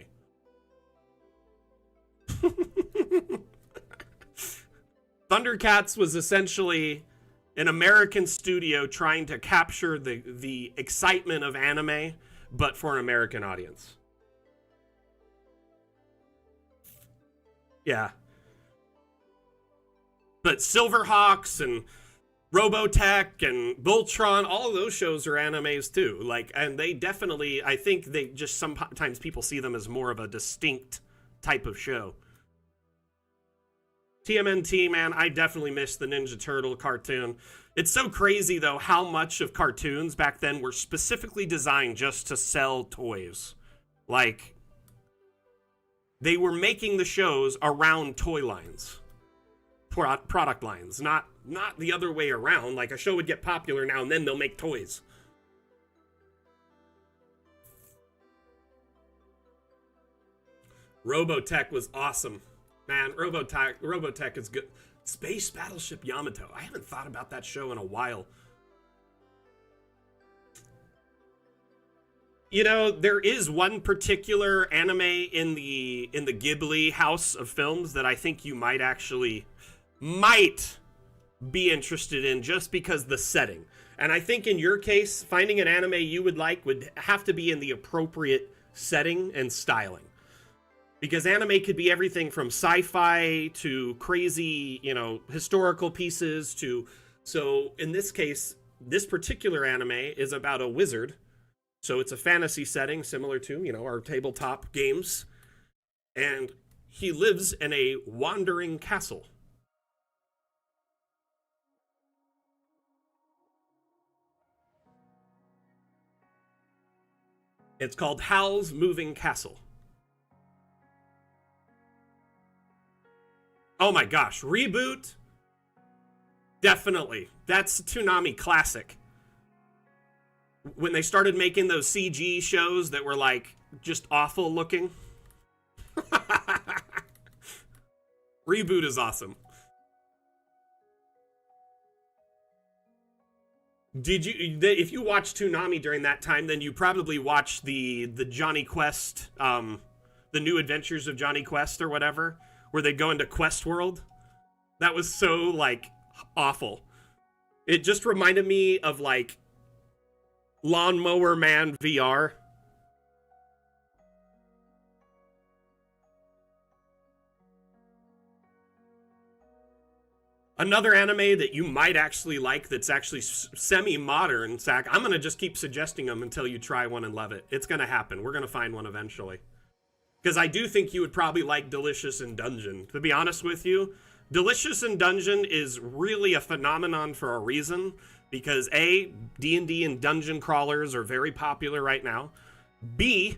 Thundercats was essentially an American studio trying to capture the excitement of anime, but for an American audience. Yeah. But Silverhawks and Robotech and Voltron, all of those shows are animes too. Like, and they definitely, I think they just sometimes people see them as more of a distinct type of show. TMNT, man, I definitely miss the Ninja Turtle cartoon. It's so crazy, though, how much of cartoons back then were specifically designed just to sell toys. Like, they were making the shows around toy lines. Product lines, not the other way around. Like, a show would get popular now, and then they'll make toys. Robotech was awesome. Man, Robotech is good. Space Battleship Yamato. I haven't thought about that show in a while. There is one particular anime in the Ghibli house of films that I think you might be interested in just because the setting. And I think in your case, finding an anime you would like would have to be in the appropriate setting and styling. Because anime could be everything from sci-fi to crazy, historical pieces to... So, in this case, this particular anime is about a wizard. So it's a fantasy setting similar to, our tabletop games. And he lives in a wandering castle. It's called Howl's Moving Castle. Oh my gosh, reboot? Definitely. That's a Toonami classic. When they started making those CG shows that were like just awful looking. Reboot is awesome. Did you, if you watched Toonami during that time, then you probably watched the Johnny Quest, the New Adventures of Johnny Quest or whatever, where they go into Quest World. That was so, like, awful. It just reminded me of, like, Lawnmower Man VR. Another anime that you might actually like that's actually semi-modern, Zach, I'm going to just keep suggesting them until you try one and love it. It's going to happen. We're going to find one eventually. Because I do think you would probably like Delicious in Dungeon. To be honest with you, Delicious in Dungeon is really a phenomenon for a reason. Because A, D&D and dungeon crawlers are very popular right now. B,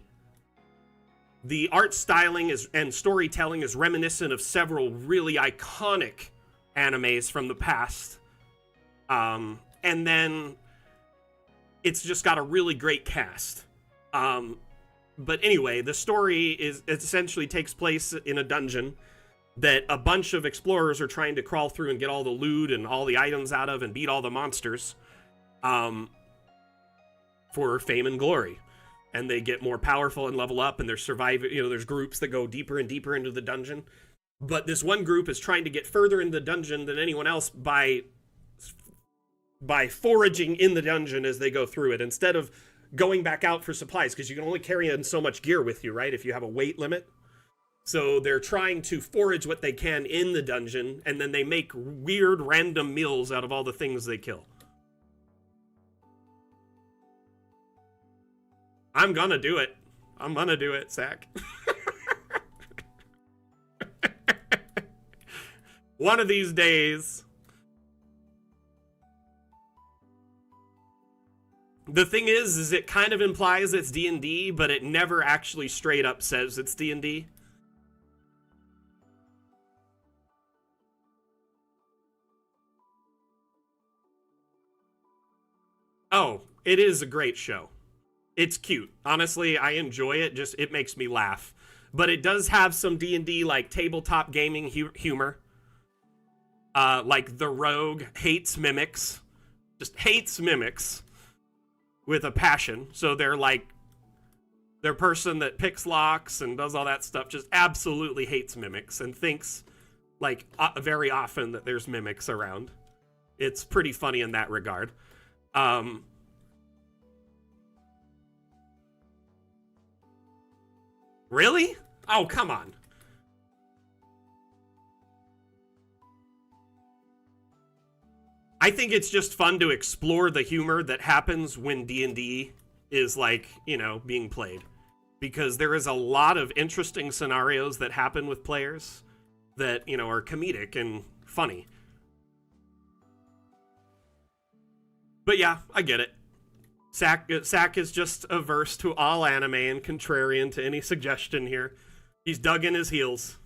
the art styling and storytelling is reminiscent of several really iconic animes from the past. And then it's just got a really great cast. But anyway, the story it essentially takes place in a dungeon that a bunch of explorers are trying to crawl through and get all the loot and all the items out of and beat all the monsters for fame and glory. And they get more powerful and level up, and they're surviving. You know, there's groups that go deeper and deeper into the dungeon. But this one group is trying to get further into the dungeon than anyone else by foraging in the dungeon as they go through it, instead of going back out for supplies, because you can only carry in so much gear with you, right, if you have a weight limit. So they're trying to forage what they can in the dungeon, and then they make weird random meals out of all the things they kill. I'm gonna do it. I'm gonna do it, Zach. One of these days. The thing is it kind of implies it's D&D, but it never actually straight up says it's D&D. Oh, it is a great show. It's cute. Honestly, I enjoy it. Just, it makes me laugh. But it does have some D&D, like, tabletop gaming humor. Like, the rogue hates mimics. Just hates mimics. With a passion. So they're, like, their person that picks locks and does all that stuff just absolutely hates mimics. And thinks, like, very often that there's mimics around. It's pretty funny in that regard. Really? Oh, come on. I think it's just fun to explore the humor that happens when D&D is, like, you know, being played. Because there is a lot of interesting scenarios that happen with players that, you know, are comedic and funny. But yeah, I get it. Sack is just averse to all anime and contrarian to any suggestion here. He's dug in his heels.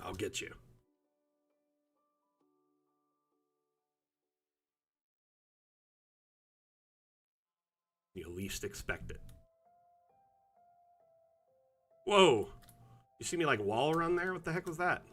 I'll get you. You least expect it. Whoa. You see me like wall run there? What the heck was that?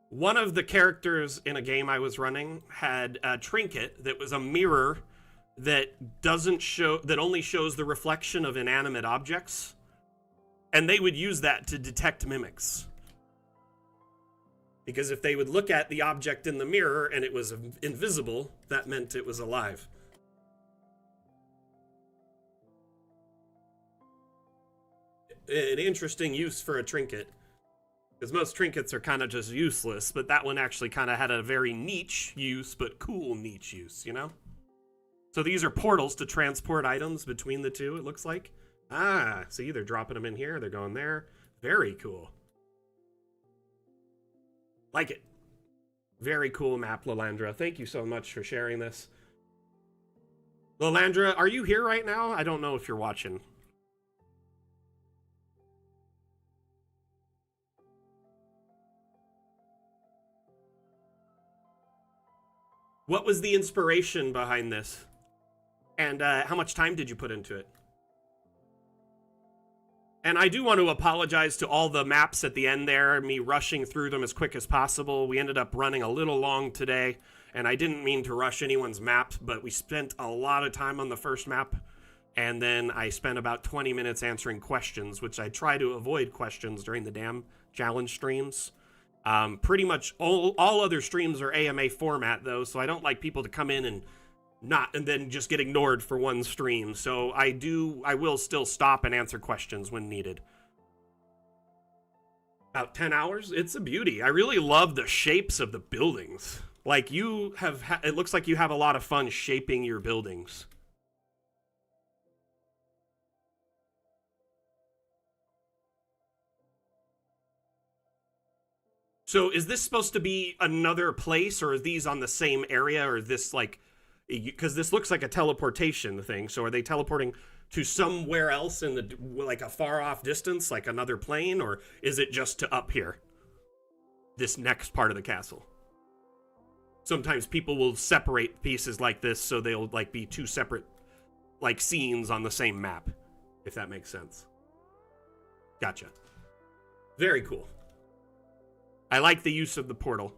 One of the characters in a game I was running had a trinket that was a mirror that doesn't show, that only shows the reflection of inanimate objects. And they would use that to detect mimics. Because if they would look at the object in the mirror and it was invisible, that meant it was alive. An interesting use for a trinket. Because most trinkets are kind of just useless, but that one actually kind of had a very niche use, but cool niche use, you know? So these are portals to transport items between the two, it looks like. Ah, see, they're dropping them in here, they're going there. Very cool. Like it. Very cool map, Lalandra. Thank you so much for sharing this. Lalandra, are you here right now? I don't know if you're watching. What was the inspiration behind this? And how much time did you put into it? And I do want to apologize to all the maps at the end there, me rushing through them as quick as possible. We ended up running a little long today, and I didn't mean to rush anyone's map, but we spent a lot of time on the first map, and then I spent about 20 minutes answering questions, which I try to avoid questions during the Dam Challenge streams. Pretty much all other streams are AMA format, though, so I don't like people to come in and then just get ignored for one stream. So I will still stop and answer questions when needed. About 10 hours? It's a beauty. I really love the shapes of the buildings. Like, it looks like you have a lot of fun shaping your buildings. So is this supposed to be another place, or are these on the same area, or is this like, because this looks like a teleportation thing, so are they teleporting to somewhere else in the, like, a far off distance, like another plane, or is it just to up here, this next part of the castle? Sometimes people will separate pieces like this, so they'll like be two separate like scenes on the same map, if that makes sense. Gotcha. Very cool. I like the use of the portal.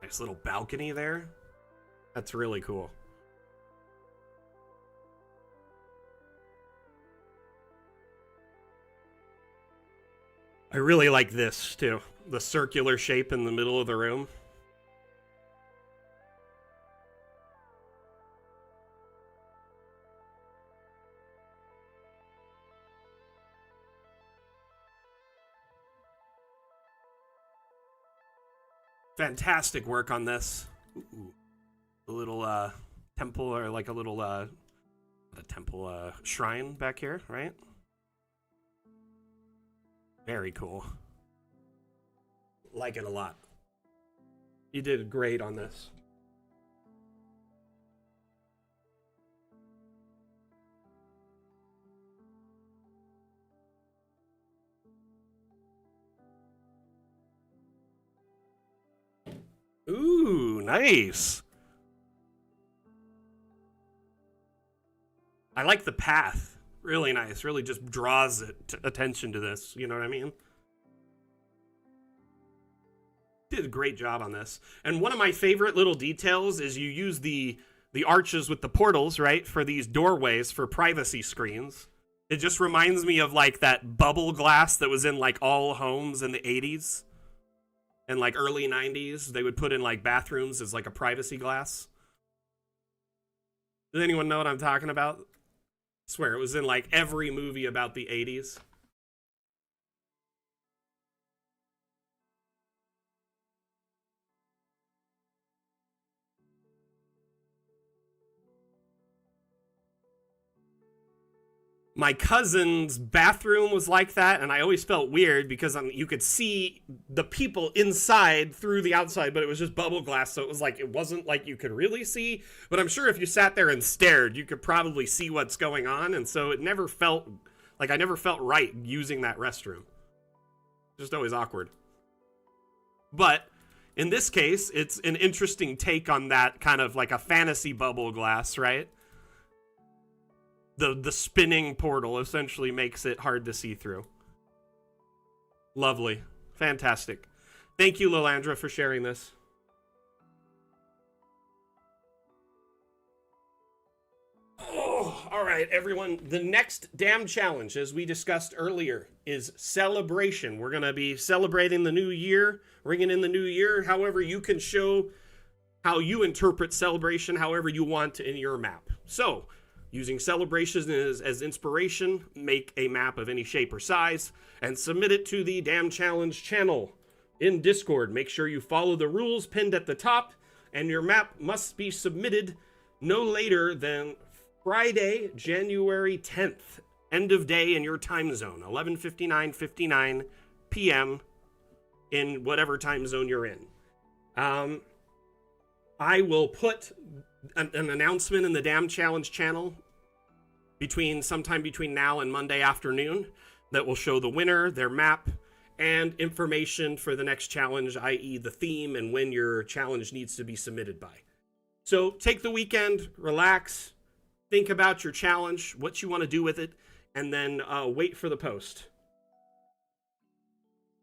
Nice little balcony there. That's really cool. I really like this too. The circular shape in the middle of the room. Fantastic work on this. Ooh. A little temple, or like a little shrine back here, right? Very cool. Like it a lot. You did great on this. Ooh, nice. I like the path. Really nice. Really just draws attention to this. You know what I mean? Did a great job on this. And one of my favorite little details is you use the arches with the portals, right, for these doorways for privacy screens. It just reminds me of like that bubble glass that was in like all homes in the 80s and like early 90s. They would put in like bathrooms as like a privacy glass. Does anyone know what I'm talking about? I swear it was in like every movie about the 80s. My cousin's bathroom was like that, and I always felt weird because you could see the people inside through the outside, but it was just bubble glass, so it was like, it wasn't like you could really see, but I'm sure if you sat there and stared, you could probably see what's going on, and so it never felt, like I never felt right using that restroom. Just always awkward. But in this case, it's an interesting take on that kind of like a fantasy bubble glass, right? The spinning portal essentially makes it hard to see through. Lovely. Fantastic. Thank you, Lilandra, for sharing this. Oh, all right, everyone. The next Dam Challenge, as we discussed earlier, is celebration. We're going to be celebrating the new year, ringing in the new year. However, you can show how you interpret celebration however you want in your map. So, using celebration as inspiration, make a map of any shape or size, and submit it to the Dam Challenge channel. in Discord. Make sure you follow the rules pinned at the top, and your map must be submitted no later than Friday, January 10th. End of day in your time zone, 11:59 p.m. in whatever time zone you're in. I will put an announcement in the Damn Challenge channel sometime between now and Monday afternoon that will show the winner, their map, and information for the next challenge, i.e. the theme and when your challenge needs to be submitted by. So take the weekend, relax, think about your challenge, what you want to do with it, and then wait for the post.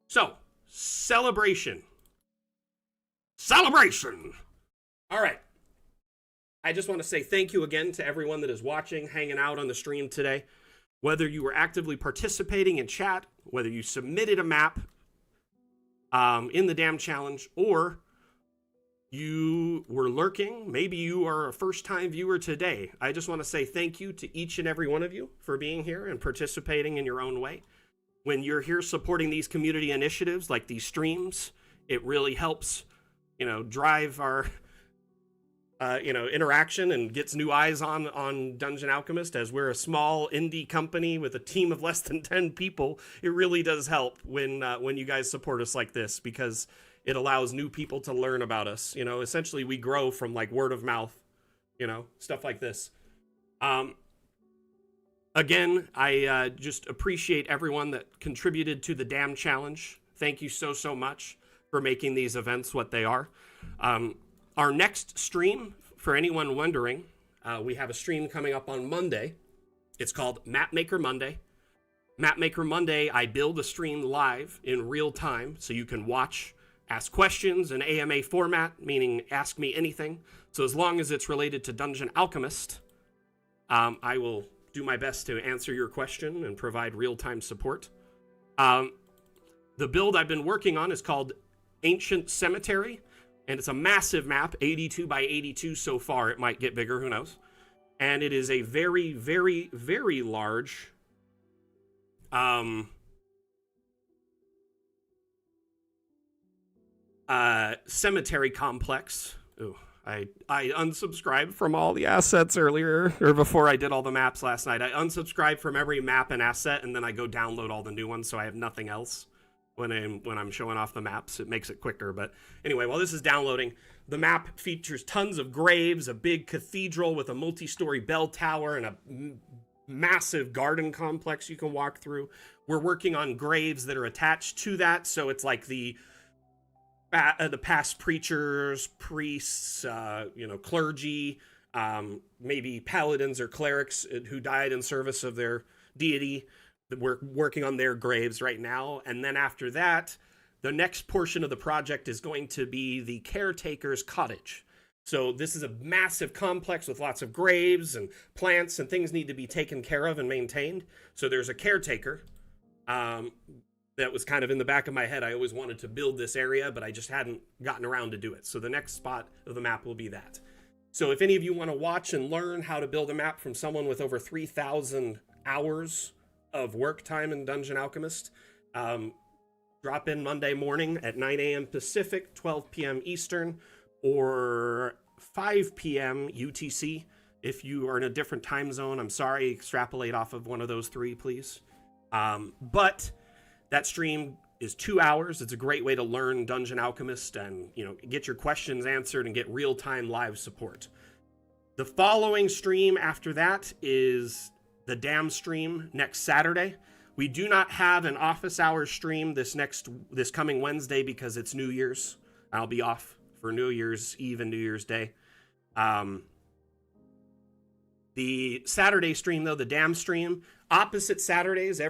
So, celebration. Celebration! All right. I just want to say thank you again to everyone that is watching, hanging out on the stream today. Whether you were actively participating in chat, whether you submitted a map in the Damn Challenge, or you were lurking, maybe you are a first-time viewer today. I just want to say thank you to each and every one of you for being here and participating in your own way. When you're here supporting these community initiatives like these streams, it really helps, drive our interaction and gets new eyes on Dungeon Alchemist. As we're a small indie company with a team of less than 10 people, it really does help when you guys support us like this, because it allows new people to learn about us. Essentially we grow from like word of mouth, stuff like this. Again, I just appreciate everyone that contributed to the Damn Challenge. Thank you so much for making these events what they are. Our next stream, for anyone wondering, we have a stream coming up on Monday. It's called Mapmaker Monday. Mapmaker Monday, I build a stream live in real time, so you can watch, ask questions in AMA format, meaning ask me anything. So as long as it's related to Dungeon Alchemist, I will do my best to answer your question and provide real-time support. The build I've been working on is called Ancient Cemetery. And it's a massive map, 82 by 82 so far. It might get bigger, who knows. And it is a very, very, very large cemetery complex. Ooh, I unsubscribed from all the assets earlier, or before I did all the maps last night. I unsubscribed from every map and asset, and then I go download all the new ones, so I have nothing else. When I'm showing off the maps, it makes it quicker. But anyway, while this is downloading, the map features tons of graves, a big cathedral with a multi-story bell tower, and a massive garden complex you can walk through. We're working on graves that are attached to that, so it's like the past preachers, priests, clergy, maybe paladins or clerics who died in service of their deity. We're working on their graves right now. And then after that, the next portion of the project is going to be the caretaker's cottage. So this is a massive complex with lots of graves and plants, and things need to be taken care of and maintained. So there's a caretaker that was kind of in the back of my head. I always wanted to build this area, but I just hadn't gotten around to do it. So the next spot of the map will be that. So if any of you want to watch and learn how to build a map from someone with over 3,000 hours of work time in Dungeon Alchemist, drop in Monday morning at 9 a.m. Pacific, 12 p.m. Eastern, or 5 p.m. UTC. If you are in a different time zone, I'm sorry, extrapolate off of one of those three, please. But that stream is 2 hours. It's a great way to learn Dungeon Alchemist and, get your questions answered and get real-time live support. The following stream after that is the Damn stream next Saturday. We do not have an office hours stream this coming Wednesday because it's New Year's. I'll be off for New Year's Eve and New Year's Day. The Saturday stream, though, the Damn stream, opposite Saturdays,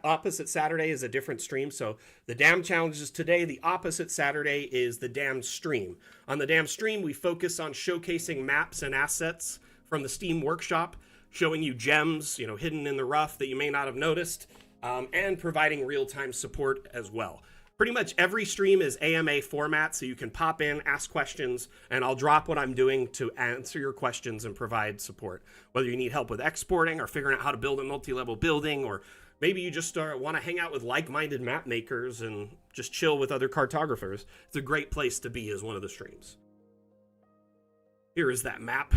opposite Saturday is a different stream. So the Damn challenge is today. The opposite Saturday is the Damn stream. On the Damn stream, we focus on showcasing maps and assets from the Steam Workshop, showing you gems, hidden in the rough that you may not have noticed, and providing real-time support as well. Pretty much every stream is AMA format, so you can pop in, ask questions, and I'll drop what I'm doing to answer your questions and provide support. Whether you need help with exporting or figuring out how to build a multi-level building, or maybe you just want to hang out with like-minded map makers and just chill with other cartographers, it's a great place to be as one of the streams. Here is that map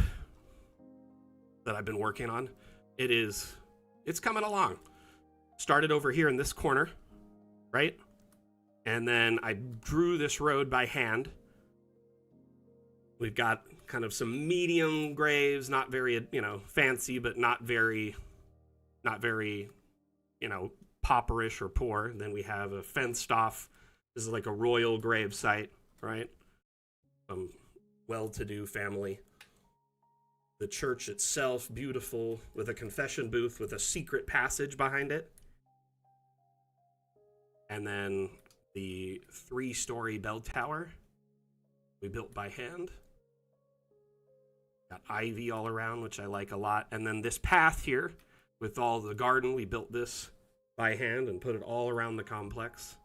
that I've been working on. It's coming along. Started over here in this corner, right? And then I drew this road by hand. We've got kind of some medium graves, not very, fancy, but not very, pauperish or poor. And then we have a fenced off, this is like a royal grave site, right? Well-to-do family. The church itself, beautiful, with a confession booth with a secret passage behind it. And then the 3-story bell tower we built by hand. Got ivy all around, which I like a lot. And then this path here with all the garden, we built this by hand and put it all around the complex.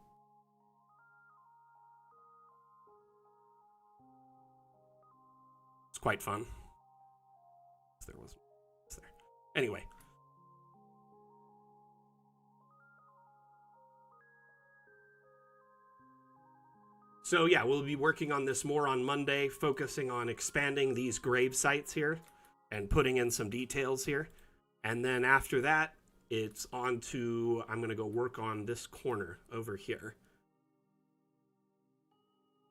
It's quite fun. Anyway. So yeah, we'll be working on this more on Monday, focusing on expanding these grave sites here and putting in some details here. And then after that, it's on to, I'm going to go work on this corner over here,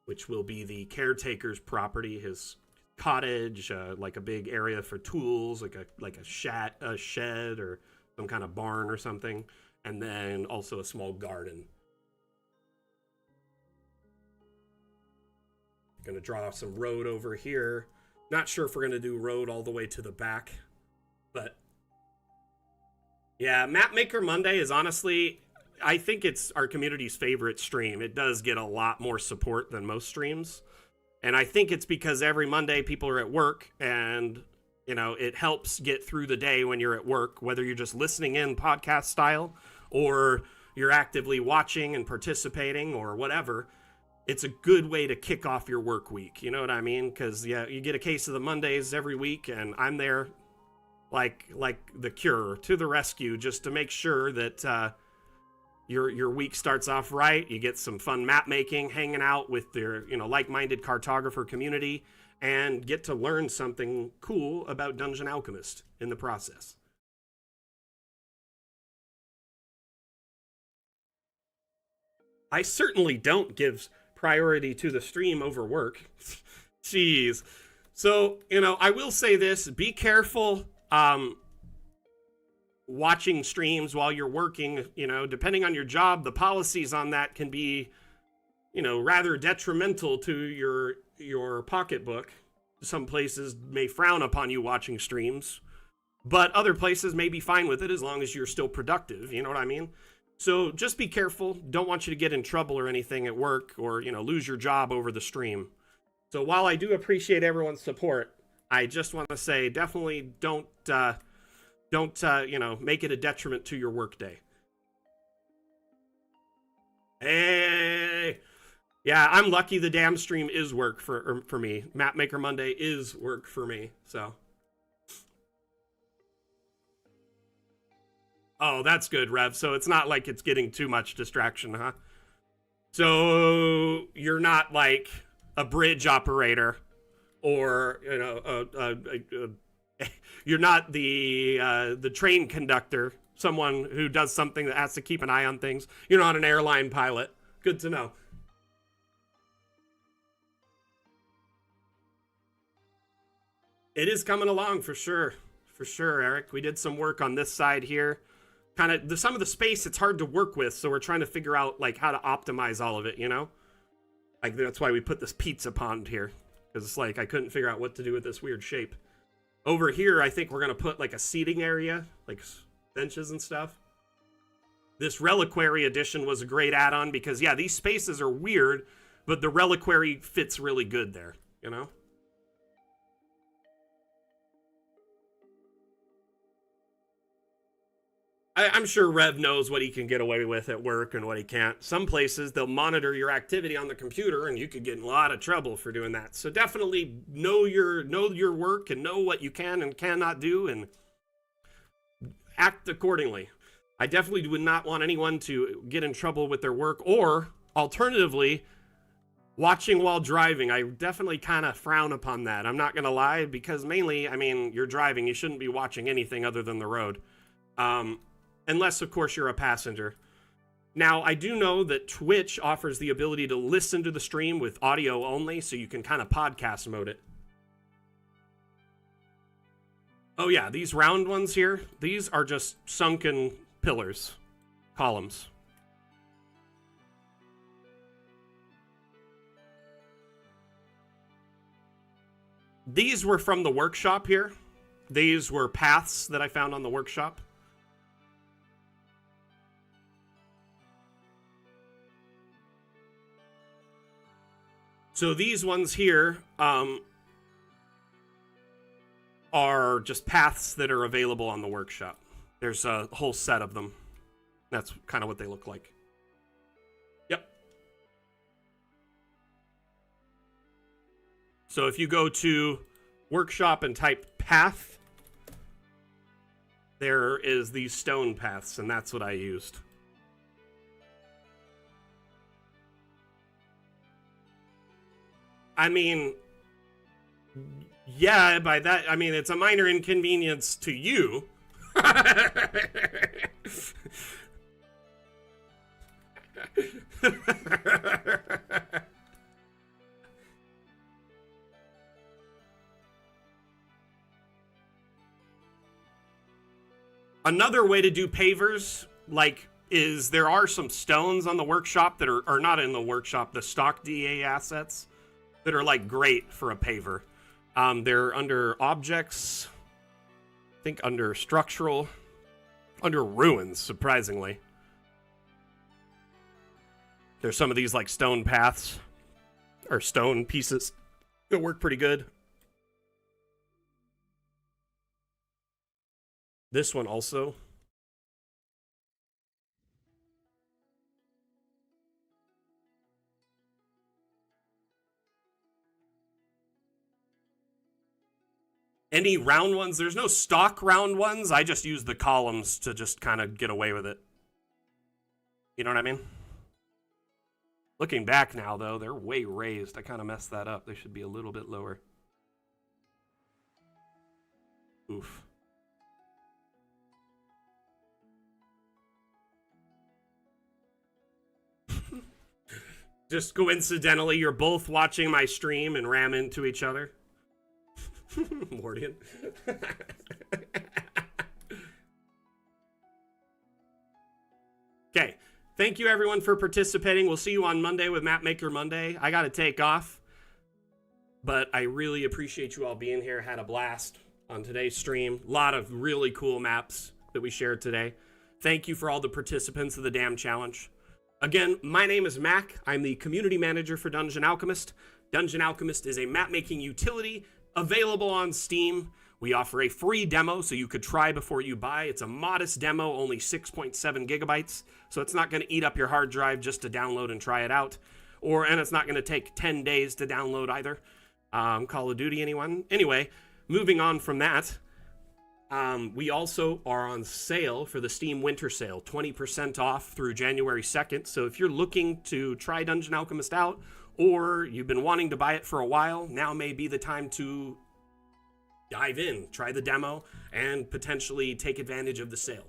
which will be the caretaker's property, his cottage, like a big area for tools, like a shed or some kind of barn or something, and then also a small garden. Gonna draw some road over here. Not sure if we're gonna do road all the way to the back, but yeah, Mapmaker Monday is honestly, I think it's our community's favorite stream. It does get a lot more support than most streams. And I think it's because every Monday people are at work and, it helps get through the day when you're at work, whether you're just listening in podcast style or you're actively watching and participating or whatever. It's a good way to kick off your work week. You know what I mean? Because, yeah, you get a case of the Mondays every week, and I'm there like the cure to the rescue just to make sure that your week starts off right. You get some fun map making, hanging out with your like-minded cartographer community, and get to learn something cool about Dungeon Alchemist in the process. I certainly don't give priority to the stream over work. Jeez. So, I will say this, be careful watching streams while you're working. Depending on your job, the policies on that can be, rather detrimental to your pocketbook. Some places may frown upon you watching streams, but other places may be fine with it as long as you're still productive. You know what I mean? So just be careful. Don't want you to get in trouble or anything at work or, lose your job over the stream. So while I do appreciate everyone's support, I just want to say definitely don't make it a detriment to your workday. Hey, yeah, I'm lucky the damn stream is work for me. Mapmaker Monday is work for me, so. Oh, that's good, Rev. So it's not like it's getting too much distraction, huh? So you're not like a bridge operator or, you're not the train conductor, someone who does something that has to keep an eye on things. You're not an airline pilot. Good to know. It is coming along for sure. For sure, Eric. We did some work on this side here. Kind of some of the space it's hard to work with, so we're trying to figure out like how to optimize all of it, like that's why we put this pizza pond here, because it's like I couldn't figure out what to do with this weird shape. Over here I think we're gonna put like a seating area, like benches and stuff. This reliquary edition was a great add-on because yeah, these spaces are weird, but the reliquary fits really good there, I'm sure Rev knows what he can get away with at work and what he can't. Some places, they'll monitor your activity on the computer, and you could get in a lot of trouble for doing that. So definitely know your work and know what you can and cannot do and act accordingly. I definitely would not want anyone to get in trouble with their work or Alternatively, watching while driving, I definitely kind of frown upon that. I'm not going to lie, because mainly, I mean, you're driving. You shouldn't be watching anything other than the road. Unless, of course, you're a passenger. Now, I do know that Twitch offers the ability to listen to the stream with audio only, so you can kind of podcast mode it. Oh yeah, these round ones here, these are just sunken pillars, columns. These were from the workshop here. These were paths that I found on the workshop. So these ones here are just paths that are available on the workshop. There's a whole set of them. That's kind of what they look like. Yep. So if you go to workshop and type path, there is these stone paths, and that's what I used. I mean, yeah, by that, I mean, it's a minor inconvenience to you. Another way to do pavers, like, is there are some stones on the workshop that are not in the workshop, the stock DA assets, that are, like, great for a paver. They're under objects, I think under structural, under ruins, surprisingly. There's some of these, like, stone paths, or stone pieces that work pretty good. This one also. Any round ones? There's no stock round ones. I just use the columns to just kind of get away with it. You know what I mean? Looking back now, though, they're way raised. I kind of messed that up. They should be a little bit lower. Oof. Just coincidentally, you're both watching my stream and ram into each other. Mordian. Okay. Thank you, everyone, for participating. We'll see you on Monday with Mapmaker Monday. I got to take off, but I really appreciate you all being here. Had a blast on today's stream. A lot of really cool maps that we shared today. Thank you for all the participants of the Damn Challenge. Again, my name is Mac. I'm the community manager for Dungeon Alchemist. Dungeon Alchemist is a map-making utility available on Steam. We offer a free demo, so you could try before you buy. It's a modest demo, only 6.7 gigabytes, so it's not going to eat up your hard drive just to download and try it out. And it's not going to take 10 days to download either. Call of Duty, anyone? Anyway, moving on from that, we also are on sale for the Steam Winter Sale, 20% off through January 2nd. So if you're looking to try Dungeon Alchemist out, or you've been wanting to buy it for a while, now may be the time to dive in, try the demo, and potentially take advantage of the sale.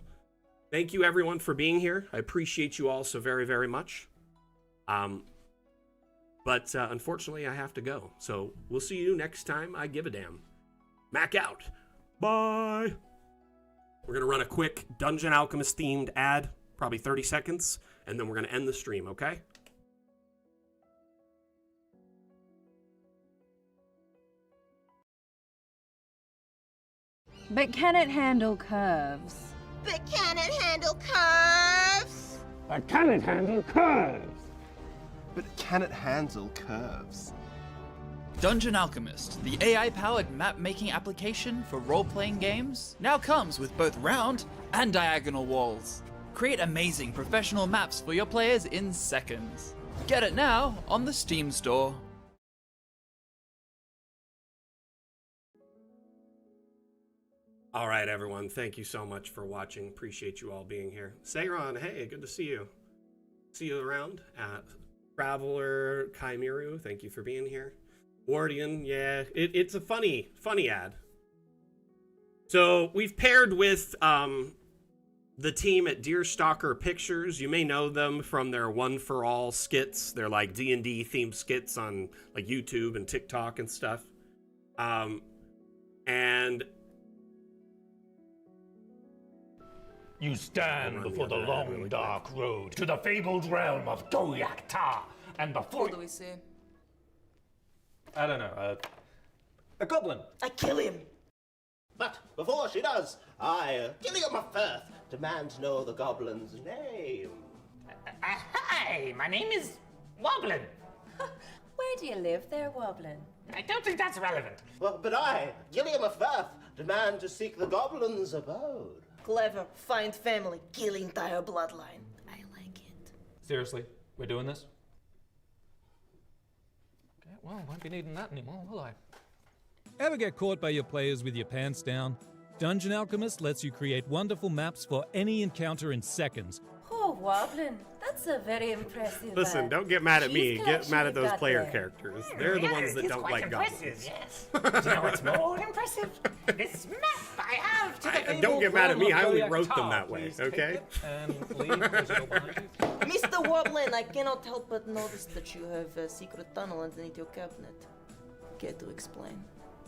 Thank you, everyone, for being here. I appreciate you all so very, very much. But unfortunately, I have to go. So we'll see you next time I give a damn. Mac out. Bye. We're going to run a quick Dungeon Alchemist themed ad, probably 30 seconds, and then we're going to end the stream, okay? But can it handle curves? But can it handle curves? But can it handle curves? But can it handle curves? Dungeon Alchemist, the AI-powered map-making application for role-playing games, now comes with both round and diagonal walls. Create amazing professional maps for your players in seconds. Get it now on the Steam store. All right, everyone. Thank you so much for watching. Appreciate you all being here. Sayron, hey, good to see you. See you around at Traveler Kaimiru, thank you for being here. Wardian, yeah, it's a funny ad. So we've paired with the team at Deerstalker Pictures. You may know them from their One for All skits. They're like D&D themed skits on like YouTube and TikTok and stuff. And You stand before the long, dark road to the fabled realm of Doyak Ta, and before What do we see? I don't know. A goblin. I kill him. But before she does, I, Gilliam of Firth, demand to know the goblin's name. Hi, my name is Woblin. Where do you live there, Woblin? I don't think that's relevant. Well, but I, Gilliam of Firth, demand to seek the goblin's abode. Clever. Find family. Kill entire bloodline. I like it. Seriously, we're doing this? Okay, well, won't be needing that anymore, will I? Ever get caught by your players with your pants down? Dungeon Alchemist lets you create wonderful maps for any encounter in seconds. Oh, Woblin, that's a very impressive. listen, don't get mad at me. cheese Get mad at collection those you've got player there. characters. They're the ones that don't like goblins. Yes. Do you know what's more impressive? This map I have to the Don't get mad at me. I only wrote them Doyak that way, Please take okay? it and leave as you go behind you. Mr. Woblin, I cannot help but notice that you have a secret tunnel underneath your cabinet. Care to explain?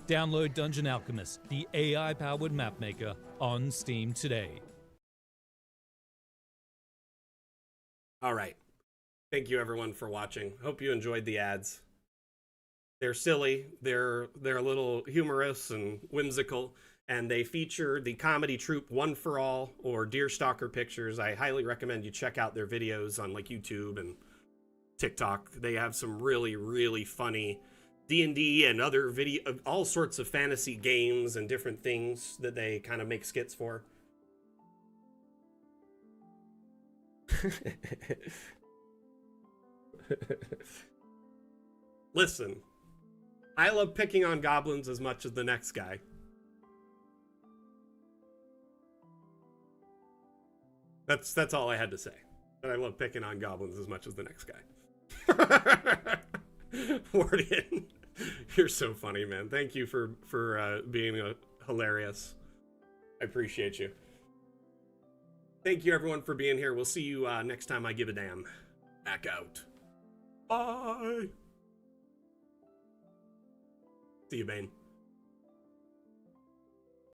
Download Dungeon Alchemist, the AI-powered map maker, on Steam today. All right. Thank you everyone for watching. Hope you enjoyed the ads. They're silly, they're a little humorous and whimsical, and they feature the comedy troupe One for All or Deerstalker Pictures. I highly recommend you check out their videos on like YouTube and TikTok. They have some really, really funny D&D and other video, all sorts of fantasy games and different things that they kind of make skits for. Listen, I love picking on goblins as much as the next guy. That's all I had to say. But I love picking on goblins as much as the next guy. Wardian, you're so funny, man. Thank you for being hilarious. I appreciate you. Thank you, everyone, for being here. We'll see you next time I give a damn. Back out. Bye. See you, Bane.